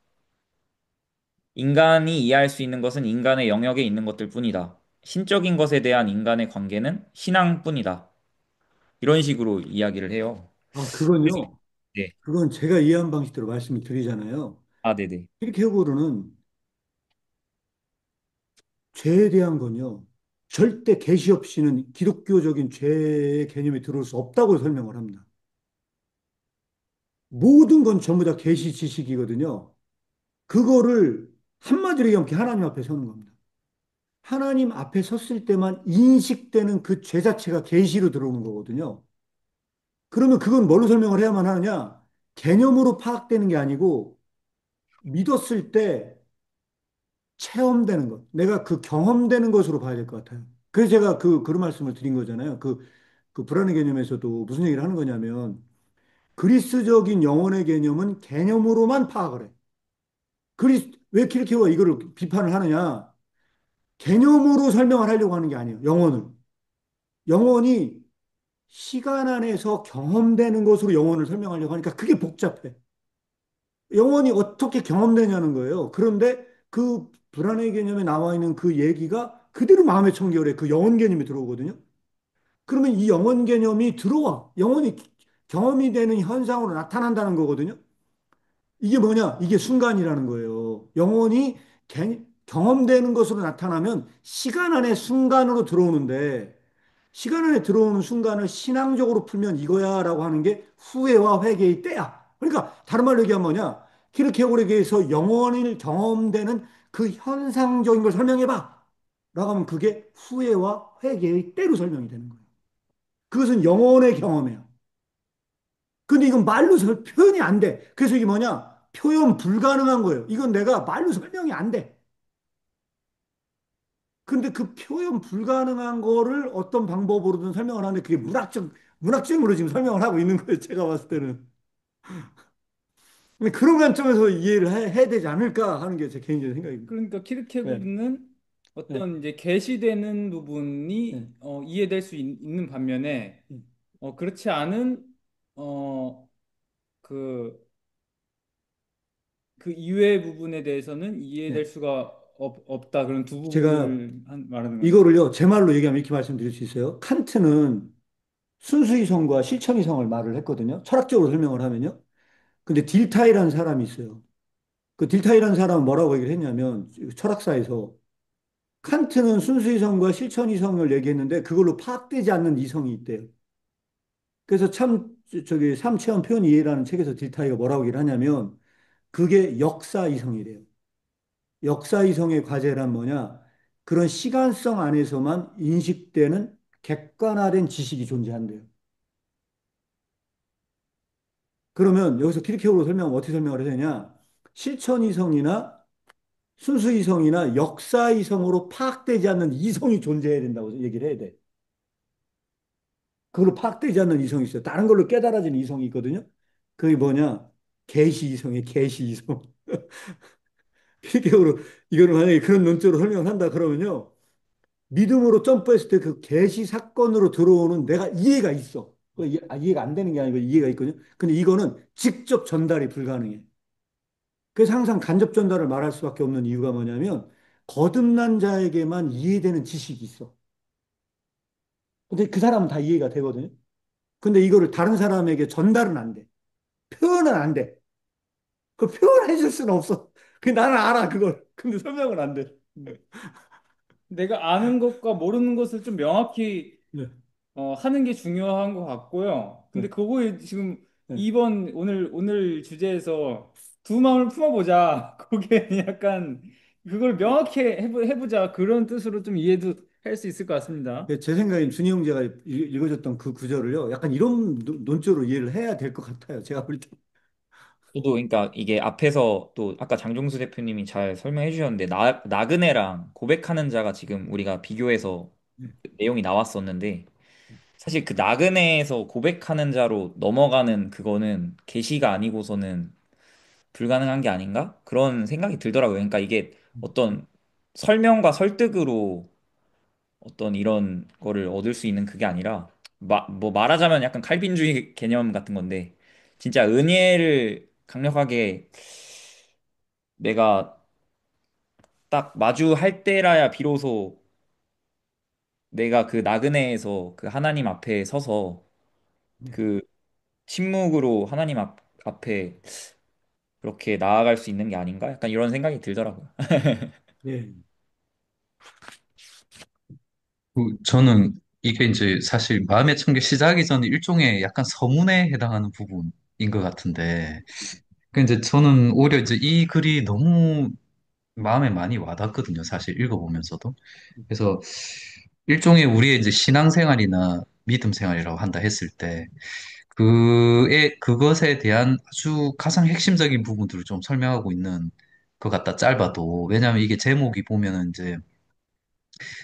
인간이 이해할 수 있는 것은 인간의 영역에 있는 것들 뿐이다. 신적인 것에 대한 인간의 관계는 신앙뿐이다. 이런 식으로 이야기를 해요. 그건요. 네. 그건 제가 이해한 방식대로 말씀을 드리잖아요. 아, 네네. 킬케고르는 죄에 대한 건요. 절대 계시 없이는 기독교적인 죄의 개념에 들어올 수 없다고 설명을 합니다. 모든 건 전부 다 계시 지식이거든요. 그거를 한마디로 얘기하면 하나님 앞에 서는 겁니다. 하나님 앞에 섰을 때만 인식되는 그 죄 자체가 계시로 들어오는 거거든요. 그러면 그건 뭘로 설명을 해야만 하느냐? 개념으로 파악되는 게 아니고 믿었을 때 체험되는 것. 내가 그 경험되는 것으로 봐야 될 것 같아요. 그래서 제가 그런 말씀을 드린 거잖아요. 그 불안의 개념에서도 무슨 얘기를 하는 거냐면 그리스적인 영혼의 개념은 개념으로만 파악을 해. 왜 키르케고가 이거를 비판을 하느냐? 개념으로 설명을 하려고 하는 게 아니에요. 영혼을. 영혼이 시간 안에서 경험되는 것으로 영혼을 설명하려고 하니까 그게 복잡해. 영혼이 어떻게 경험되냐는 거예요. 그런데 그 불안의 개념에 나와 있는 그 얘기가 그대로 마음의 청결에 그 영혼 개념이 들어오거든요. 그러면 이 영혼 개념이 들어와. 영혼이 경험이 되는 현상으로 나타난다는 거거든요. 이게 뭐냐? 이게 순간이라는 거예요. 영혼이 경험되는 것으로 나타나면 시간 안에 순간으로 들어오는데 시간 안에 들어오는 순간을 신앙적으로 풀면 이거야라고 하는 게 후회와 회개의 때야. 그러니까 다른 말로 얘기하면 뭐냐? 키르케고르에게서 영혼을 경험되는 그 현상적인 걸 설명해봐. 라고 하면 그게 후회와 회개의 때로 설명이 되는 거예요. 그것은 영혼의 경험이에요. 근데 이건 말로 표현이 안 돼. 그래서 이게 뭐냐? 표현 불가능한 거예요. 이건 내가 말로 설명이 안 돼. 근데 그 표현 불가능한 거를 어떤 방법으로든 설명을 하는데 그게 문학적으로 지금 설명을 하고 있는 거예요. 제가 봤을 때는. 근데 그런 관점에서 이해를 해야 되지 않을까 하는 게 제 개인적인 생각입니다. 그러니까 네, 키르케고르는 네, 어떤 이제 계시되는 네, 부분이 이해될 수 있는 반면에 네. 그렇지 않은 어, 그, 그 이외의 부분에 대해서는 이해될 네. 수가 없다. 그런 두 제가 부분을 말하는 거네요. 이거를요, 제 말로 얘기하면 이렇게 말씀드릴 수 있어요. 칸트는 순수이성과 실천이성을 말을 했거든요. 철학적으로 설명을 하면요. 근데 딜타이라는 사람이 있어요. 그 딜타이라는 사람은 뭐라고 얘기를 했냐면 철학사에서 칸트는 순수이성과 실천이성을 얘기했는데 그걸로 파악되지 않는 이성이 있대요. 그래서 저기 삼체험 표현 이해라는 책에서 딜타이가 뭐라고 얘기를 하냐면 그게 역사이성이래요. 역사이성의 과제란 뭐냐? 그런 시간성 안에서만 인식되는 객관화된 지식이 존재한대요. 그러면 여기서 키르케고로 설명하면 어떻게 설명을 해야 되냐? 실천이성이나 순수이성이나 역사이성으로 파악되지 않는 이성이 존재해야 된다고 얘기를 해야 돼. 그걸로 파악되지 않는 이성이 있어요. 다른 걸로 깨달아지는 이성이 있거든요. 그게 뭐냐? 계시 이성이에요. 계시 이성. 필격으로 이거를 만약에 그런 논조로 설명을 한다 그러면요. 믿음으로 점프했을 때 그 계시 사건으로 들어오는 내가 이해가 있어. 이해가 안 되는 게 아니고 이해가 있거든요. 근데 이거는 직접 전달이 불가능해. 그래서 항상 간접 전달을 말할 수밖에 없는 이유가 뭐냐면 거듭난 자에게만 이해되는 지식이 있어. 근데 그 사람은 다 이해가 되거든요. 근데 이거를 다른 사람에게 전달은 안 돼. 표현은 안 돼. 그 표현해 줄 수는 없어. 그 나는 알아 그걸. 근데 설명은 안 돼. 내가 아는 것과 모르는 것을 좀 명확히 네, 하는 게 중요한 것 같고요. 근데 네, 그거에 지금 네. 이번 오늘 주제에서 두 마음을 품어보자. 그게 약간 그걸 명확히 해보자. 그런 뜻으로 좀 이해도 할 수 있을 것 같습니다. 제 생각엔 준희 형제가 읽어줬던 그 구절을요. 약간 이런 논조로 이해를 해야 될 것 같아요. 제가 볼 때. 저도 그러니까 이게 앞에서 또 아까 장종수 대표님이 잘 설명해 주셨는데 나그네랑 고백하는 자가 지금 우리가 비교해서 네, 내용이 나왔었는데 사실 그 나그네에서 고백하는 자로 넘어가는 그거는 계시가 아니고서는 불가능한 게 아닌가? 그런 생각이 들더라고요. 그러니까 이게 어떤 설명과 설득으로 어떤 이런 거를 얻을 수 있는 그게 아니라 뭐 말하자면 약간 칼빈주의 개념 같은 건데 진짜 은혜를 강력하게 내가 딱 마주할 때라야 비로소 내가 그 나그네에서 그 하나님 앞에 서서 네, 그 침묵으로 하나님 앞에 그렇게 나아갈 수 있는 게 아닌가? 약간 이런 생각이 들더라고요. 네, 저는 이게 이제 사실 마음의 청계 시작하기 전에 일종의 약간 서문에 해당하는 부분인 것 같은데, 그 이제 저는 오히려 이제 이 글이 너무 마음에 많이 와닿거든요. 사실 읽어보면서도. 그래서 일종의 우리의 이제 신앙생활이나 믿음 생활이라고 한다 했을 때 그것에 대한 아주 가장 핵심적인 부분들을 좀 설명하고 있는 것 같다, 짧아도. 왜냐하면 이게 제목이 보면은 이제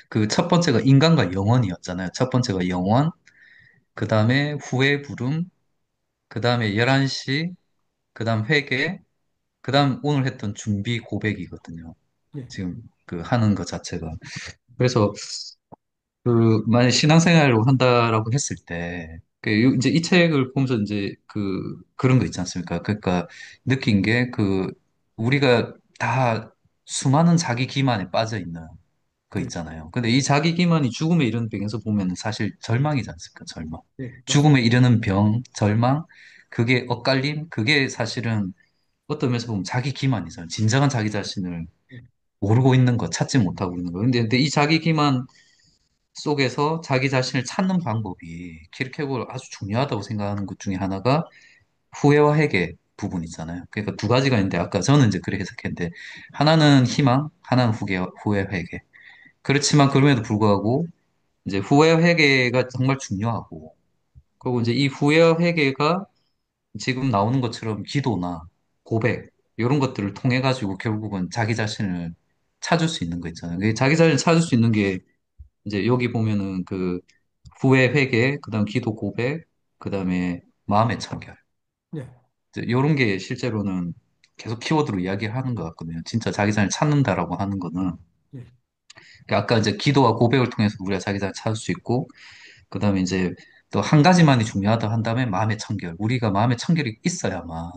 그 첫 번째가 인간과 영원이었잖아요. 첫 번째가 영원, 그 다음에 후회 부름, 그 다음에 11시, 그 다음 회개, 그 다음 오늘 했던 준비 고백이거든요. 예, 지금 그 하는 것 자체가. 그래서 만약 신앙생활을 한다라고 했을 때, 이제 이 책을 보면서 이제 그런 거 있지 않습니까? 그러니까 느낀 게 우리가 다 수많은 자기 기만에 빠져 있는 거 예, 있잖아요. 근데 이 자기 기만이 죽음에 이르는 병에서 보면 사실 절망이지 않습니까? 절망. 예, 맞습니다. 죽음에 이르는 병, 절망, 그게 엇갈림, 그게 사실은 어떤 면에서 보면 자기 기만이잖아요. 진정한 자기 자신을 예, 모르고 있는 거, 찾지 못하고 있는 거. 근데 이 자기 기만 속에서 자기 자신을 찾는 방법이 키르케고르 아주 중요하다고 생각하는 것 중에 하나가 후회와 회개 부분 있잖아요. 그러니까 두 가지가 있는데 아까 저는 이제 그렇게 해석했는데 하나는 희망, 하나는 후회, 회개. 그렇지만 그럼에도 불구하고 이제 후회와 회개가 정말 중요하고 그리고 이제 이 후회와 회개가 지금 나오는 것처럼 기도나 고백 이런 것들을 통해 가지고 결국은 자기 자신을 찾을 수 있는 거 있잖아요. 자기 자신을 찾을 수 있는 게 이제 여기 보면은 후회 회개, 그다음 기도 고백, 그다음에 마음의 청결. 네, 이런 게 실제로는 계속 키워드로 이야기를 하는 것 같거든요. 진짜 자기 자신을 찾는다라고 하는 거는 예, 그러니까 아까 이제 기도와 고백을 통해서 우리가 자기 자신을 찾을 수 있고 그다음에 이제 또 한 가지만이 중요하다 한다면 마음의 청결. 우리가 마음의 청결이 있어야만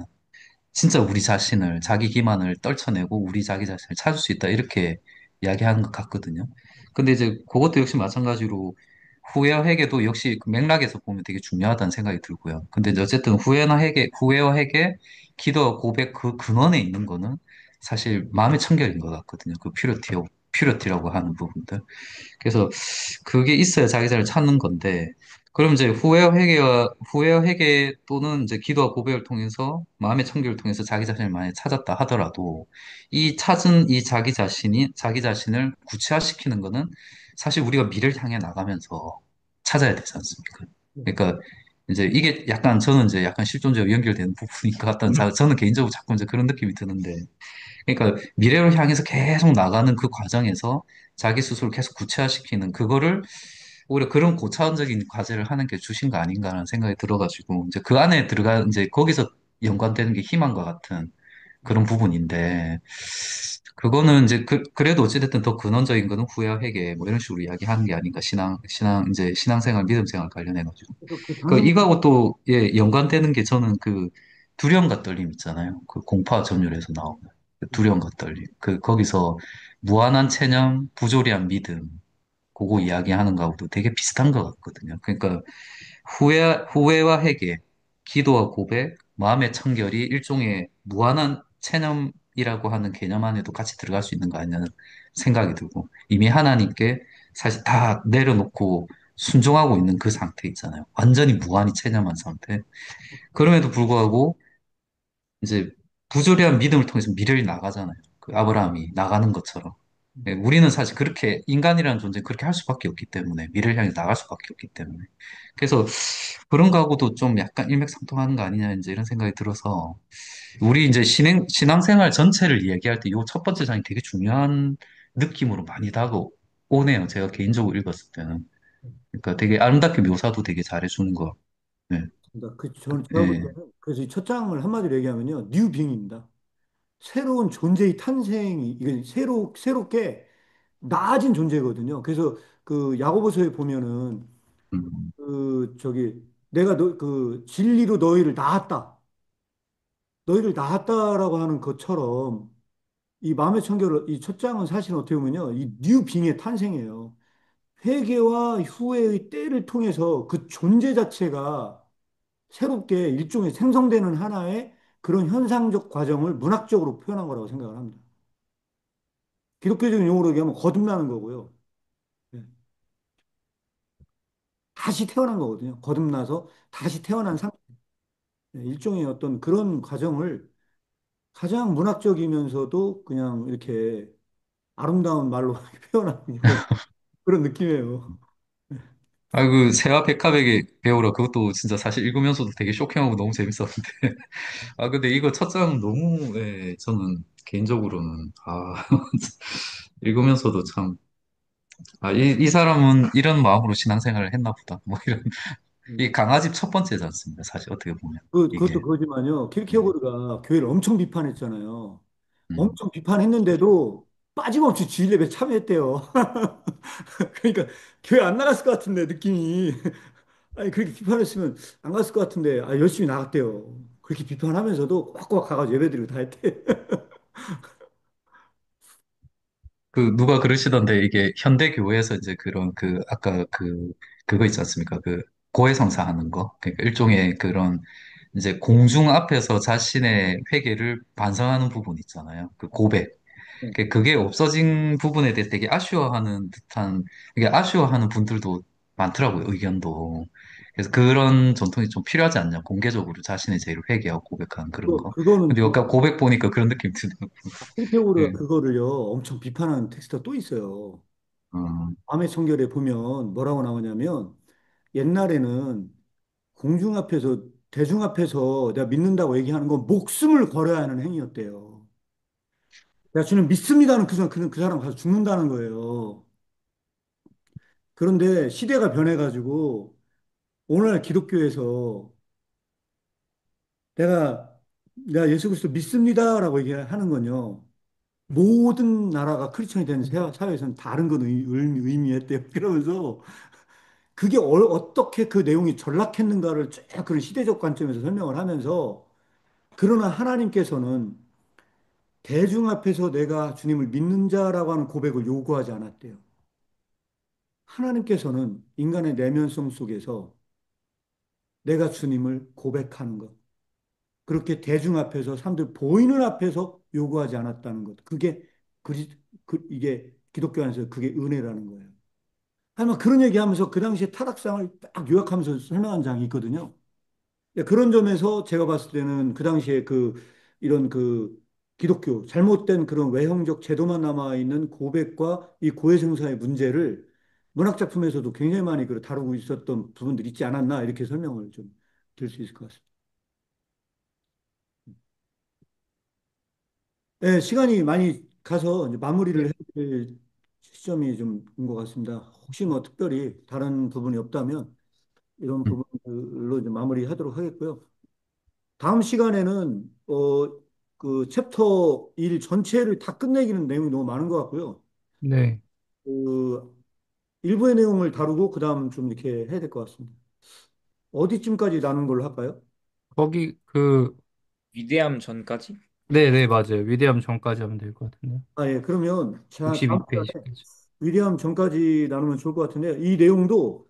진짜 우리 자신을, 자기 기만을 떨쳐내고 우리 자기 자신을 찾을 수 있다. 이렇게 이야기하는 것 같거든요. 근데 이제 그것도 역시 마찬가지로 후회와 회개도 역시 그 맥락에서 보면 되게 중요하다는 생각이 들고요. 근데 이제 어쨌든 후회와 회개, 기도와 고백 그 근원에 있는 거는 사실 마음의 청결인 것 같거든요. 퓨리티라고 하는 부분들. 그래서 그게 있어야 자기 자신을 찾는 건데, 그럼 이제 후회와 회개 또는 이제 기도와 고백을 통해서 마음의 청결을 통해서 자기 자신을 많이 찾았다 하더라도 이 찾은 이 자기 자신을 구체화시키는 거는 사실 우리가 미래를 향해 나가면서 찾아야 되지 않습니까? 예, 그러니까 이제 이게 약간 저는 이제 약간 실존적으로 연결되는 부분인 것 같다는 저는 개인적으로 자꾸 이제 그런 느낌이 드는데 그러니까 미래를 향해서 계속 나가는 그 과정에서 자기 스스로를 계속 구체화시키는 그거를 오히려 그런 고차원적인 과제를 하는 게 주신 거 아닌가라는 생각이 들어가지고 이제 그 안에 들어가 이제 거기서 연관되는 게 희망과 같은 그런 부분인데 그거는 이제 그래도 어찌됐든 더 근원적인 거는 후회와 회개 뭐 이런 식으로 이야기하는 게 아닌가 이제 신앙생활 믿음생활 관련해가지고 그래서 그 그 장면, 이거하고 또 예, 연관되는 게 저는 두려움과 떨림 있잖아요. 그 공파 전율에서 나오는 그 두려움과 떨림. 거기서 무한한 체념, 부조리한 믿음, 그거 이야기하는 거하고도 되게 비슷한 것 같거든요. 그러니까 후회와 회개, 기도와 고백, 마음의 청결이 일종의 무한한 체념이라고 하는 개념 안에도 같이 들어갈 수 있는 거 아니냐는 생각이 들고 이미 하나님께 사실 다 내려놓고 순종하고 있는 그 상태 있잖아요. 완전히 무한히 체념한 상태. 그럼에도 불구하고 이제 부조리한 믿음을 통해서 미래를 나가잖아요. 그 아브라함이 나가는 것처럼. 예, 우리는 사실 그렇게 인간이라는 존재 그렇게 할 수밖에 없기 때문에 미래를 향해 나갈 수밖에 없기 때문에 그래서 그런 거하고도 좀 약간 일맥상통하는 거 아니냐 이제 이런 생각이 들어서 우리 이제 신앙생활 전체를 이야기할 때 요 첫 번째 장이 되게 중요한 느낌으로 많이 다가오네요. 제가 개인적으로 읽었을 때는 그러니까 되게 아름답게 묘사도 되게 잘해주는 거. 네. 저는 제가 볼 예. 때는 그래서 이 첫 장을 한마디로 얘기하면요, 뉴빙입니다. 새로운 존재의 탄생이 이게 새롭게 나아진 존재거든요. 그래서 그 야고보서에 보면은 음, 내가 그 진리로 너희를 낳았다라고 하는 것처럼 이 마음의 청결을 이 첫 장은 사실 어떻게 보면요, 이 뉴빙의 탄생이에요. 회개와 후회의 때를 통해서 그 존재 자체가 새롭게 일종의 생성되는 하나의 그런 현상적 과정을 문학적으로 표현한 거라고 생각을 합니다. 기독교적인 용어로 얘기하면 거듭나는 거고요. 예. 다시 태어난 거거든요. 거듭나서 다시 태어난 상태. 예, 일종의 어떤 그런 과정을 가장 문학적이면서도 그냥 이렇게 아름다운 말로 표현하는 그런 느낌이에요. 아, 그 세아 백합에게 배우라 그것도 진짜 사실 읽으면서도 되게 쇼킹하고 너무 재밌었는데. 아, 근데 이거 첫 장 너무, 예, 저는 개인적으로는, 읽으면서도 참, 이 사람은 이런 마음으로 신앙생활을 했나 보다. 뭐 이런, 이 강아지 첫 번째지 않습니까? 사실 어떻게 보면. 그것도 이게, 그거지만요. 네. 킬케고르가 교회를 엄청 비판했잖아요. 음. 엄청 비판했는데도 빠짐없이 주일 예배 참여했대요. 그러니까 교회 안 나갔을 것 같은데 느낌이. 아니 그렇게 비판했으면 안 갔을 것 같은데 열심히 나갔대요. 그렇게 비판하면서도 꽉꽉 가가지고 예배드리고 다 했대. 누가 그러시던데 이게 현대 교회에서 이제 그런 아까 그거 있지 않습니까? 고해성사 하는 거. 그러니까 일종의 그런 이제 공중 앞에서 자신의 회개를 반성하는 부분 있잖아요. 그 고백. 그게 없어진 부분에 대해 되게 아쉬워하는 듯한, 이게 아쉬워하는 분들도 많더라고요, 의견도. 그래서 그런 전통이 좀 필요하지 않냐, 공개적으로 자신의 죄를 회개하고 고백하는 그런 거. 그거는 근데 아까 고백 보니까 그런 느낌 드네요. 킬케고르가 예. 그거를요 엄청 비판하는 텍스트가 또 있어요. 어, 밤의 청결에 보면 뭐라고 나오냐면 옛날에는 공중 앞에서 대중 앞에서 내가 믿는다고 얘기하는 건 목숨을 걸어야 하는 행위였대요. 내가 주는 믿습니다는 그 사람 가서 죽는다는 거예요. 그런데 시대가 변해가지고 오늘날 기독교에서 내가 예수 그리스도 믿습니다라고 얘기하는 건요. 모든 나라가 크리스천이 된 사회에서는 다른 건 의미했대요. 그러면서 그게 어떻게 그 내용이 전락했는가를 쭉 그런 시대적 관점에서 설명을 하면서 그러나 하나님께서는 대중 앞에서 내가 주님을 믿는 자라고 하는 고백을 요구하지 않았대요. 하나님께서는 인간의 내면성 속에서 내가 주님을 고백하는 것. 그렇게 대중 앞에서 사람들 보이는 앞에서 요구하지 않았다는 것. 그리, 이게 기독교 안에서 그게 은혜라는 거예요. 하지만 그런 얘기하면서 그 당시에 타락상을 딱 요약하면서 설명한 장이 있거든요. 예, 그런 점에서 제가 봤을 때는 그 당시에 이런 기독교 잘못된 그런 외형적 제도만 남아 있는 고백과 이 고해성사의 문제를 문학 작품에서도 굉장히 많이 다루고 있었던 부분들이 있지 않았나 이렇게 설명을 좀 드릴 수 있을 것 같습니다. 네, 시간이 많이 가서 이제 마무리를 해야 될 시점이 좀 온 것 같습니다. 혹시 뭐 특별히 다른 부분이 없다면 이런 음. 부분들로 이제 마무리하도록 하겠고요. 다음 시간에는 그 챕터 1 전체를 다 끝내기는 내용이 너무 많은 것 같고요. 네. 그 일부의 내용을 다루고 그다음 좀 이렇게 해야 될 것 같습니다. 어디쯤까지 나눈 걸로 할까요? 거기 위대함 전까지? 네네, 맞아요. 위대함 전까지 하면 될 것 같은데. 예. 그러면 자 다음 시간에 62페이지까지. 위리암 전까지 나누면 좋을 것 같은데 이 내용도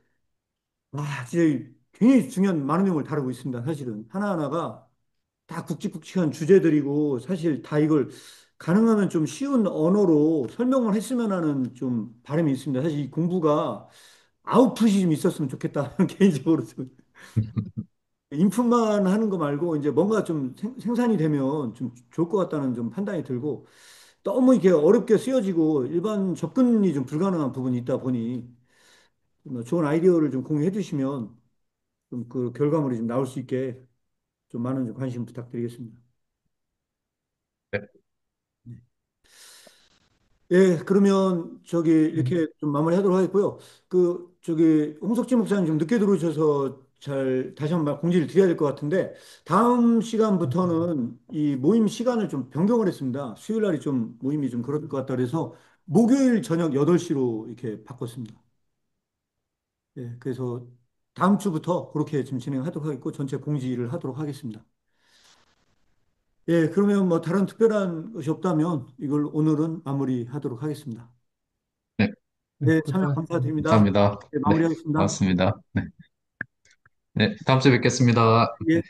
진짜 굉장히 중요한 많은 내용을 다루고 있습니다. 사실은 하나하나가 다 굵직굵직한 주제들이고 사실 다 이걸 가능하면 좀 쉬운 언어로 설명을 했으면 하는 좀 바람이 있습니다. 사실 이 공부가 아웃풋이 좀 있었으면 좋겠다. 개인적으로 좀 인풋만 하는 거 말고 이제 뭔가 좀 생산이 되면 좀 좋을 것 같다는 좀 판단이 들고 너무 이렇게 어렵게 쓰여지고 일반 접근이 좀 불가능한 부분이 있다 보니 좀 좋은 아이디어를 좀 공유해 주시면 좀 그 결과물이 좀 나올 수 있게 좀 많은 좀 관심 부탁드리겠습니다. 네. 예, 그러면 저기 네. 이렇게 좀 마무리하도록 하겠고요. 홍석진 목사님 좀 늦게 들어오셔서 잘 다시 한번 공지를 드려야 될 것 같은데 다음 시간부터는 이 모임 시간을 좀 변경을 했습니다. 수요일 날이 좀 모임이 좀 그럴 것 같다 그래서 목요일 저녁 8시로 이렇게 바꿨습니다. 예, 그래서 다음 주부터 그렇게 좀 진행하도록 하겠고 전체 공지를 하도록 하겠습니다. 예, 그러면 뭐 다른 특별한 것이 없다면 이걸 오늘은 마무리하도록 하겠습니다. 네, 네, 네, 참여 고생하셨습니다. 감사드립니다. 감사합니다. 네, 네, 마무리하겠습니다. 고맙습니다. 네, 네, 다음 주에 뵙겠습니다. 예.